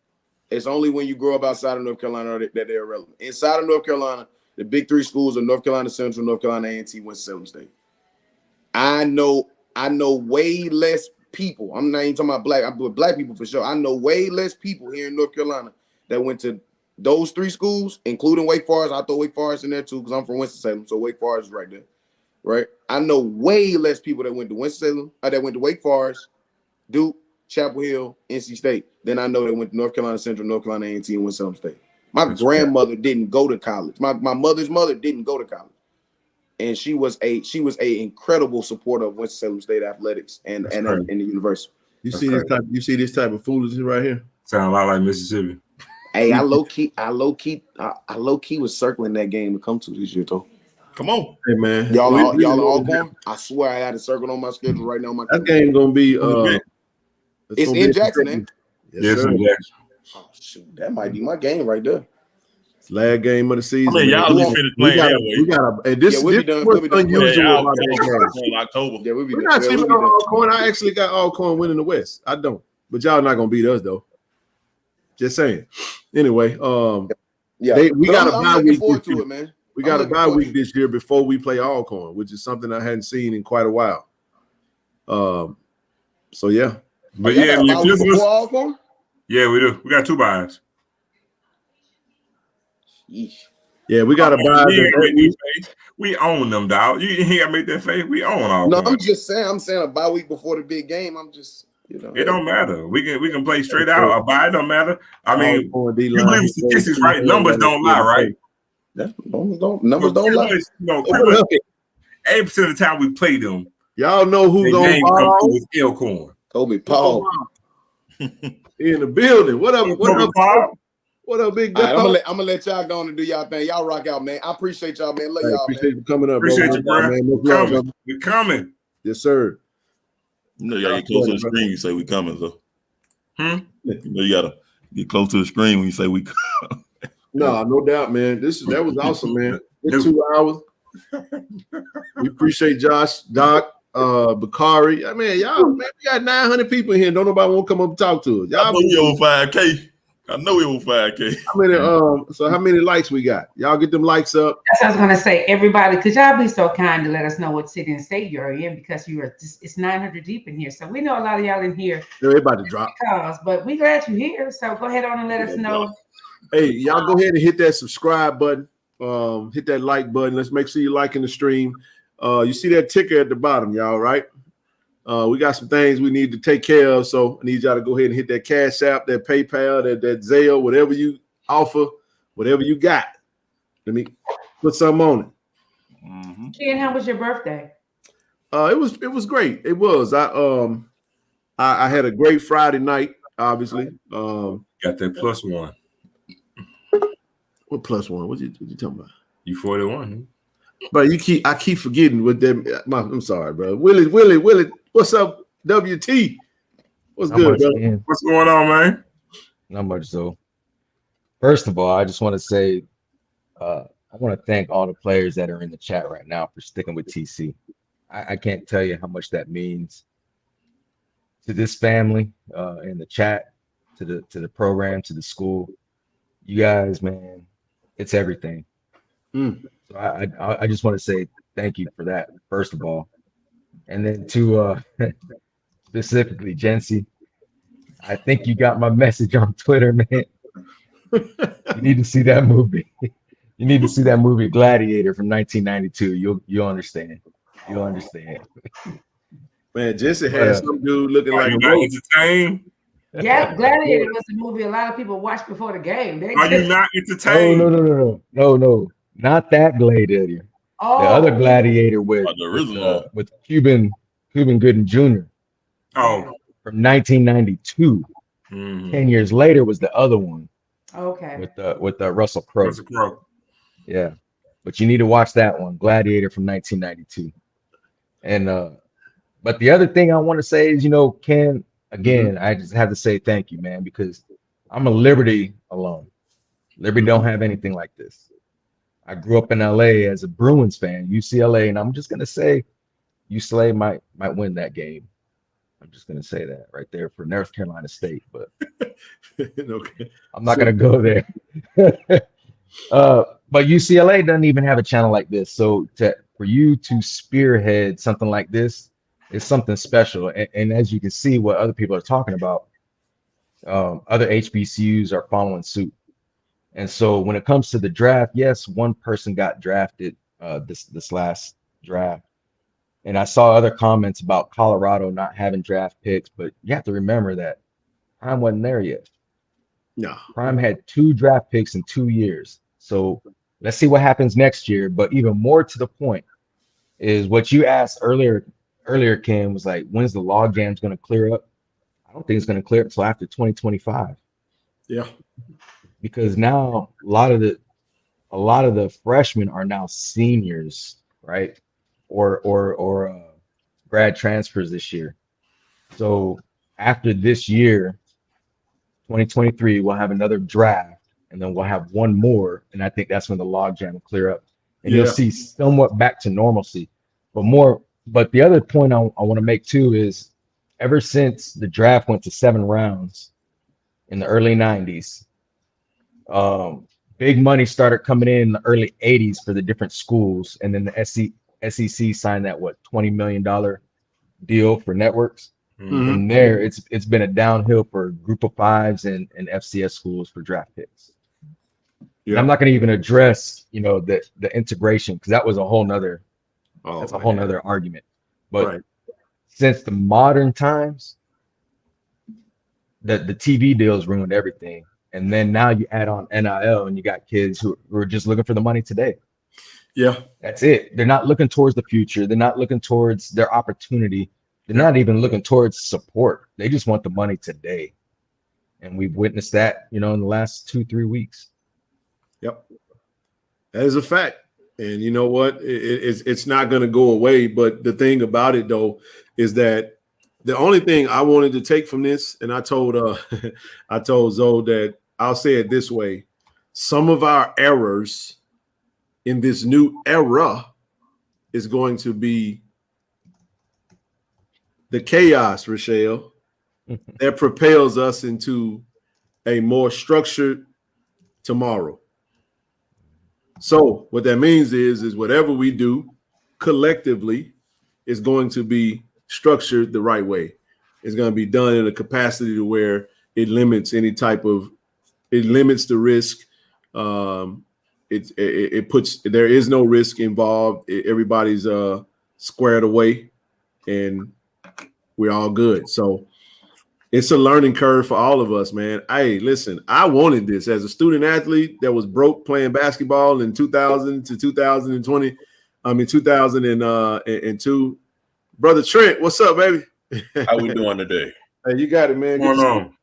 It's only when you grow up outside of North Carolina that they're irrelevant. Inside of North Carolina, the big three schools are North Carolina Central, North Carolina A&T, Winston-Salem State. I know way less people. I'm not even talking about black people for sure. I know way less people here in North Carolina that went to those three schools, including Wake Forest. I throw Wake Forest in there too because I'm from Winston-Salem, so Wake Forest is right there. Right? I know way less people that went to Winston-Salem, that went to Wake Forest, Duke, Chapel Hill, NC State, than I know that went to North Carolina Central, North Carolina A&T, and Winston-Salem State. My grandmother didn't go to college. My mother's mother didn't go to college, and she was a incredible supporter of Winston-Salem State athletics and the university. You see this type of foolishness right here? Sound a lot like Mississippi. Hey, I low key was circling that game to come to this year though. Come on, hey man, y'all are all going. I swear I had it circled on my schedule right now. That game gonna be it's in Jackson, ain't it? Yes, in Jackson. Oh shoot, that might be my game right there. Last game of the season. I mean, y'all just finished playing anyway. We gotta, and this we'll be done. unusual about that game. In October. Yeah, we'll be We're done. not sleeping on Alcorn. I actually got Alcorn winning the West. I don't, but y'all not gonna beat us though. Just saying. Anyway, we got a bye week. To it, man. We got a bye week this year before we play Alcorn, which is something I hadn't seen in quite a while. So yeah, but yeah, before Alcorn? Yeah, we do. We got 2 buys. Yeah, we got a buy. We own them, dog. You ain't gotta make that face. We own all. No, I'm just saying. I'm saying a bye week before the big game. I'm just, it don't matter. We can play straight out. A bye don't matter. I mean, you believe statistics, right? Numbers don't lie, right? Numbers don't lie. 80% of the time we play them. Y'all know who's gonna ball with Elkhorn. Kobe Paul in the building. What up? What up, big guy? Right, I'm gonna let y'all go on and do y'all thing. Y'all rock out, man. I appreciate y'all, man. Love y'all, appreciate you coming up. Appreciate you, bro. Man. We're coming. Yes, sir. You know, you gotta get close to the screen. You say we coming, so. You know, you gotta get close to the screen when you say we come. No doubt, man. That was awesome, man. It's 2 hours. We appreciate Josh, Doc, Bakari. I mean, y'all, man, we got 900 people in here. Don't nobody want to come up and talk to us. Y'all, I know we over 5K. I know we over 5K. How many likes we got? Y'all get them likes up. That's what I was gonna say. Everybody, could y'all be so kind to let us know what city and state you're in, because it's 900 deep in here. So we know a lot of y'all in here. They're about to drop. But we glad you're here. So go ahead on and let us know. Hey, y'all go ahead and hit that subscribe button. Hit that like button. Let's make sure you're liking the stream. You see that ticker at the bottom, y'all, right? We got some things we need to take care of, so I need y'all to go ahead and hit that Cash App, that PayPal, that Zelle, whatever you offer, whatever you got. Let me put something on it. Ken, how was your birthday? It was great. It was. I had a great Friday night. Obviously, got that +1. What +1? What you talking about? You 41. But I keep forgetting with them. I'm sorry, bro. Willie, what's up? WT, what's good, brother? What's going on, man? Not much. So, first of all, I just want to say, I want to thank all the players that are in the chat right now for sticking with TC. I can't tell you how much that means to this family, in the chat, to the program, to the school. You guys, man, it's everything. So I just want to say thank you for that, first of all. And then to specifically Jency, I think you got my message on Twitter, man. You need to see that movie. You need to see that movie Gladiator from 1992. You'll understand. You'll understand. Man, Jesse But had some dude looking Are like you a not roach. entertained? Gladiator was the movie a lot of people watched before the game. Are you not entertained? No, not that Gladiator. The other Oh, Gladiator with The original. with Cuban Gooding Jr. Oh, from 1992. 10 years later was the other one okay. with Russell Crowe. Russell Crowe. Yeah, but you need to watch that one, Gladiator from 1992. And but the other thing I want to say is, Ken, again, I just have to say thank you, man, because I'm a Liberty alum. Liberty don't have anything like this. I grew up in LA as a Bruins fan, UCLA, and I'm just gonna say UCLA might win that game. I'm just gonna say that right there for North Carolina State, but Okay. I'm not gonna go there. But UCLA doesn't even have a channel like this, so for you to spearhead something like this is something special. And as you can see, what other people are talking about, other HBCUs are following suit. And so when it comes to the draft, yes, one person got drafted this last draft. And I saw other comments about Colorado not having draft picks, but you have to remember that Prime wasn't there yet. No. Prime had 2 draft picks in 2 years. So let's see what happens next year. But even more to the point is what you asked earlier, Ken, was like, when's the log jams going to clear up? I don't think it's going to clear up until after 2025. Yeah. Because now a lot of the freshmen are now seniors, right? Or grad transfers this year. So after this year, 2023, we'll have another draft, and then we'll have one more, and I think that's when the logjam will clear up, and you'll see somewhat back to normalcy. But the other point I want to make too is, ever since the draft went to 7 rounds in the early 90s, big money started coming in the early 80s for the different schools, and then the SEC signed that $20 million deal for networks. From there, it's been a downhill for Group of Fives and FCS schools for draft picks. Yeah. I'm not going to even address, the integration, because that was a whole nother argument. But since the modern times, the TV deals ruined everything. And then now you add on NIL, and you got kids who are just looking for the money today. Yeah. That's it. They're not looking towards the future. They're not looking towards their opportunity. They're not even looking towards support. They just want the money today. And we've witnessed that, in the last 2-3 weeks. Yep. That is a fact. And you know what? It's not going to go away. But the thing about it, though, is that the only thing I wanted to take from this, and I told Zoe that I'll say it this way: some of our errors in this new era is going to be the chaos, Rochelle, that propels us into a more structured tomorrow. So what that means is whatever we do collectively is going to be structured the right way. It's going to be done in a capacity to where it limits the risk. There is no risk involved. Everybody's squared away, and we're all good. So it's a learning curve for all of us, man. Hey, listen, I wanted this as a student athlete that was broke playing basketball in 2000 to 2020. 2002. Brother Trent, what's up, baby? How we doing today? Hey, you got it, man. What's going on?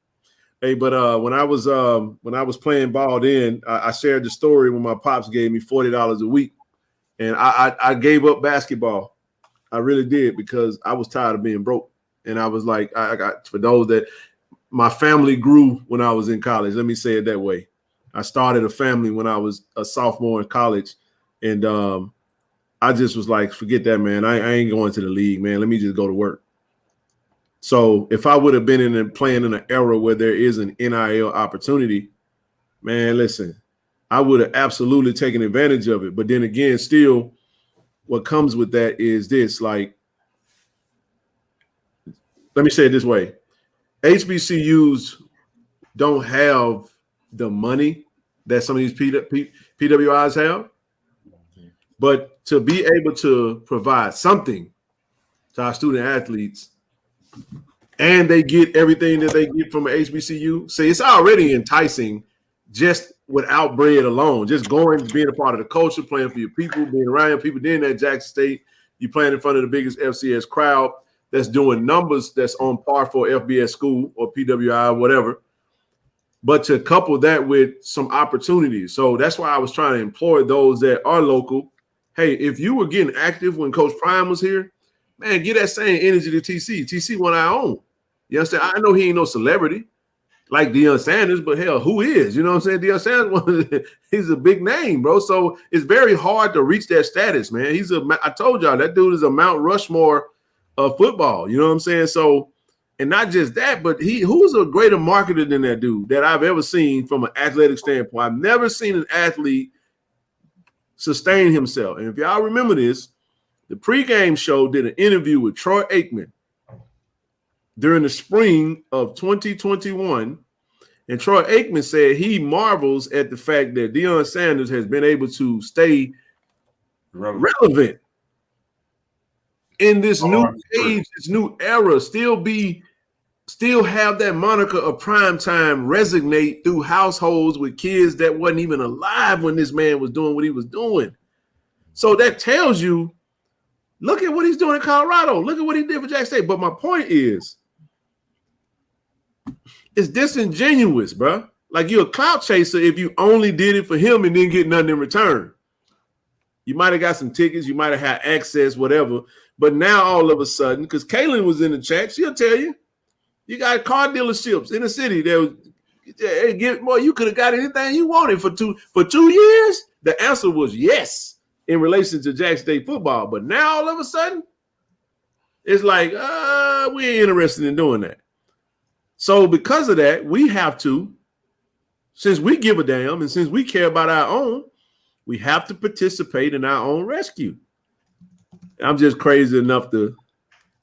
Hey, but when I was playing ball then, I shared the story when my pops gave me $40 a week, and I gave up basketball. I really did, because I was tired of being broke. And I was like, I got, for those that, my family grew when I was in college. Let me say it that way. I started a family when I was a sophomore in college, and I just was like, forget that, man. I ain't going to the league, man. Let me just go to work. So if I would have been playing in an era where there is an NIL opportunity, man, listen, I would have absolutely taken advantage of it. But then again, still, what comes with that is this, like, let me say it this way. HBCUs don't have the money that some of these PWIs have. But to be able to provide something to our student athletes, and they get everything that they get from an HBCU, see, it's already enticing just without bread alone. Just going, being a part of the culture, playing for your people, being around your people. Then at Jackson State, you playing in front of the biggest FCS crowd that's doing numbers that's on par for FBS school or PWI, whatever. But to couple that with some opportunities. So that's why I was trying to employ those that are local. Hey, if you were getting active when Coach Prime was here, man, get that same energy to TC. TC one our own. You understand? I know he ain't no celebrity like Deion Sanders, but hell, who is? You know what I'm saying? Deion Sanders, he's a big name, bro. So it's very hard to reach that status, man. I told y'all, that dude is a Mount Rushmore of football. You know what I'm saying? So, and not just that, but who's a greater marketer than that dude that I've ever seen from an athletic standpoint? I've never seen an athlete sustain himself. And if y'all remember this, the pregame show did an interview with Troy Aikman during the spring of 2021. And Troy Aikman said he marvels at the fact that Deion Sanders has been able to stay relevant in this new age, this new era, still have that moniker of prime time resonate through households with kids that wasn't even alive when this man was doing what he was doing. So that tells you, look at what he's doing in Colorado. Look at what he did for Jackson State. But my point is, it's disingenuous, bro. Like, you're a clout chaser if you only did it for him and didn't get nothing in return. You might have got some tickets, you might have had access, whatever. But now all of a sudden, because Kaylin was in the chat, she'll tell you, you got car dealerships in the city that you could have got anything you wanted for 2 years. The answer was yes in relation to Jackson State football. But now all of a sudden, it's like, we ain't interested in doing that. So because of that, we have to, since we give a damn and since we care about our own, we have to participate in our own rescue. I'm just crazy enough to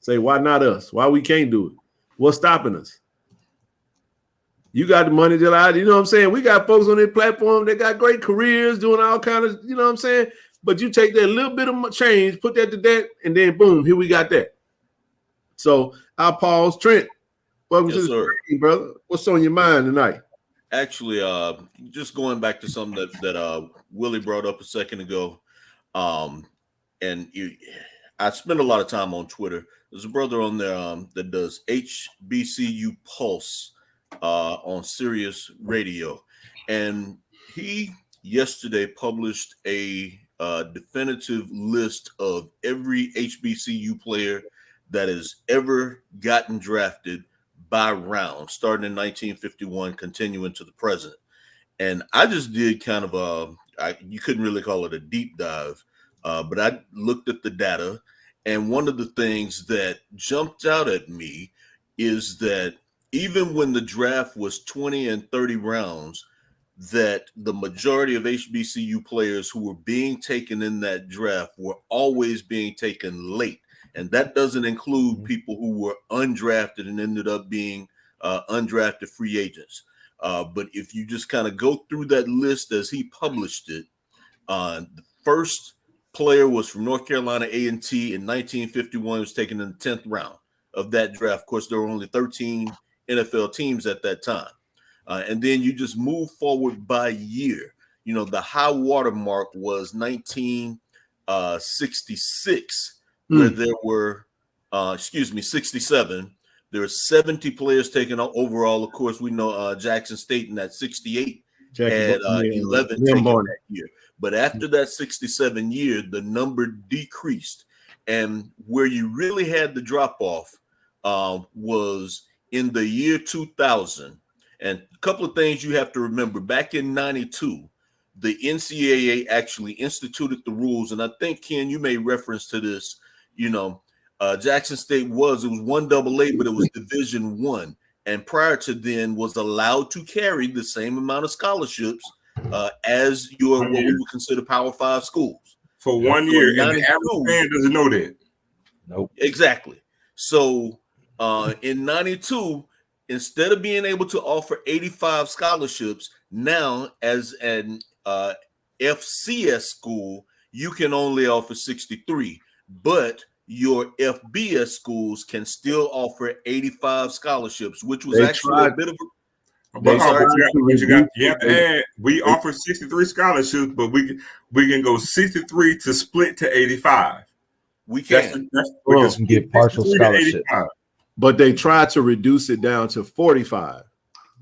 say, why not us? Why we can't do it? What's stopping us? You got the money that you know what I'm saying? We got folks on their platform that got great careers doing all kind of, you know what I'm saying? But you take that little bit of change, put that to that, and then boom, here we got that. So I'll pause. Trent, welcome to the screen, brother. What's on your mind tonight? Actually, just going back to something that Willie brought up a second ago, I spend a lot of time on Twitter. There's a brother on there that does HBCU Pulse on Sirius Radio, and he yesterday published a definitive list of every HBCU player that has ever gotten drafted by round, starting in 1951, continuing to the present. And I just did kind of you couldn't really call it a deep dive, but I looked at the data. And one of the things that jumped out at me is that even when the draft was 20 and 30 rounds, that the majority of HBCU players who were being taken in that draft were always being taken late. And that doesn't include people who were undrafted and ended up being undrafted free agents. But if you just kind of go through that list as he published it, the first player was from North Carolina A&T in 1951. He was taken in the 10th round of that draft. Of course, there were only 13 NFL teams at that time. And then you just move forward by year. You know, the high water mark was 1966. Where there were, 67. There were 70 players taken overall. Of course, we know Jackson State in that 68 had 11 taken that year. But after that 67 year, the number decreased. And where you really had the drop-off was in the year 2000. And a couple of things you have to remember. Back in 92, the NCAA actually instituted the rules. And I think, Ken, you made reference to this. You know, Jackson State was 1AA, but it was Division I, and prior to then was allowed to carry the same amount of scholarships as your what we would consider Power 5 schools for 1 year. And the average fan doesn't know that. Nope. Exactly. So in 92, instead of being able to offer 85 scholarships, Now, as an FCS school, you can only offer 63, but your FBS schools can still offer 85 scholarships, which was actually a bit of a but you have to add, we offer 63 scholarships, but we can go 63 to split to 85. We can. We can get partial scholarships. But they tried to reduce it down to 45.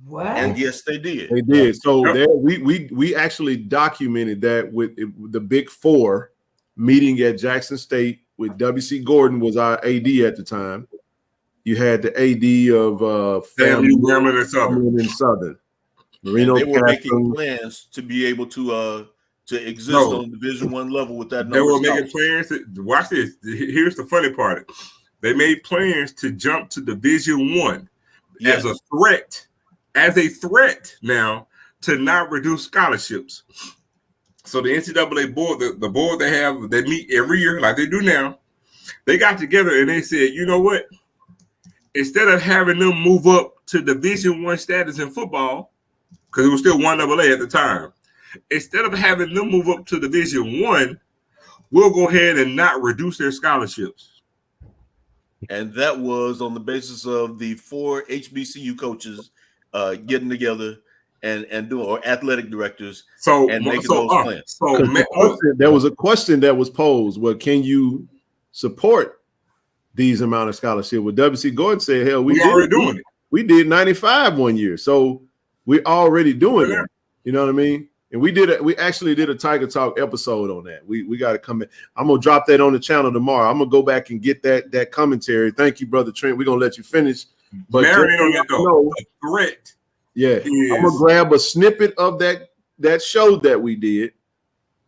What? And yes, they did. They did. So there, we actually documented that with the Big Four meeting at Jackson State with W.C. Gordon was our AD at the time. You had the AD of Family and Southern. Marino. And they were making plans to be able to exist on Division I level with that number. They were making plans. Watch this. Here's the funny part. They made plans to jump to Division I as a threat. As a threat now to not reduce scholarships. So the NCAA board, the board they meet every year like they do now, they got together and they said, you know what? Instead of having them move up to Division I status in football, because it was still 1AA at the time, instead of having them move up to Division I, we'll go ahead and not reduce their scholarships. And that was on the basis of the 4 HBCU coaches getting together and doing, or athletic directors, and making those plans. So there was a question that was posed: well, can you support these amount of scholarship? Well, W.C. Gordon said, hell, we already doing it. We did 95 one year, so we're already doing that. You know what I mean? And we actually did a Tiger Talk episode on that. We got to come in. I'm gonna drop that on the channel tomorrow. I'm gonna go back and get that commentary. Thank you, Brother Trent. We're gonna let you finish. But Marinate on that though. A threat. Yeah, I'm gonna grab a snippet of that show that we did,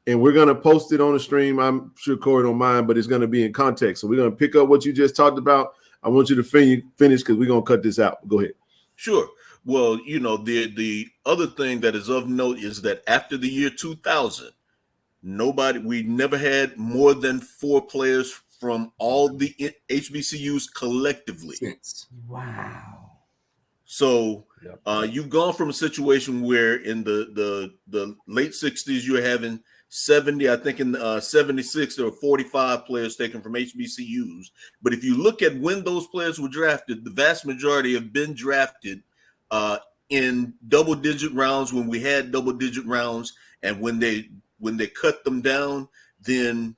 and we're gonna post it on the stream. I'm sure Corey don't mind, but it's gonna be in context. So we're gonna pick up what you just talked about. I want you to finish because we're gonna cut this out. Go ahead. Sure. Well, the other thing that is of note is that after the year 2000, we never had more than 4 players from all the HBCUs collectively. Wow. So you've gone from a situation where in the late 60s you were having 70, I think in 76 there were 45 players taken from HBCUs. But if you look at when those players were drafted, the vast majority have been drafted in double-digit rounds when we had double-digit rounds, and when they cut them down, then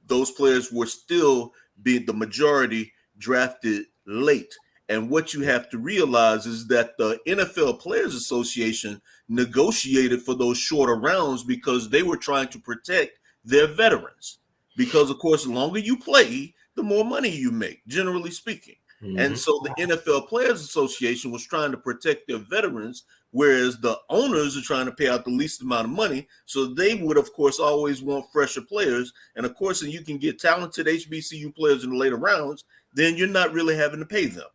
those players were still being the majority drafted late. And what you have to realize is that the NFL Players Association negotiated for those shorter rounds because they were trying to protect their veterans. Because, of course, the longer you play, the more money you make, generally speaking. Mm-hmm. And so the NFL Players Association was trying to protect their veterans, whereas the owners are trying to pay out the least amount of money. So they would, of course, always want fresher players. And, of course, if you can get talented HBCU players in the later rounds, then you're not really having to pay them.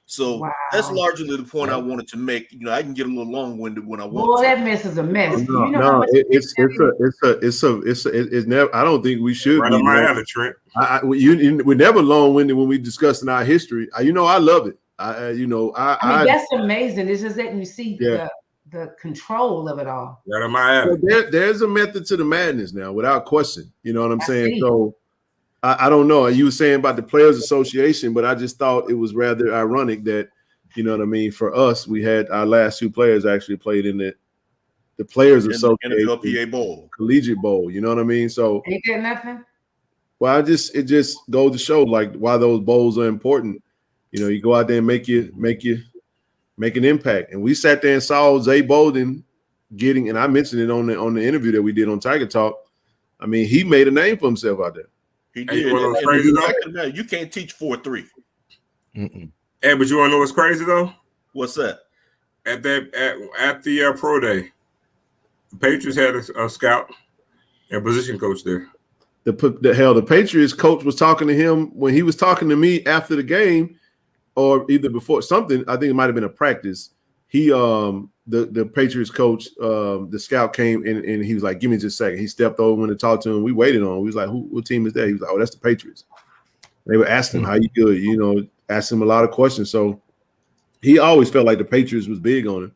So that's largely the point I wanted to make. I can get a little long-winded when I want. Well, that mess is a mess. It's never. I don't think we should. Right on my alley, Trent. We're never long-winded when we discussing our history. I love it. I mean, that's amazing. It's just letting you see the control of it all. Right on my alley. There's a method to the madness now, without question. You know what I'm saying? So. I don't know. You were saying about the Players Association, but I just thought it was rather ironic that, you know what I mean, for us, we had our last 2 players actually played in the Players Association NFLPA Bowl, Collegiate Bowl. You know what I mean? So ain't that nothing? Well, it just goes to show like why those bowls are important. You go out there and make an impact. And we sat there and saw Zay Bolden getting, and I mentioned it on the interview that we did on Tiger Talk. I mean, he made a name for himself out there. He did. You can't teach 4-3. Hey, but you want to know what's crazy though? What's that? At the pro day, the Patriots had a scout and position coach there. The Patriots coach was talking to him when he was talking to me after the game, or either before something. I think it might have been a practice. He the Patriots coach, the scout came and he was like, give me just a second. He stepped over when to talk to him. We waited on him. We was like, what team is that? He was like, oh, that's the Patriots. They were asking him, how you good? Asked him a lot of questions. So he always felt like the Patriots was big on him.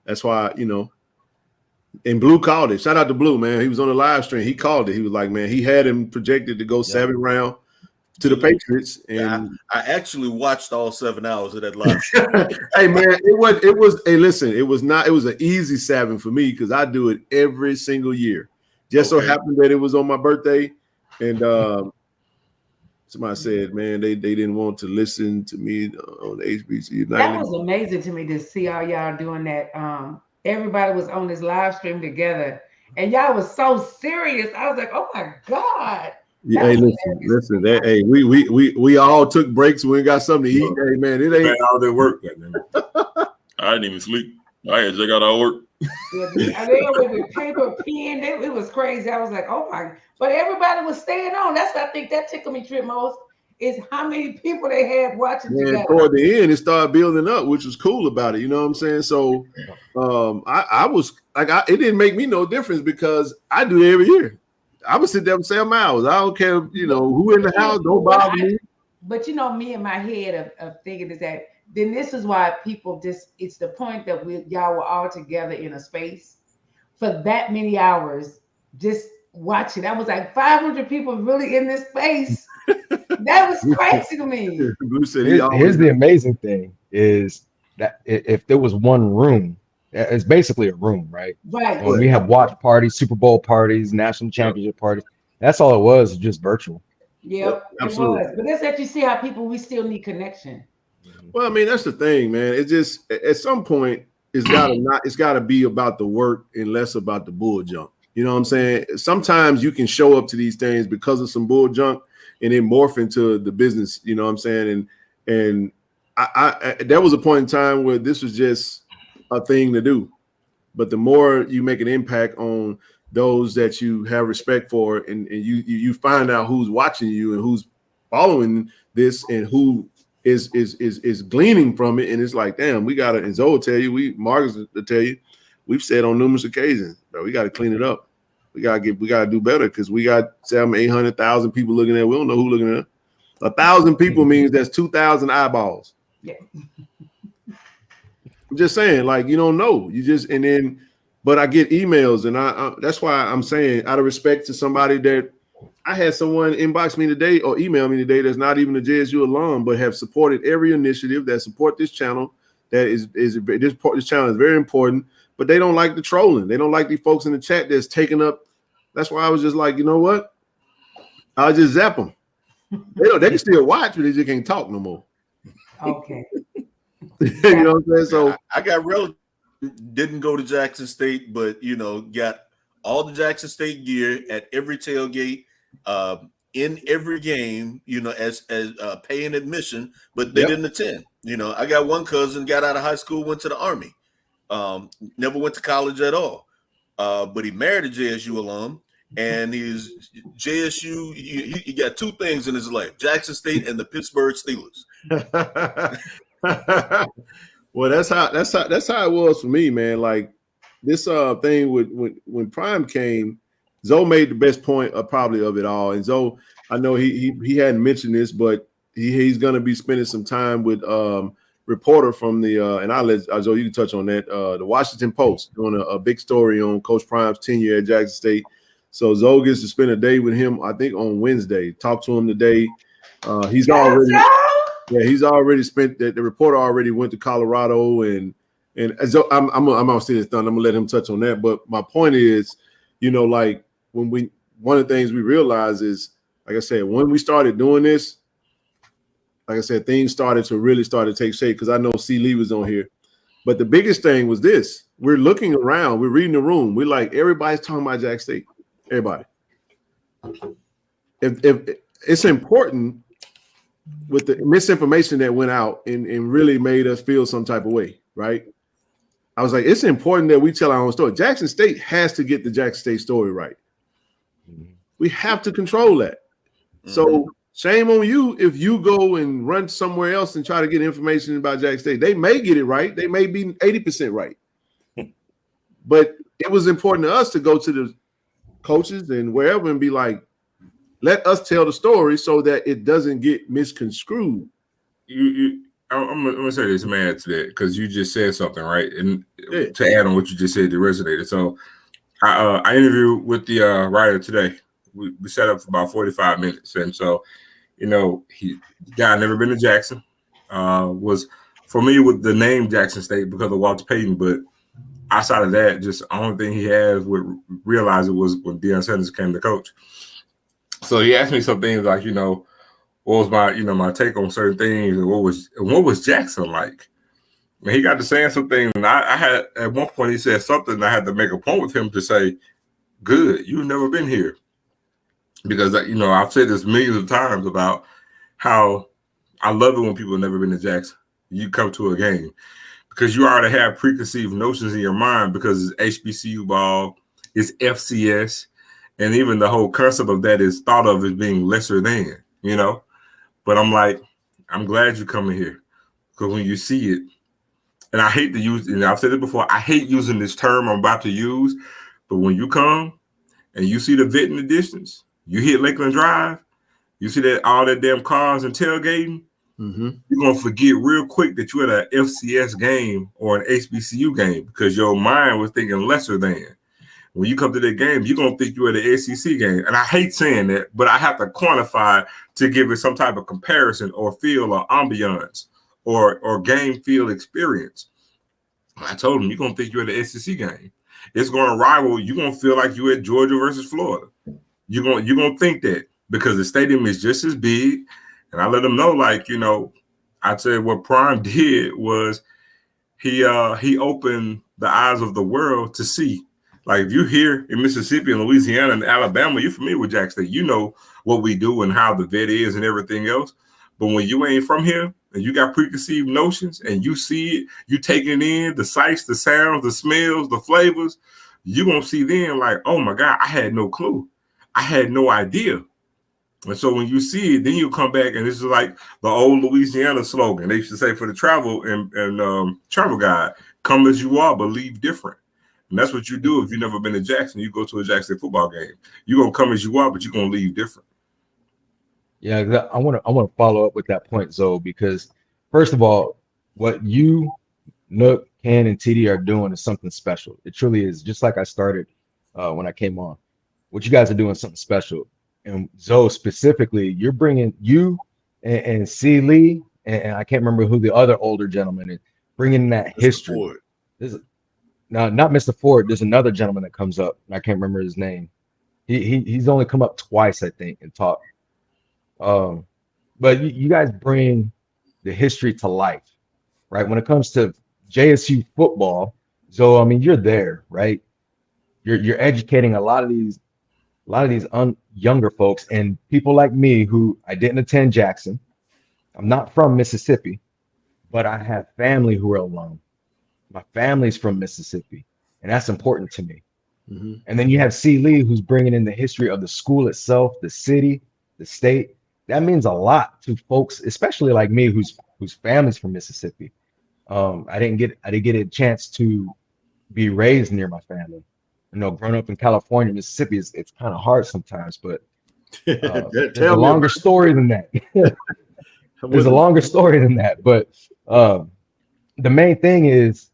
That's why, and Blue called it. Shout out to Blue, man. He was on the live stream. He called it. He was like, man, he had him projected to go 7th round to the Patriots. And I actually watched all 7 hours of that live stream. hey, man, it was an easy 7 for me because I do it every single year. Just so happened that it was on my birthday. And somebody said, man, they didn't want to listen to me on the HBCU. That was amazing to me to see all y'all doing that. Everybody was on this live stream together, and y'all was so serious. I was like, oh my God. Yeah, hey, listen. Hey, we all took breaks. We got something to eat. Hey, man, it ain't all that work. I didn't even sleep. I had to check out our work. Yeah, they were with paper, pen. It was crazy. I was like, oh my. But everybody was staying on. That's what I think that tickled me trip most is how many people they had watching together. Toward the end, it started building up, which was cool about it. You know what I'm saying? So I was like, it didn't make me no difference because I do it every year. I would sit there and say I'm hours. I don't care, who in the house, don't bother me. But me in my head of thinking is that then this is why people it's the point that y'all were all together in a space for that many hours just watching. That was like 500 people really in this space. That was crazy to me. Here's the amazing thing is that if there was one room, it's basically a room, right? Right. When we have watch parties, Super Bowl parties, national championship parties, that's all it was, just virtual. Yep, absolutely. It was. But that's that you see how we still need connection. Well, I mean, that's the thing, man. It just at some point it's gotta be about the work and less about the bull junk. You know what I'm saying? Sometimes you can show up to these things because of some bull junk and then morph into the business, you know what I'm saying? And I there was a point in time where this was just a thing to do. But the more you make an impact on those that you have respect for and you find out who's watching you and who's following this and who is gleaning from it, and it's like, damn, we gotta, and Zoe will tell you, Marcus will tell you, we've said on numerous occasions, bro, we gotta clean it up. We gotta do better because we got 800,000 people looking at it. We don't know who looking at it. 1,000 people means that's 2,000 eyeballs. Yeah. I'm just saying, like, you don't know. But I get emails, and I that's why I'm saying, out of respect to somebody that I had someone inbox me today or email me today that's not even a JSU alum, but have supported every initiative that support this channel. That this channel is very important, but they don't like the trolling. They don't like these folks in the chat that's taking up. That's why I was just like, you know what? I'll just zap them. They can still watch, but they just can't talk no more. Okay. You know what I'm saying? So I got relatives didn't go to Jackson State, but got all the Jackson State gear at every tailgate, in every game, as paying admission, but they didn't attend. I got one cousin got out of high school, went to the Army, never went to college at all, but he married a JSU alum, and he's JSU. He got two things in his life: Jackson State and the Pittsburgh Steelers. Well, that's how it was for me, man. Like this thing when Prime came, Zoe made the best point probably of it all. And Zoe, I know he hadn't mentioned this, but he's gonna be spending some time with reporter from the and I'll let Zoe, you can touch on that. The Washington Post doing a big story on Coach Prime's tenure at Jackson State. So Zoe gets to spend a day with him, I think on Wednesday. Talk to him today. He's already spent the reporter already went to Colorado and so I'm gonna see this done. I'm gonna let him touch on that. But my point is, like one of the things we realized is, like I said, when we started doing this, like I said, things started to take shape because I know C. Lee was on here. But the biggest thing was this: we're looking around, we're reading the room, we're like, everybody's talking about Jack State. Everybody. If it's important with the misinformation that went out and really made us feel some type of way, right? I was like, it's important that we tell our own story. Jackson State has to get the Jackson State story right. We have to control that. So shame on you if you go and run somewhere else and try to get information about Jackson State. They may get it right. They may be 80% right. But it was important to us to go to the coaches and wherever and be like, let us tell the story so that it doesn't get misconstrued. I'm gonna say this, man, to that because you just said something, right? And to add on what you just said, it resonated. So I interviewed with the writer today. We sat up for about 45 minutes, and so the guy never been to Jackson. Was familiar with the name Jackson State because of Walter Payton, but outside of that, just the only thing he has would realize it was when Deion Sanders came to coach. So he asked me some things like, what was my, my take on certain things, and what was Jackson like? And he got to saying some things, and I had at one point he said something, and I had to make a point with him to say, "Good, you've never been here," because I've said this millions of times about how I love it when people have never been to Jackson. You come to a game because you already have preconceived notions in your mind because it's HBCU ball, it's FCS, and even the whole concept of that is thought of as being lesser than, But I'm like, I'm glad you're coming here because when you see it, and I hate to use, and I've said it before, I hate using this term I'm about to use, but when you come and you see the vet in the distance, you hit Lakeland Drive, you see that all that damn cars and tailgating, you're going to forget real quick that you're at an FCS game or an HBCU game because your mind was thinking lesser than. When you come to that game, you're going to think you're at an SEC game. And I hate saying that, but I have to quantify to give it some type of comparison or feel or ambiance or game feel experience. I told him, you're going to think you're at the SEC game. It's going to rival. You're going to feel like you're at Georgia versus Florida. You're going to think that because the stadium is just as big. And I let them know, I'd say what Prime did was he opened the eyes of the world to see. Like if you're here in Mississippi and Louisiana and Alabama, you're familiar with Jackson State. You know what we do and how the vet is and everything else. But when you ain't from here and you got preconceived notions and you see it, you taking it in, the sights, the sounds, the smells, the flavors, you're going to see then like, oh my God, I had no clue. I had no idea. And so when you see it, then you come back and this is like the old Louisiana slogan. They used to say for the travel and travel guide, come as you are, but leave different. And that's what you do if you've never been to Jackson. You go to a Jackson football game. You're going to come as you are, but you're going to leave different. Yeah, I want to follow up with that point, Zoe, because first of all, what you, Nook, Ken, and TD are doing is something special. It truly is. Just like I started when I came on. What you guys are doing is something special. And Zoe, specifically, you're bringing you and C. Lee, and I can't remember who the other older gentleman is, bringing that history. No, not Mr. Ford. There's another gentleman that comes up. I can't remember his name. He's only come up twice, I think, and talked. But you guys bring the history to life, right? When it comes to JSU football, so I mean, you're there, right? You're educating a lot of these younger folks and people like me who I didn't attend Jackson. I'm not from Mississippi, but I have family who are alum. My family's from Mississippi, and that's important to me. And then you have C. Lee, who's bringing in the history of the school itself, the city, the state. That means a lot to folks, especially like me, whose family's from Mississippi. I didn't get a chance to be raised near my family. Growing up in California, Mississippi, it's kind of hard sometimes, but there's a longer story than that. There's a longer story than that, but the main thing is,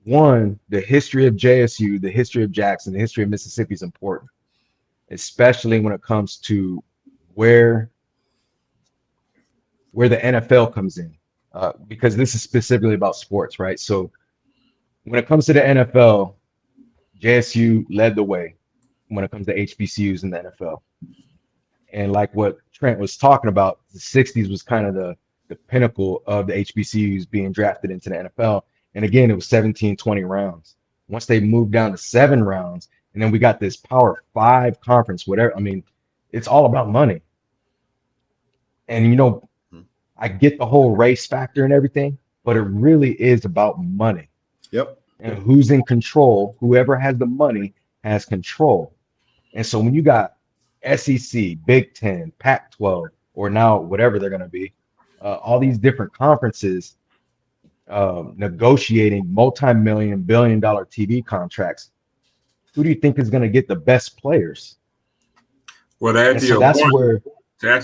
one, the history of JSU, the history of Jackson, the history of Mississippi is important, especially when it comes to where the NFL comes in, because this is specifically about sports, right? So when it comes to the NFL, JSU led the way when it comes to HBCUs in the NFL. And like what Trent was talking about, the 60s was kind of the pinnacle of the HBCUs being drafted into the NFL. And again, it was 17, 20 rounds. Once they moved down to 7 rounds, and then we got this Power 5 conference, whatever. I mean, it's all about money. And, I get the whole race factor and everything, but it really is about money. Yep. And who's in control? Whoever has the money has control. And so when you got SEC, Big Ten, Pac-12, or now whatever they're going to be, all these different conferences negotiating multi-million, billion-dollar TV contracts, who do you think is going to get the best players? Well, to answer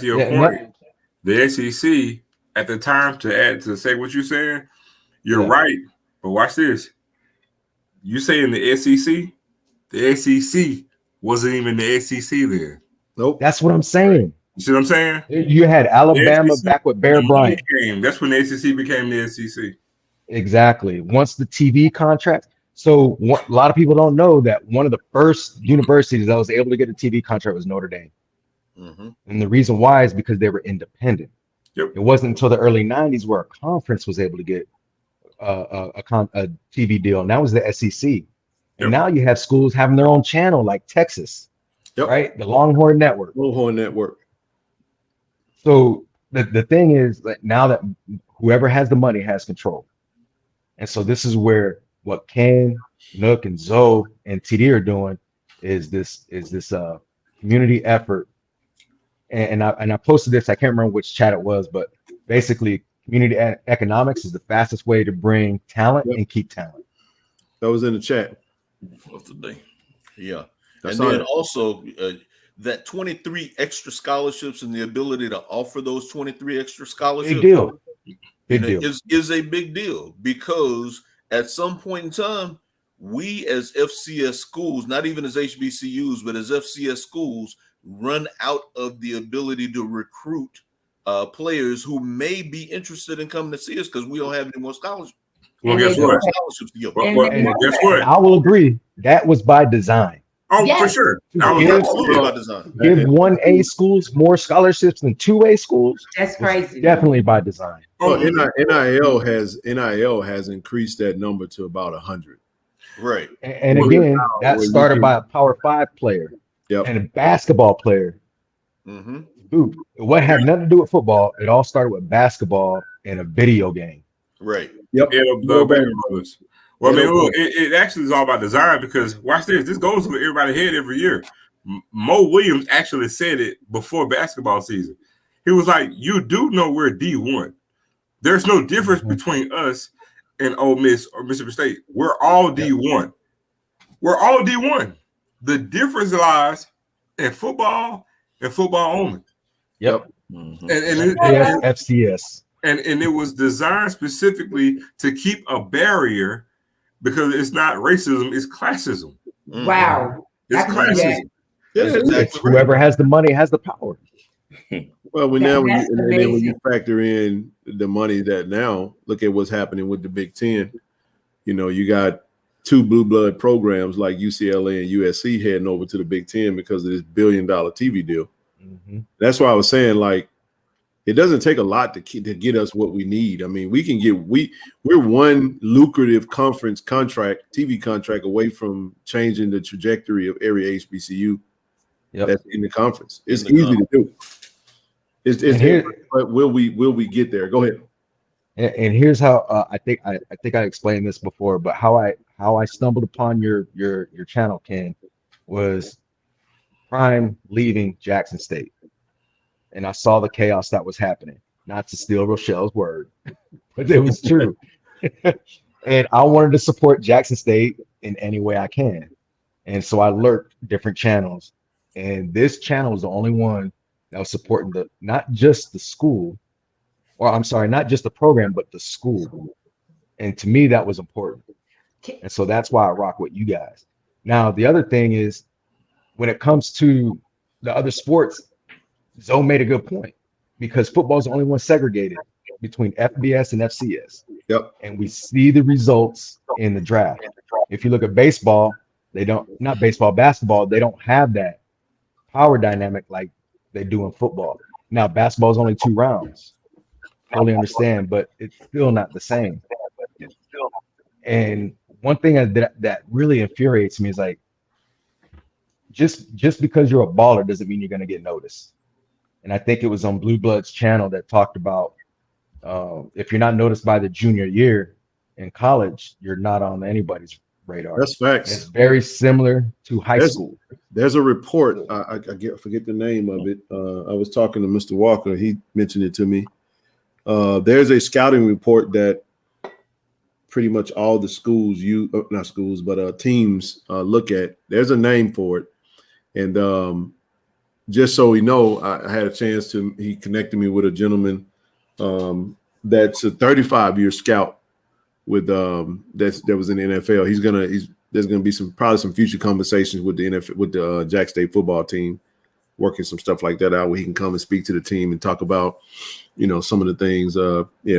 your point, the SEC at the time to say what you're saying, you're right. But watch this. You say in the SEC wasn't even the SEC then. Nope. That's what I'm saying. You see what I'm saying? You had Alabama back with Bear Bryant. That's when the SEC became the SEC. Exactly. Once the TV contract. So a lot of people don't know that one of the first universities that was able to get a TV contract was Notre Dame. Mm-hmm. And the reason why is because they were independent. Yep. It wasn't until the early 90s where a conference was able to get a TV deal, and that was the SEC. And now you have schools having their own channel, like Texas, right? The Longhorn Network. Longhorn Network. So the thing is that now that whoever has the money has control. And so this is where what Ken, Nook, and Zoe and TD are doing is this community effort. And I posted this, I can't remember which chat it was, but basically community economics is the fastest way to bring talent and keep talent. That was in the chat. Of the day. Yeah. That's and then right. also that 23 extra scholarships and the ability to offer those 23 extra scholarships. Big deal. Big deal. Is a big deal because at some point in time, we as FCS schools, not even as HBCUs, but as FCS schools, run out of the ability to recruit players who may be interested in coming to see us because we don't have any more scholarships. Well, guess what? Guess what? I will agree. That was by design. Oh, for sure. That was absolutely by design. Give 1A schools more scholarships than 2A schools. That's crazy. Definitely by design. Well, NIL has increased that number to about 100. Right. And again, that started by a Power 5 player and a basketball player. Mm-hmm. Dude, what had nothing to do with football? It all started with basketball and a video game. Right. Yep. Yeah, the Banger Brothers. Well, I mean, look, it actually is all about design because watch this. This goes with everybody's head every year. Mo Williams actually said it before basketball season. He was like, "You do know we're D1. There's no difference between us and Ole Miss or Mississippi State. We're all D1. We're all D1. The difference lies in football and football only." Yep. And FCS. And it was designed specifically to keep a barrier because it's not racism, it's classism. Wow. It's classism. Yeah, it's whoever has the money has the power. Well, when you factor in the money that now, look at what's happening with the Big Ten. You know, you got 2 blue blood programs like UCLA and USC heading over to the Big Ten because of this $1 billion TV deal. Mm-hmm. That's why I was saying, like, it doesn't take a lot to get us what we need. I mean, we're one lucrative conference contract, TV contract away from changing the trajectory of every HBCU that's in the conference. It's easy to do. But will we get there? Go ahead. And here's how I think I explained this before, but how I stumbled upon your channel, Ken, was Prime leaving Jackson State. And I saw the chaos that was happening. Not to steal Rochelle's word, but it was true. And I wanted to support Jackson State in any way I can. And so I lurked different channels. And this channel was the only one that was supporting not just the school, or I'm sorry, not just the program, but the school. And to me, that was important. And so that's why I rock with you guys. Now, the other thing is when it comes to the other sports, Zoe made a good point because football is the only one segregated between FBS and FCS. Yep. And we see the results in the draft. If you look at baseball, basketball, they don't have that power dynamic like they do in football. Now, basketball is only 2 rounds. Totally understand, but it's still not the same. And one thing that really infuriates me is like, just because you're a baller doesn't mean you're going to get noticed. And I think it was on Blue Blood's channel that talked about if you're not noticed by the junior year in college, you're not on anybody's radar. That's facts. It's very similar to high school. There's a report. I forget the name of it. I was talking to Mr. Walker. He mentioned it to me. There's a scouting report that pretty much all the schools teams look at. There's a name for it. And just so we know, I had a chance he connected me with a gentleman that's a 35-year scout with that was in the NFL. There's gonna be probably some future conversations with the NFL, with the Jack State football team, working some stuff like that out where he can come and speak to the team and talk about, some of the things.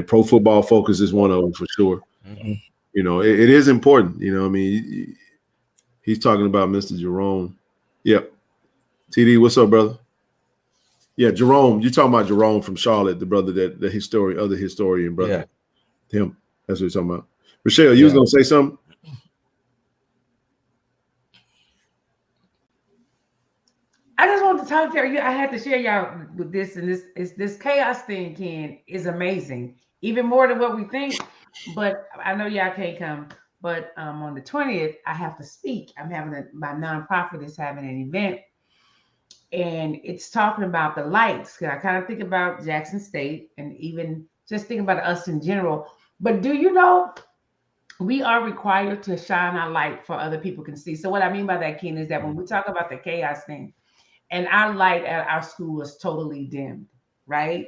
Pro football focus is one of them for sure. Mm-hmm. It is important. I mean, he's talking about Mr. Jerome. Yep. TD, what's up, brother? Yeah, Jerome. You're talking about Jerome from Charlotte, the brother other historian brother. Yeah. Him. That's what you're talking about. Rochelle, you was gonna say something? I just wanted to talk to you. I had to share y'all with this, and this chaos thing, Ken, is amazing. Even more than what we think. But I know y'all can't come. But on the 20th, I have to speak. I'm having my nonprofit is having an event, and it's talking about the lights. I kind of think about Jackson State, and even just think about us in general. But do you know we are required to shine our light for other people can see? So what I mean by that, Ken, is that when we talk about the chaos thing, and our light at our school was totally dimmed, right?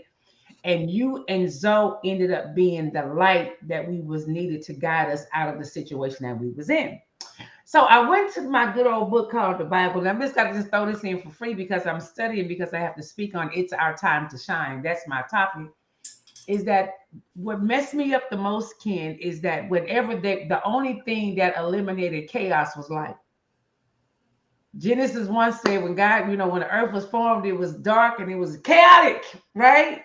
And you and Zoe ended up being the light that we was needed to guide us out of the situation that we was in. So I went to my good old book called the Bible. And I'm just got to just throw this in for free because I'm studying, because I have to speak on It's Our Time to Shine. That's my topic. Is that what messed me up the most, Ken, is that whenever the only thing that eliminated chaos was light. Genesis 1 said when God, when the earth was formed, it was dark and it was chaotic, right?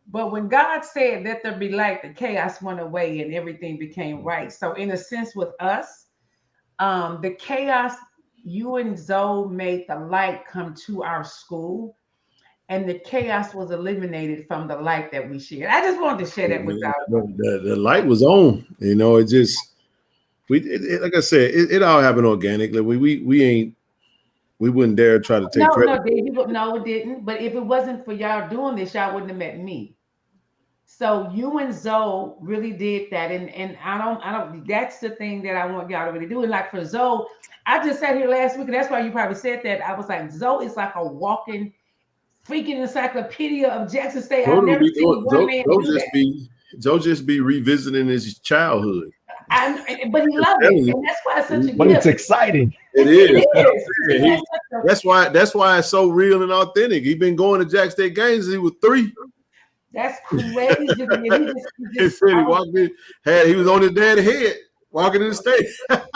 But when God said, let there be light, the chaos went away and everything became right. So in a sense with us, the chaos, you and Zoe made the light come to our school, and the chaos was eliminated from the light that we shared. I just wanted to share that with y'all. The light was on, it just, like I said, it all happened organically. We wouldn't dare try to take credit. No, it didn't. But if it wasn't for y'all doing this, y'all wouldn't have met me. So you and Zoe really did that. And I don't, that's the thing that I want y'all to really do. And like for Zoe, I just sat here last week, and that's why you probably said that. I was like, Zoe is like a walking freaking encyclopedia of Jackson State. I've never seen one man do that. Zoe just be revisiting his childhood. But he loved it, and that's why it's such a gift. But it's exciting. It is. That's why it's so real and authentic. He's been going to Jack State games since he was 3. That's crazy. He said he walked in, he was on his dad's head walking in the state. That's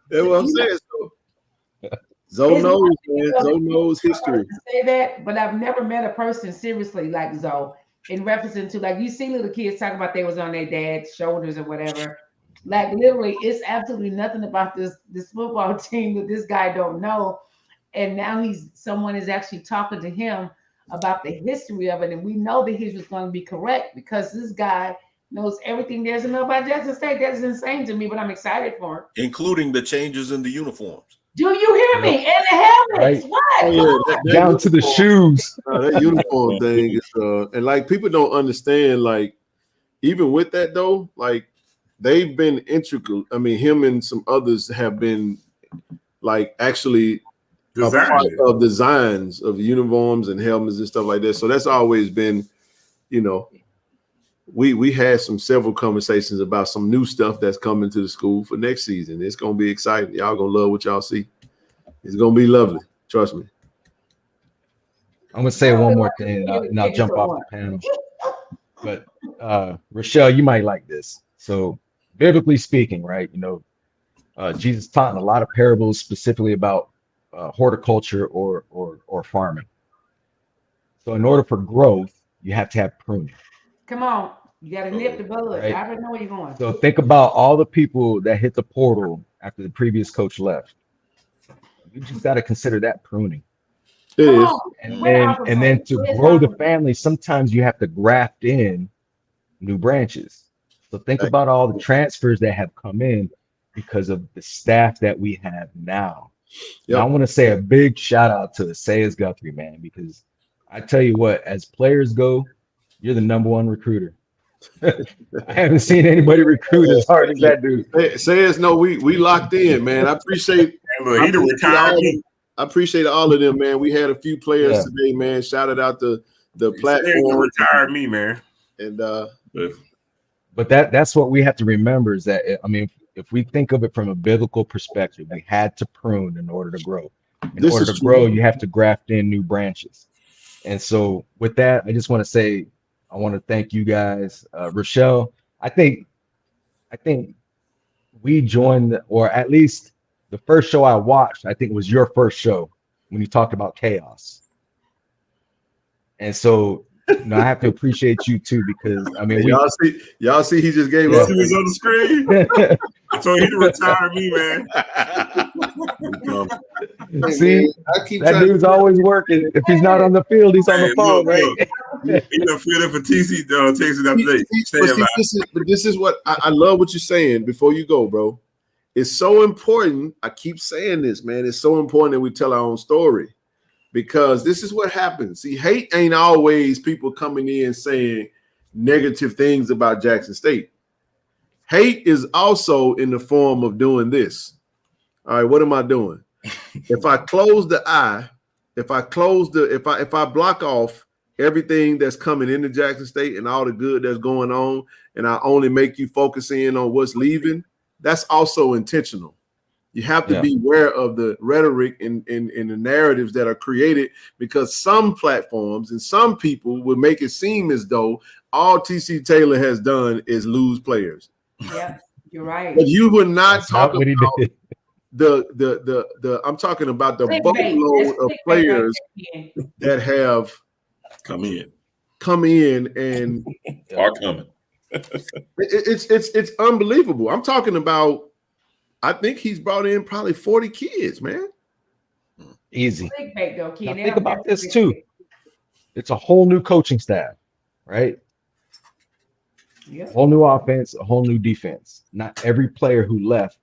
what I'm saying. So Zoe knows, man. Zoe knows history. Say that, but I've never met a person seriously like Zoe. In reference to, like, you see little kids talking about they was on their dad's shoulders or whatever. Like literally, it's absolutely nothing about this football team that this guy don't know. And now someone is actually talking to him about the history of it. And we know the history is going to be correct because this guy knows everything there's to know about Jackson State. That's insane to me, but I'm excited for him. Including the changes in the uniforms. Do you hear me? And the helmets. Right. What? Oh, yeah, that down to the shoes. That uniform thing is, and like people don't understand, like even with that though, like they've been integral. I mean, him and some others have been like actually a part of designs of uniforms and helmets and stuff like that. So that's always been, we had several conversations about some new stuff that's coming to the school for next season. It's gonna be exciting. Y'all gonna love what y'all see. It's gonna be lovely. Trust me. I'm gonna say one more thing, and I'll jump off the panel. But Rochelle, you might like this. So, biblically speaking, right? Jesus taught in a lot of parables specifically about horticulture or farming. So, in order for growth, you have to have pruning. Come on, you got to nip the bud. Right? I already know where you're going. So, think about all the people that hit the portal after the previous coach left. You just got to consider that pruning. It is. And then to grow the family, sometimes you have to graft in new branches. So think about all the transfers that have come in because of the staff that we have now. Yep. I want to say a big shout out to Sayers Guthrie, man, because I tell you what, as players go, you're the #1 recruiter. I haven't seen anybody recruit as hard as that dude. Sayers, no, we locked in, man. I appreciate all of them, man. We had a few players today, man. Shout out to platform. Retired me, man. And but that's what we have to remember is that, I mean, if we think of it from a biblical perspective, we had to prune in order to grow. In order to grow, you have to graft in new branches. And so with that, I just want to say, I want to thank you guys. Rochelle, I think we joined, or at least the first show I watched, I think it was your first show when you talked about chaos. And so, you know, I have to appreciate you too, because I mean, y'all see, he just gave up. He was on the screen. So he retired me, man. See, that dude's always working. If he's not on the field, he's on the phone, right? He done filled in for TC Texas update. But this is what I love what you're saying. Before you go, bro, it's so important. I keep saying this, man. It's so important that we tell our own story, because this is what happens. See, hate ain't always people coming in saying negative things about Jackson State. Hate is also in the form of doing this. All right, what am I doing? If I close the eye, if I block off everything that's coming into Jackson State and all the good that's going on, and I only make you focus in on what's leaving, that's also intentional. You have to be aware of the rhetoric and the narratives that are created, because some platforms and some people will make it seem as though all TC Taylor has done is lose players. Yeah, you're right. But you would not talk about the I'm talking about the boatload of players that have come in and are coming. It's unbelievable. I'm talking about, I think he's brought in probably 40 kids, man. Easy. Now, think about this too. It's a whole new coaching staff, right? Yeah. Whole new offense, a whole new defense. Not every player who left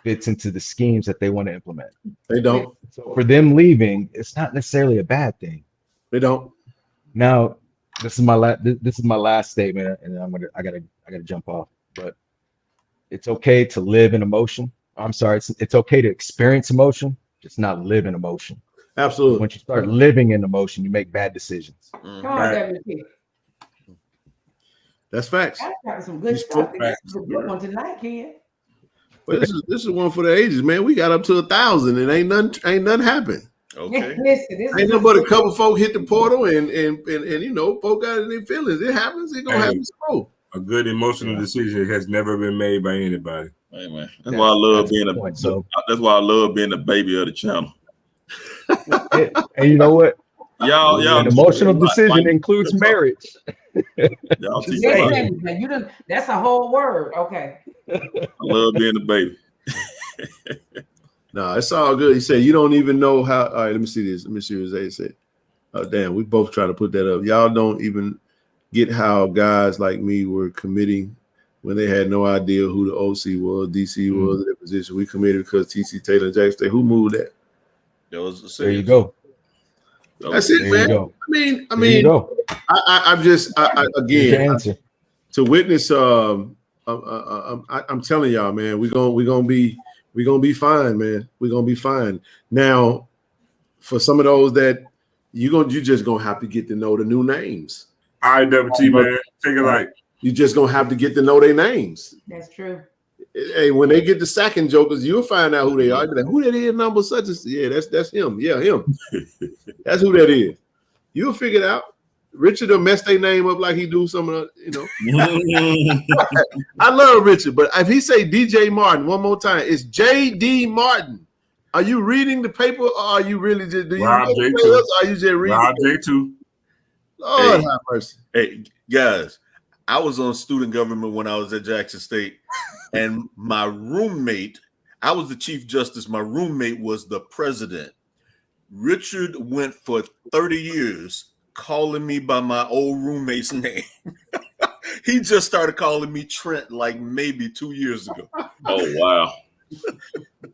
fits into the schemes that they want to implement. They don't. So for them leaving, it's not necessarily a bad thing. They don't. Now, this is my last statement, and I gotta jump off. But it's okay to live in emotion. I'm sorry, it's okay to experience emotion, just not live in emotion. Absolutely. Once you start living in emotion, you make bad decisions. Come on, WP. That's facts. I've got some good stuff. This is a good one tonight, kid. But this is one for the ages, man. We got up to 1,000 and ain't nothing happened. Okay. Listen, ain't nothing but a couple folk hit the portal and you know, folk got in their feelings. It happens. It gonna happen slow. A good emotional decision has never been made by anybody. Hey, man. That's why I love being that's why I love being the baby of the channel. And you know what? Y'all an emotional decision includes marriage. Y'all teach that's a whole word. Okay. I love being the baby. No, it's all good. He said, you don't even know how. All right, let me see this. Let me see what Zay said. Oh, damn, we both try to put that up. Y'all don't even get how guys like me were committing when they had no idea who the OC was, DC was, their position. We committed because TC Taylor and Jackson State. Who moved that? That was there you go. That's it, there man. I mean, I'm just again to witness. I'm telling y'all, man, we're gonna be fine, man. We're gonna be fine. Now, for some of those that you just gonna have to get to know the new names. IWT, man, take it light. You just gonna have to get to know their names. That's true. Hey, when they get the sacking jokers, you'll find out who they are. You'll be like, who that is, number such and yeah, that's him. Yeah, him. That's who that is. You'll figure it out. Richard will mess their name up like he do some of the, you know. I love Richard, but if he say DJ Martin one more time, it's JD Martin. Are you reading the paper, or are you really just do you Rob know J2. else, or are you just reading? Rob J2. Lord have mercy. Hey, guys, I was on student government when I was at Jackson State, and my roommate, I was the chief justice. My roommate was the president. Richard went for 30 years calling me by my old roommate's name. He just started calling me Trent like maybe 2 years ago. Oh, wow.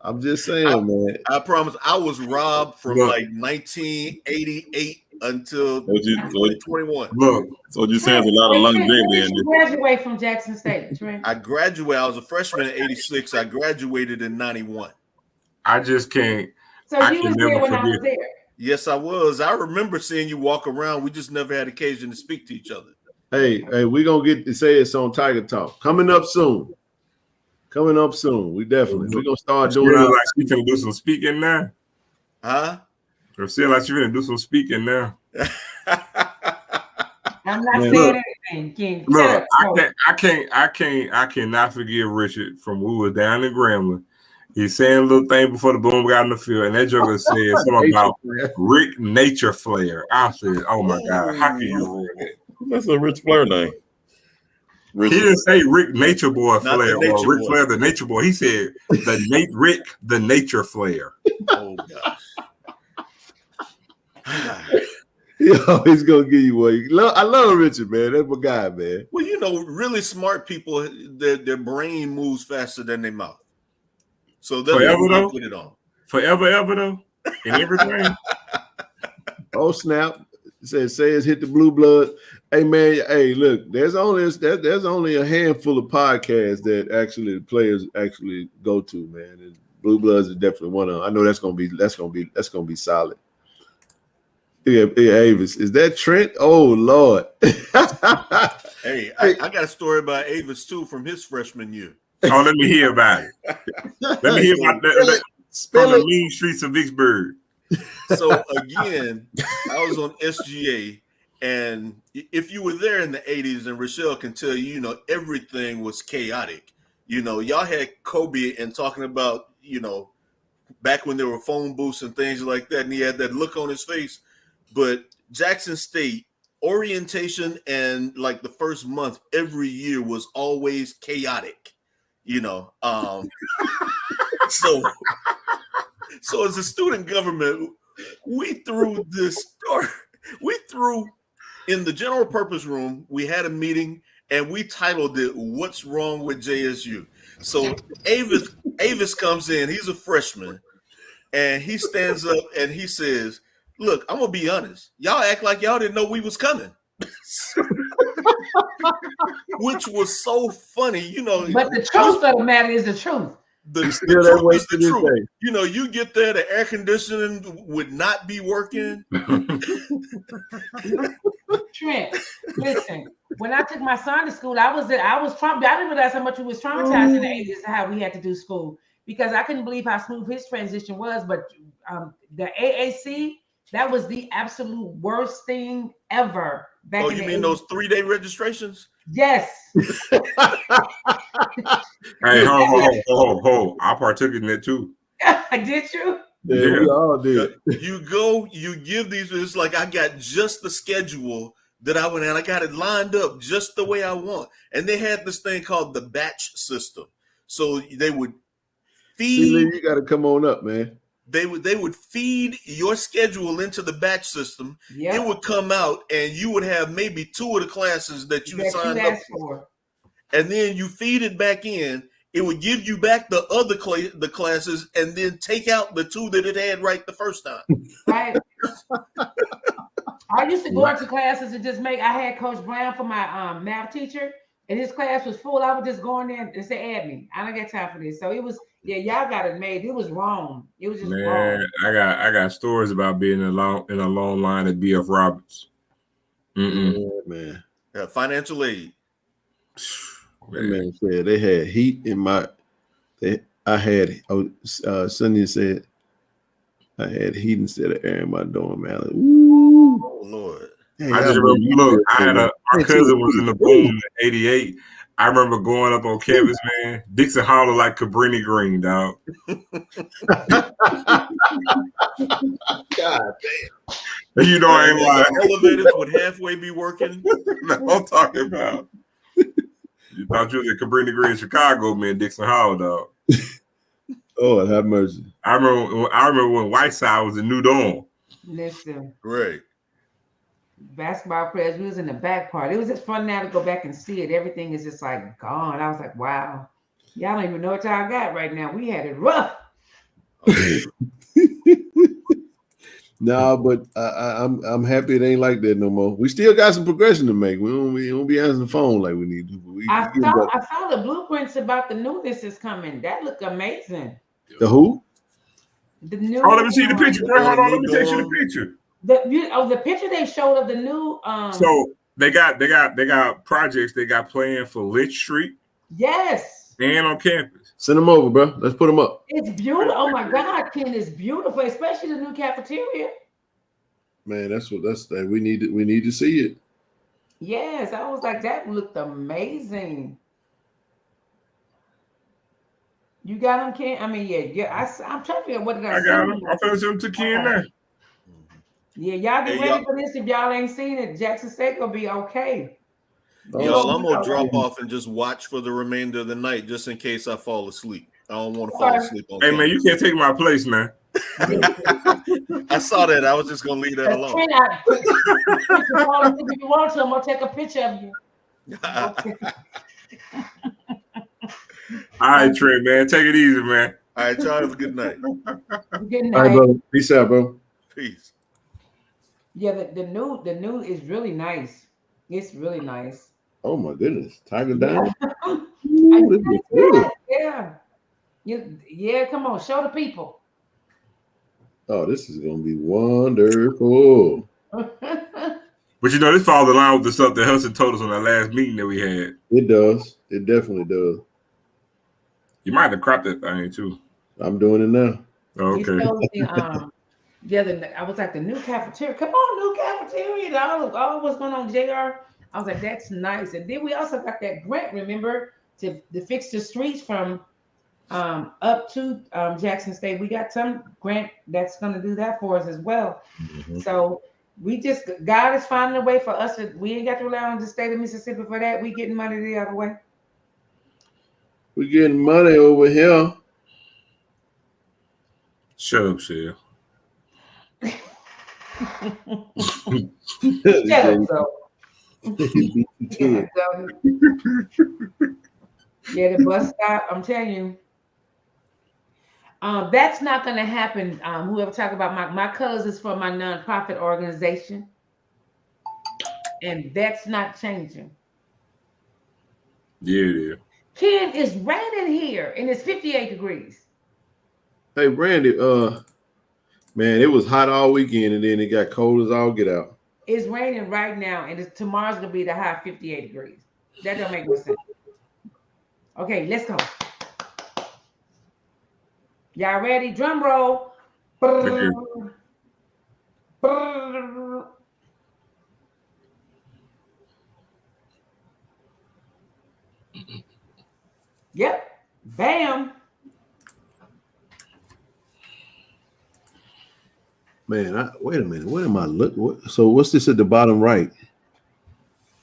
I'm just saying, man. I promise I was robbed from like 1988 until 2021. Look, so you're saying there's a lot of longevity in this. Graduate from Jackson State, Trent. I graduated. I was a freshman in '86. I graduated in '91. I just can't. So you was there when I was there. Yes, I was. I remember seeing you walk around. We just never had occasion to speak to each other. Hey, we're gonna get to say it's on Tiger Talk. Coming up soon. We definitely we're gonna start doing like she finna do some speaking now. Huh? Or feel like she finna do some speaking now. I'm not saying anything. Look, I cannot forgive Richard from we were down in Grambling. He's saying a little thing before the boom got in the field, and that joker said something about Rick Nature Flair. I said, "Oh my God, how can you ruin it?" That's a Rich Flair name. He didn't say Rick Nature Boy Flair or Rick Boy. Flair the Nature Boy. He said Rick the Nature Flair. Oh gosh. He's gonna give you one. I love Richard, man. That's my guy, man. Well, really smart people, their brain moves faster than their mouth. So that's forever what though. Put it on. Forever, ever though. In everything. Oh snap! Says hit the blue blood. Hey man, hey look, there's only a handful of podcasts that actually the players actually go to, man. And Blue Bloods is definitely one of them. I know that's gonna be solid. Yeah, Avis. Is that Trent? Oh Lord. Hey, I got a story about Avis too from his freshman year. Oh, let me hear about it. Let me hear about that from the mean streets of Vicksburg. So again, I was on SGA, and if you were there in the 80s, and Rochelle can tell you, everything was chaotic. Y'all had Kobe and talking about, back when there were phone booths and things like that, and he had that look on his face. But Jackson State orientation and like the first month every year was always chaotic, So as a student government, we threw in the general purpose room, we had a meeting and we titled it, "What's Wrong with JSU?" So Avis comes in, he's a freshman, and he stands up and he says, "Look, I'm gonna be honest. Y'all act like y'all didn't know we was coming." Which was so funny, But the truth of the matter is the truth. The truth is the truth. You get there, the air conditioning would not be working. Trent, listen. When I took my son to school, I was I didn't realize how much we was traumatized in the 80s how we had to do school, because I couldn't believe how smooth his transition was. But the AAC, that was the absolute worst thing ever. Oh, you mean those 3-day registrations? Yes. Hey, ho! I partook in that too. Did you? Yeah, we all did. You go, you give these. It's like I got just the schedule that I went, and I got it lined up just the way I want. And they had this thing called the batch system. So they would feed. See, you got to come on up, man. They would feed your schedule into the batch system. Yep. It would come out, and you would have maybe 2 of the classes that you signed up for. And then you feed it back in. It would give you back the other the classes, and then take out the 2 that it had right the first time. Right. I used to go into classes and just I had Coach Brown for my math teacher, and his class was full. I would just go in there and say, "Add me." I don't got time for this. So it was, y'all got it made. It was wrong. It was just wrong. I got stories about being in a long line at BF Roberts. Yeah, man. Financial aid. Man said they had heat in my. Sunday said I had heat instead of air in my dorm, man. Like, ooh. Oh Lord. Hey, I just remember, look, my cousin was in the boom in '88. I remember going up on campus, man. Dixon Hollow like Cabrini Green, dog. God damn. You know I ain't lying. Elevators would halfway be working. That's what I'm talking about. You thought you was at Cabrini Green, Chicago, man, Dixon Hollow, dog. Oh, have mercy. I remember when Whiteside was in New Dawn. Listen. Great. Basketball players, we was in the back part. It was just fun now to go back and see it. Everything is just like gone. I was like, wow. Y'all don't even know what y'all got right now. We had it rough. No, but I'm happy it ain't like that no more. We still got some progression to make. We don't be answering the phone like we need to. I saw the blueprints about the newness is coming. That looked amazing. The who? The new. Oh, let me see the picture, bro. Hold on, let me take you the dorm. picture. The picture they showed of the new. So they got projects they got planned for Lich Street. Yes. And on campus. Send them over, bro. Let's put them up. It's beautiful. Oh my God, Ken, it's beautiful, especially the new cafeteria. Man, that's that we need. We need to see it. Yes, I was like, that looked amazing. You got them, Ken? I mean, yeah. I'm trying to figure out what did I got see. them. I feel them to Ken now. Yeah, y'all get Hey, ready for this. If y'all ain't seen it, Jackson State will be okay. Y'all, I'm gonna drop off and just watch for the remainder of the night, just in case I fall asleep. I don't want to fall asleep on Hey, campus. man, you can't take my place, man. I saw that. I was just gonna leave that alone. If you want to, I'm gonna take a picture of you. All right, Trent, man. Take it easy, man. All right, y'all have a good night. Good night. All right, bro. Peace out, bro. Peace. Yeah, the new is really nice. It's really nice. Oh my goodness, Tiger down. Yeah. Come on, show the people. Oh, this is gonna be wonderful. But you know, this falls in line with the stuff that Hudson told us on that last meeting that we had. It does. It definitely does. You might have cropped that thing too. I'm doing it now. Okay. I was like, the new cafeteria. Come on, new cafeteria. All what's going on, JR. I was like, that's nice. And then we also got that grant, remember, to fix the streets from up to Jackson State. We got some grant that's going to do that for us as well. Mm-hmm. So God is finding a way for us. We ain't got to rely on the state of Mississippi for that. We getting money the other way. We getting money over here. Shut up, Shell. Shut up, so. Yeah, the bus stop. I'm telling you, that's not going to happen. Whoever talk about my colors is for my nonprofit organization, and that's not changing. Yeah, it is. Ken, it's raining here, and it's 58 degrees. Hey, Brandy, man, it was hot all weekend, and then it got cold as all get out. It's raining right now, and tomorrow's gonna be the high 58 degrees. That don't make no sense. Okay, let's go. Y'all ready? Drum roll. Yep. Bam. Man, wait a minute. What am I looking? So what's this at the bottom right?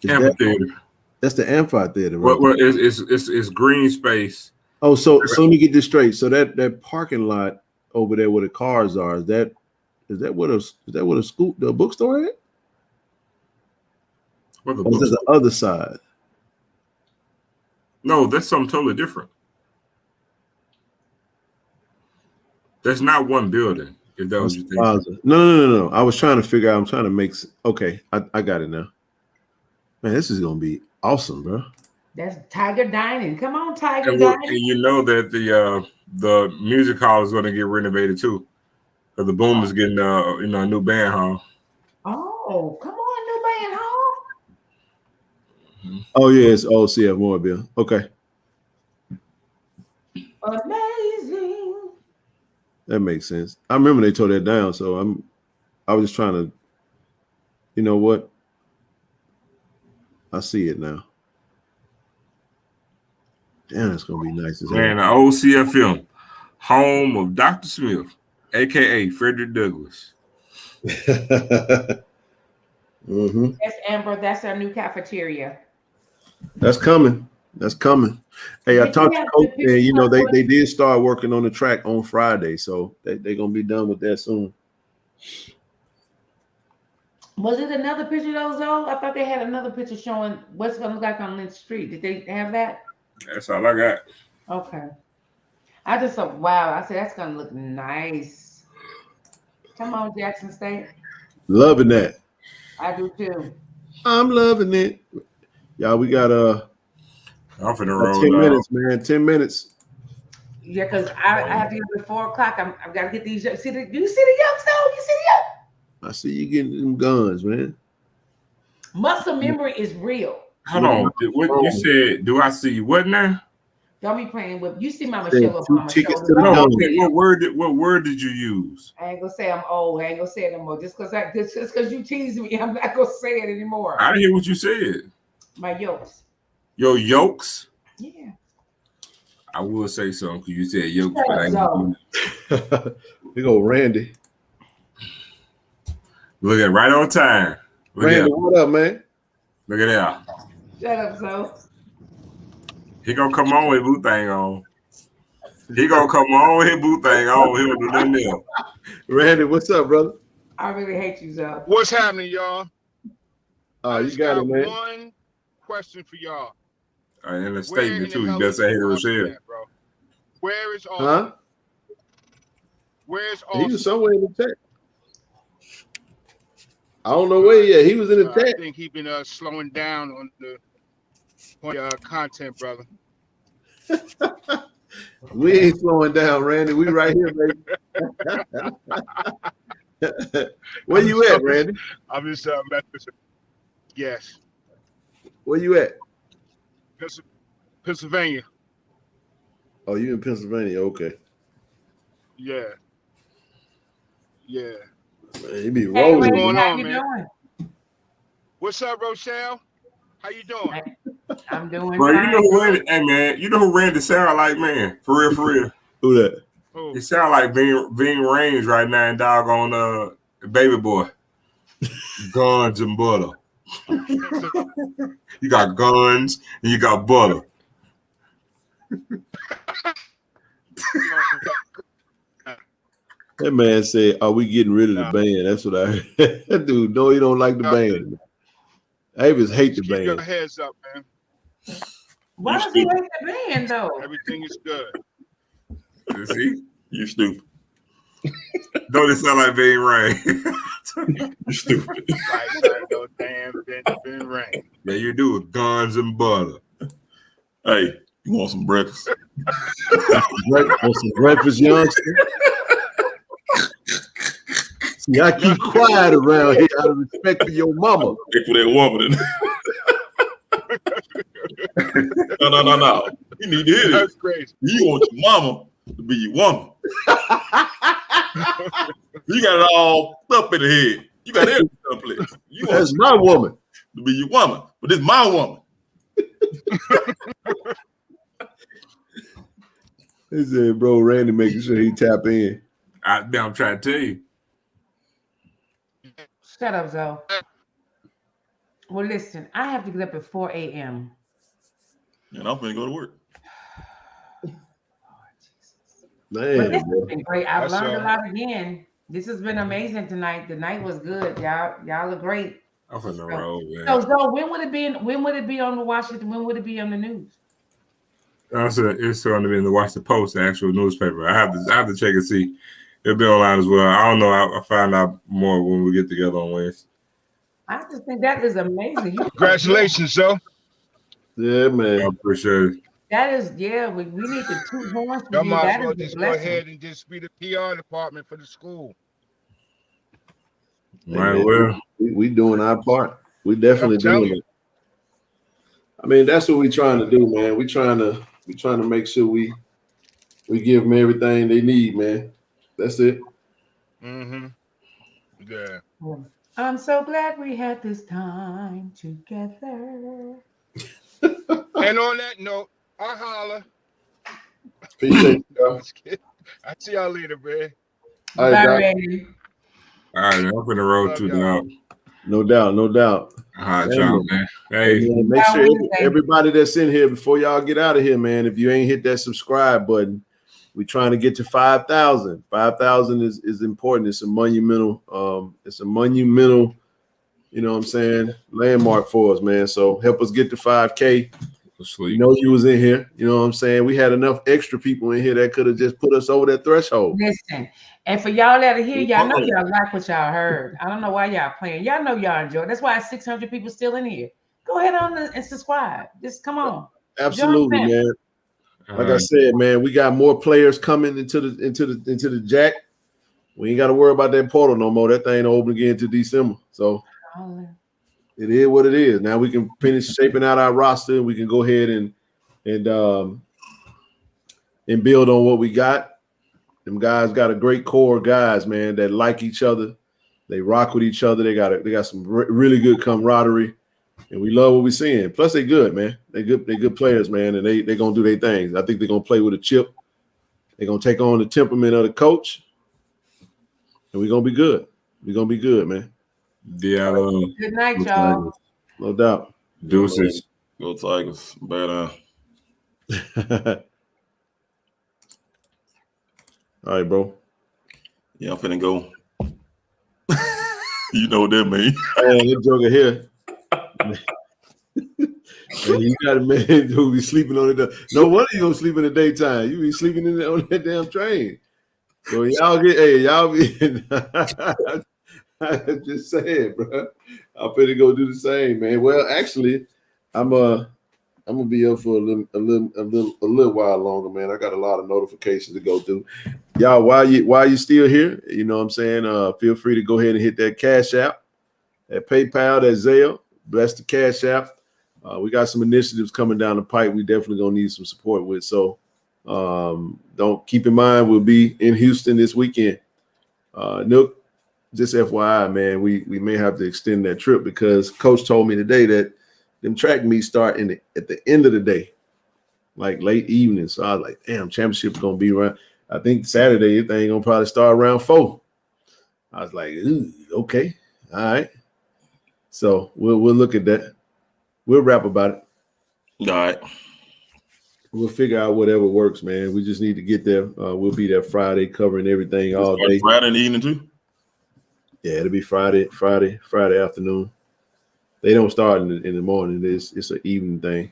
Amphitheater. That's the amphitheater, right? Well, it's green space. Oh, so let me get this straight. So that parking lot over there where the cars are, is that what the bookstore is? Or is it the other side? No, that's something totally different. That's not one building. If that was your thing. No. I was trying to figure out. I'm trying to make. Okay, I got it now. Man, this is gonna be awesome, bro. That's Tiger Dining. Come on, Tiger Dining. And you know that the music hall is going to get renovated too. Because the Boom is getting a new band hall. Oh, come on, new band hall. Mm-hmm. Oh yeah, it's OCF Mobile. Okay. Amazing. That makes sense. I remember they tore that down, so I was just trying to, you know what? I see it now. Damn, it's gonna be nice as hell. Man, the OCFM, home of Dr. Smith, aka Frederick Douglass. Mm-hmm. Yes, Amber, that's our new cafeteria. That's coming. Hey, I talked to Coach, and you know they did start working on the track on Friday, so they're gonna be done with that soon. Was it another picture that was on? I thought they had another picture showing what's gonna look like on Lynch Street. Did they have that? That's all I got. Okay. I just thought, wow. I said that's gonna look nice. Come on, Jackson State. Loving that. I do too. I'm loving it. Y'all, we got I'm finna roll 10 down. minutes, man. 10 minutes. Yeah, because I have to get up at 4 o'clock. I've got to get these. Do you see the yolks though? You see the yolk? I see you getting them guns, man. Muscle memory is real. Hold on. What you said? Do I see what now? Don't be playing with. You see my Michelle Two Obama tickets shoulders. to the No. gun. Okay. What word did you use? I ain't gonna say I'm old. I ain't gonna say it no more. Just because you tease me, I'm not gonna say it anymore. I didn't hear what you said. My yolks. Your yolks. Yeah. I will say something because you said yolks, but I ain't. Here go Randy. Look at right on time. Look Randy, at what up, man? Look at that. Shut up, so. He gonna come on with boot thing on. He gonna come on with his boot thing on. He don't do nothing else. Randy, what's up, brother? I really hate you, Zoe. What's happening, y'all? You got it, man. One question for y'all. And a Where statement in too. the You hell better is say hey to Austin Rochelle. at, bro? Where is Austin? Huh? Where's He Austin? was somewhere in the chat. I don't know where yet. He was in the I chat. think he been slowing down on the content, brother. We ain't slowing down, Randy. We right here, baby. Where you at, Randy? I'm just yes. Where you at? Pennsylvania. Oh, you in Pennsylvania? Okay. Yeah. Yeah. Man, he be Hey, rolling. What's Randy, going how on, you man? doing? What's up, Rochelle? How you doing? I'm doing Bro, you fine. know who Randy? Hey man, you know who Randy sound like, man? For real, for real. Who that? Oh. He sound like Ving Rhames right now and doggone Baby Boy. Guns and butter. You got guns and you got butter. That man said, "Are we getting rid of the band?" That's what I heard. That dude, no, he don't like the band. Avis hate the Keep your band. heads up, man. Why does he hate the band though? Everything is good. You see? You stupid. Don't it sound like Ving Rhames? You stupid. Like no damn been rain. Yeah, you do with guns and butter. Hey, you want some breakfast? Want some breakfast, youngster? See, I keep quiet around here out of respect for your mama. Respect for that woman. No. You need to hear this. That's crazy. You want your mama to be your woman. You got it all up in the head. You got everything someplace. You want That's my woman to be your woman, but this is my woman. He said, "Bro, Randy making sure he tap in." I'm trying to tell you. Shut up, Zoe. Well, listen, I have to get up at 4 a.m. And I'm gonna go to work. Man, But this bro. has been great. I've That's learned a lot again. This has been amazing tonight. The night was good. Y'all are great. I'm finna roll, man. So when would it be? When would it be on the Washington? When would it be on the news? It's going to be in the Washington Post, the actual newspaper. I have to check and see. It'll be online as well. I don't know. I'll find out more when we get together on Wednesday. I just think that is amazing. Congratulations, Joe. Yeah, man. I appreciate it. That is, yeah. We need to toot horns for Y'all you. might That as well is a just go blessing. ahead and just be the PR department for the school. Right, well, we doing our part. We definitely I'm telling doing you. it. I mean, that's what we're trying to do, man. We're trying to make sure we give them everything they need, man. That's it. Mm-hmm. Yeah. I'm so glad we had this time together. And on that note, I holler. Appreciate you. I see y'all later, man. All right, Doc. all right, man. I'm finna roll too now. No doubt. All right, y'all, man. Hey, man, make sure everybody that's in here, before y'all get out of here, man, if you ain't hit that subscribe button, we're trying to get to 5,000. 5,000 is important. It's a monumental, you know what I'm saying, landmark for us, man. So help us get to 5K. You know you was in here. You know what I'm saying? We had enough extra people in here that could have just put us over that threshold. Listen, and for y'all that are here, y'all know y'all like what y'all heard. I don't know why y'all playing. Y'all know y'all enjoy. That's why 600 people still in here. Go ahead on and subscribe. Just come on. Absolutely, man. Like I said, man, we got more players coming into the jack. We ain't got to worry about that portal no more. That thing ain't open again to December. So it is what it is. Now we can finish shaping out our roster. We can go ahead and build on what we got. Them guys got a great core of guys, man, that like each other. They rock with each other. They got some really good camaraderie, and we love what we're seeing. Plus, they good, man. They good players, man, and they gonna do their things. I think they're gonna play with a chip. They're gonna take on the temperament of the coach, and we're gonna be good. We're gonna be good, man. Yeah. Good night, y'all. No doubt. Deuces. Go Tigers. Better. All right, bro. Yeah, I'm finna go. You know what that means. Man, that joker here. Man, you got a man who be sleeping on it. No wonder you don't sleep in the daytime. You be sleeping on that damn train. So y'all be. I'm just saying, bro. I'm finna go do the same, man. Well, actually, I'm gonna be up for a little while longer, man. I got a lot of notifications to go through. Y'all, while you still here, you know what I'm saying? Feel free to go ahead and hit that Cash App, that PayPal, that Zelle. Bless the Cash App. We got some initiatives coming down the pipe. We definitely gonna need some support with. So don't keep in mind we'll be in Houston this weekend. Nook, just FYI, man, we may have to extend that trip because Coach told me today that them track meets start at the end of the day, like late evening. So I was like, damn, championship's gonna be around. I think Saturday thing gonna probably start around 4. I was like, okay, all right. So we'll look at that. We'll rap about it. All right. We'll figure out whatever works, man. We just need to get there. We'll be there Friday, covering everything all day. Friday in the evening too. Yeah, it'll be Friday afternoon. They don't start in the morning. It's an evening thing.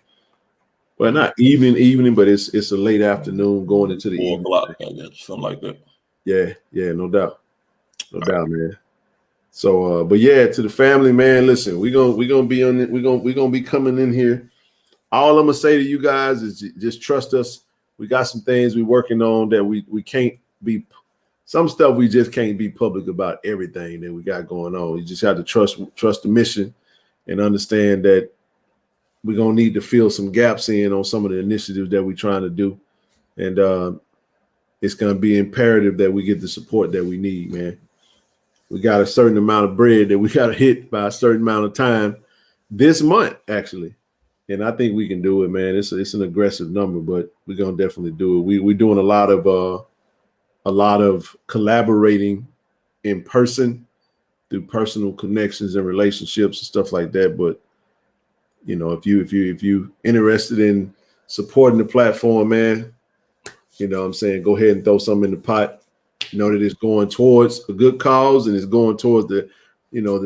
Well, not evening, but it's a late afternoon going into the 4 evening. o'clock, I guess, something like that. Yeah, no doubt, man. So, but yeah, to the family, man. Listen, we're gonna be on it. We're gonna be coming in here. All I'm gonna say to you guys is just trust us. We got some things we're working on that we can't be. Some stuff we just can't be public about everything that we got going on. You just have to trust the mission and understand that we're gonna need to fill some gaps in on some of the initiatives that we're trying to do, and it's gonna be imperative that we get the support that we need, man. We got a certain amount of bread that we got to hit by a certain amount of time this month, actually, and I think we can do it, man. It's an aggressive number, but we're gonna definitely do it. We're doing a lot of collaborating in person through personal connections and relationships and stuff like that. But you know, if you interested in supporting the platform, man, you know what I'm saying, go ahead and throw something in the pot. You know that it's going towards a good cause and it's going towards the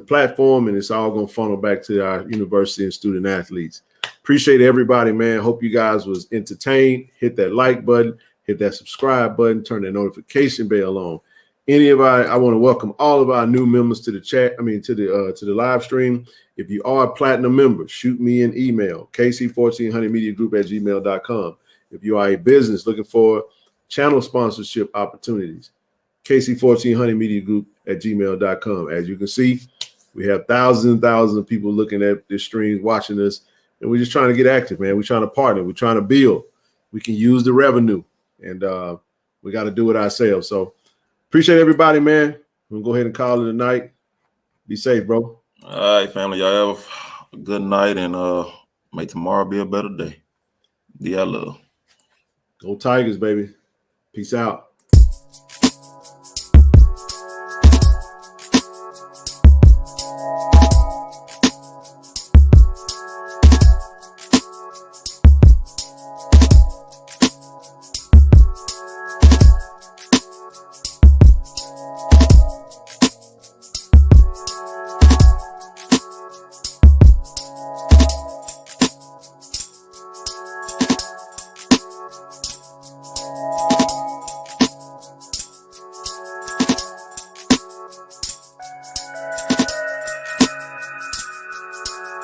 platform, and it's all going to funnel back to our university and student athletes. Appreciate everybody, man. Hope you guys was entertained. Hit that like button, hit that subscribe button, turn that notification bell on. I want to welcome all of our new members to the chat. I mean, to the live stream. If you are a platinum member, shoot me an email, kc1400mediagroup@gmail.com. If you are a business looking for channel sponsorship opportunities, kc1400mediagroup@gmail.com. As you can see, we have thousands and thousands of people looking at this stream, watching us, and we're just trying to get active, man. We're trying to partner. We're trying to build. We can use the revenue, and we got to do it ourselves. So appreciate everybody, man. We'll go ahead and call it a night. Be safe, bro. All right, family. Y'all have a good night, and may tomorrow be a better day. Yeah, love. Go Tigers, baby. Peace out.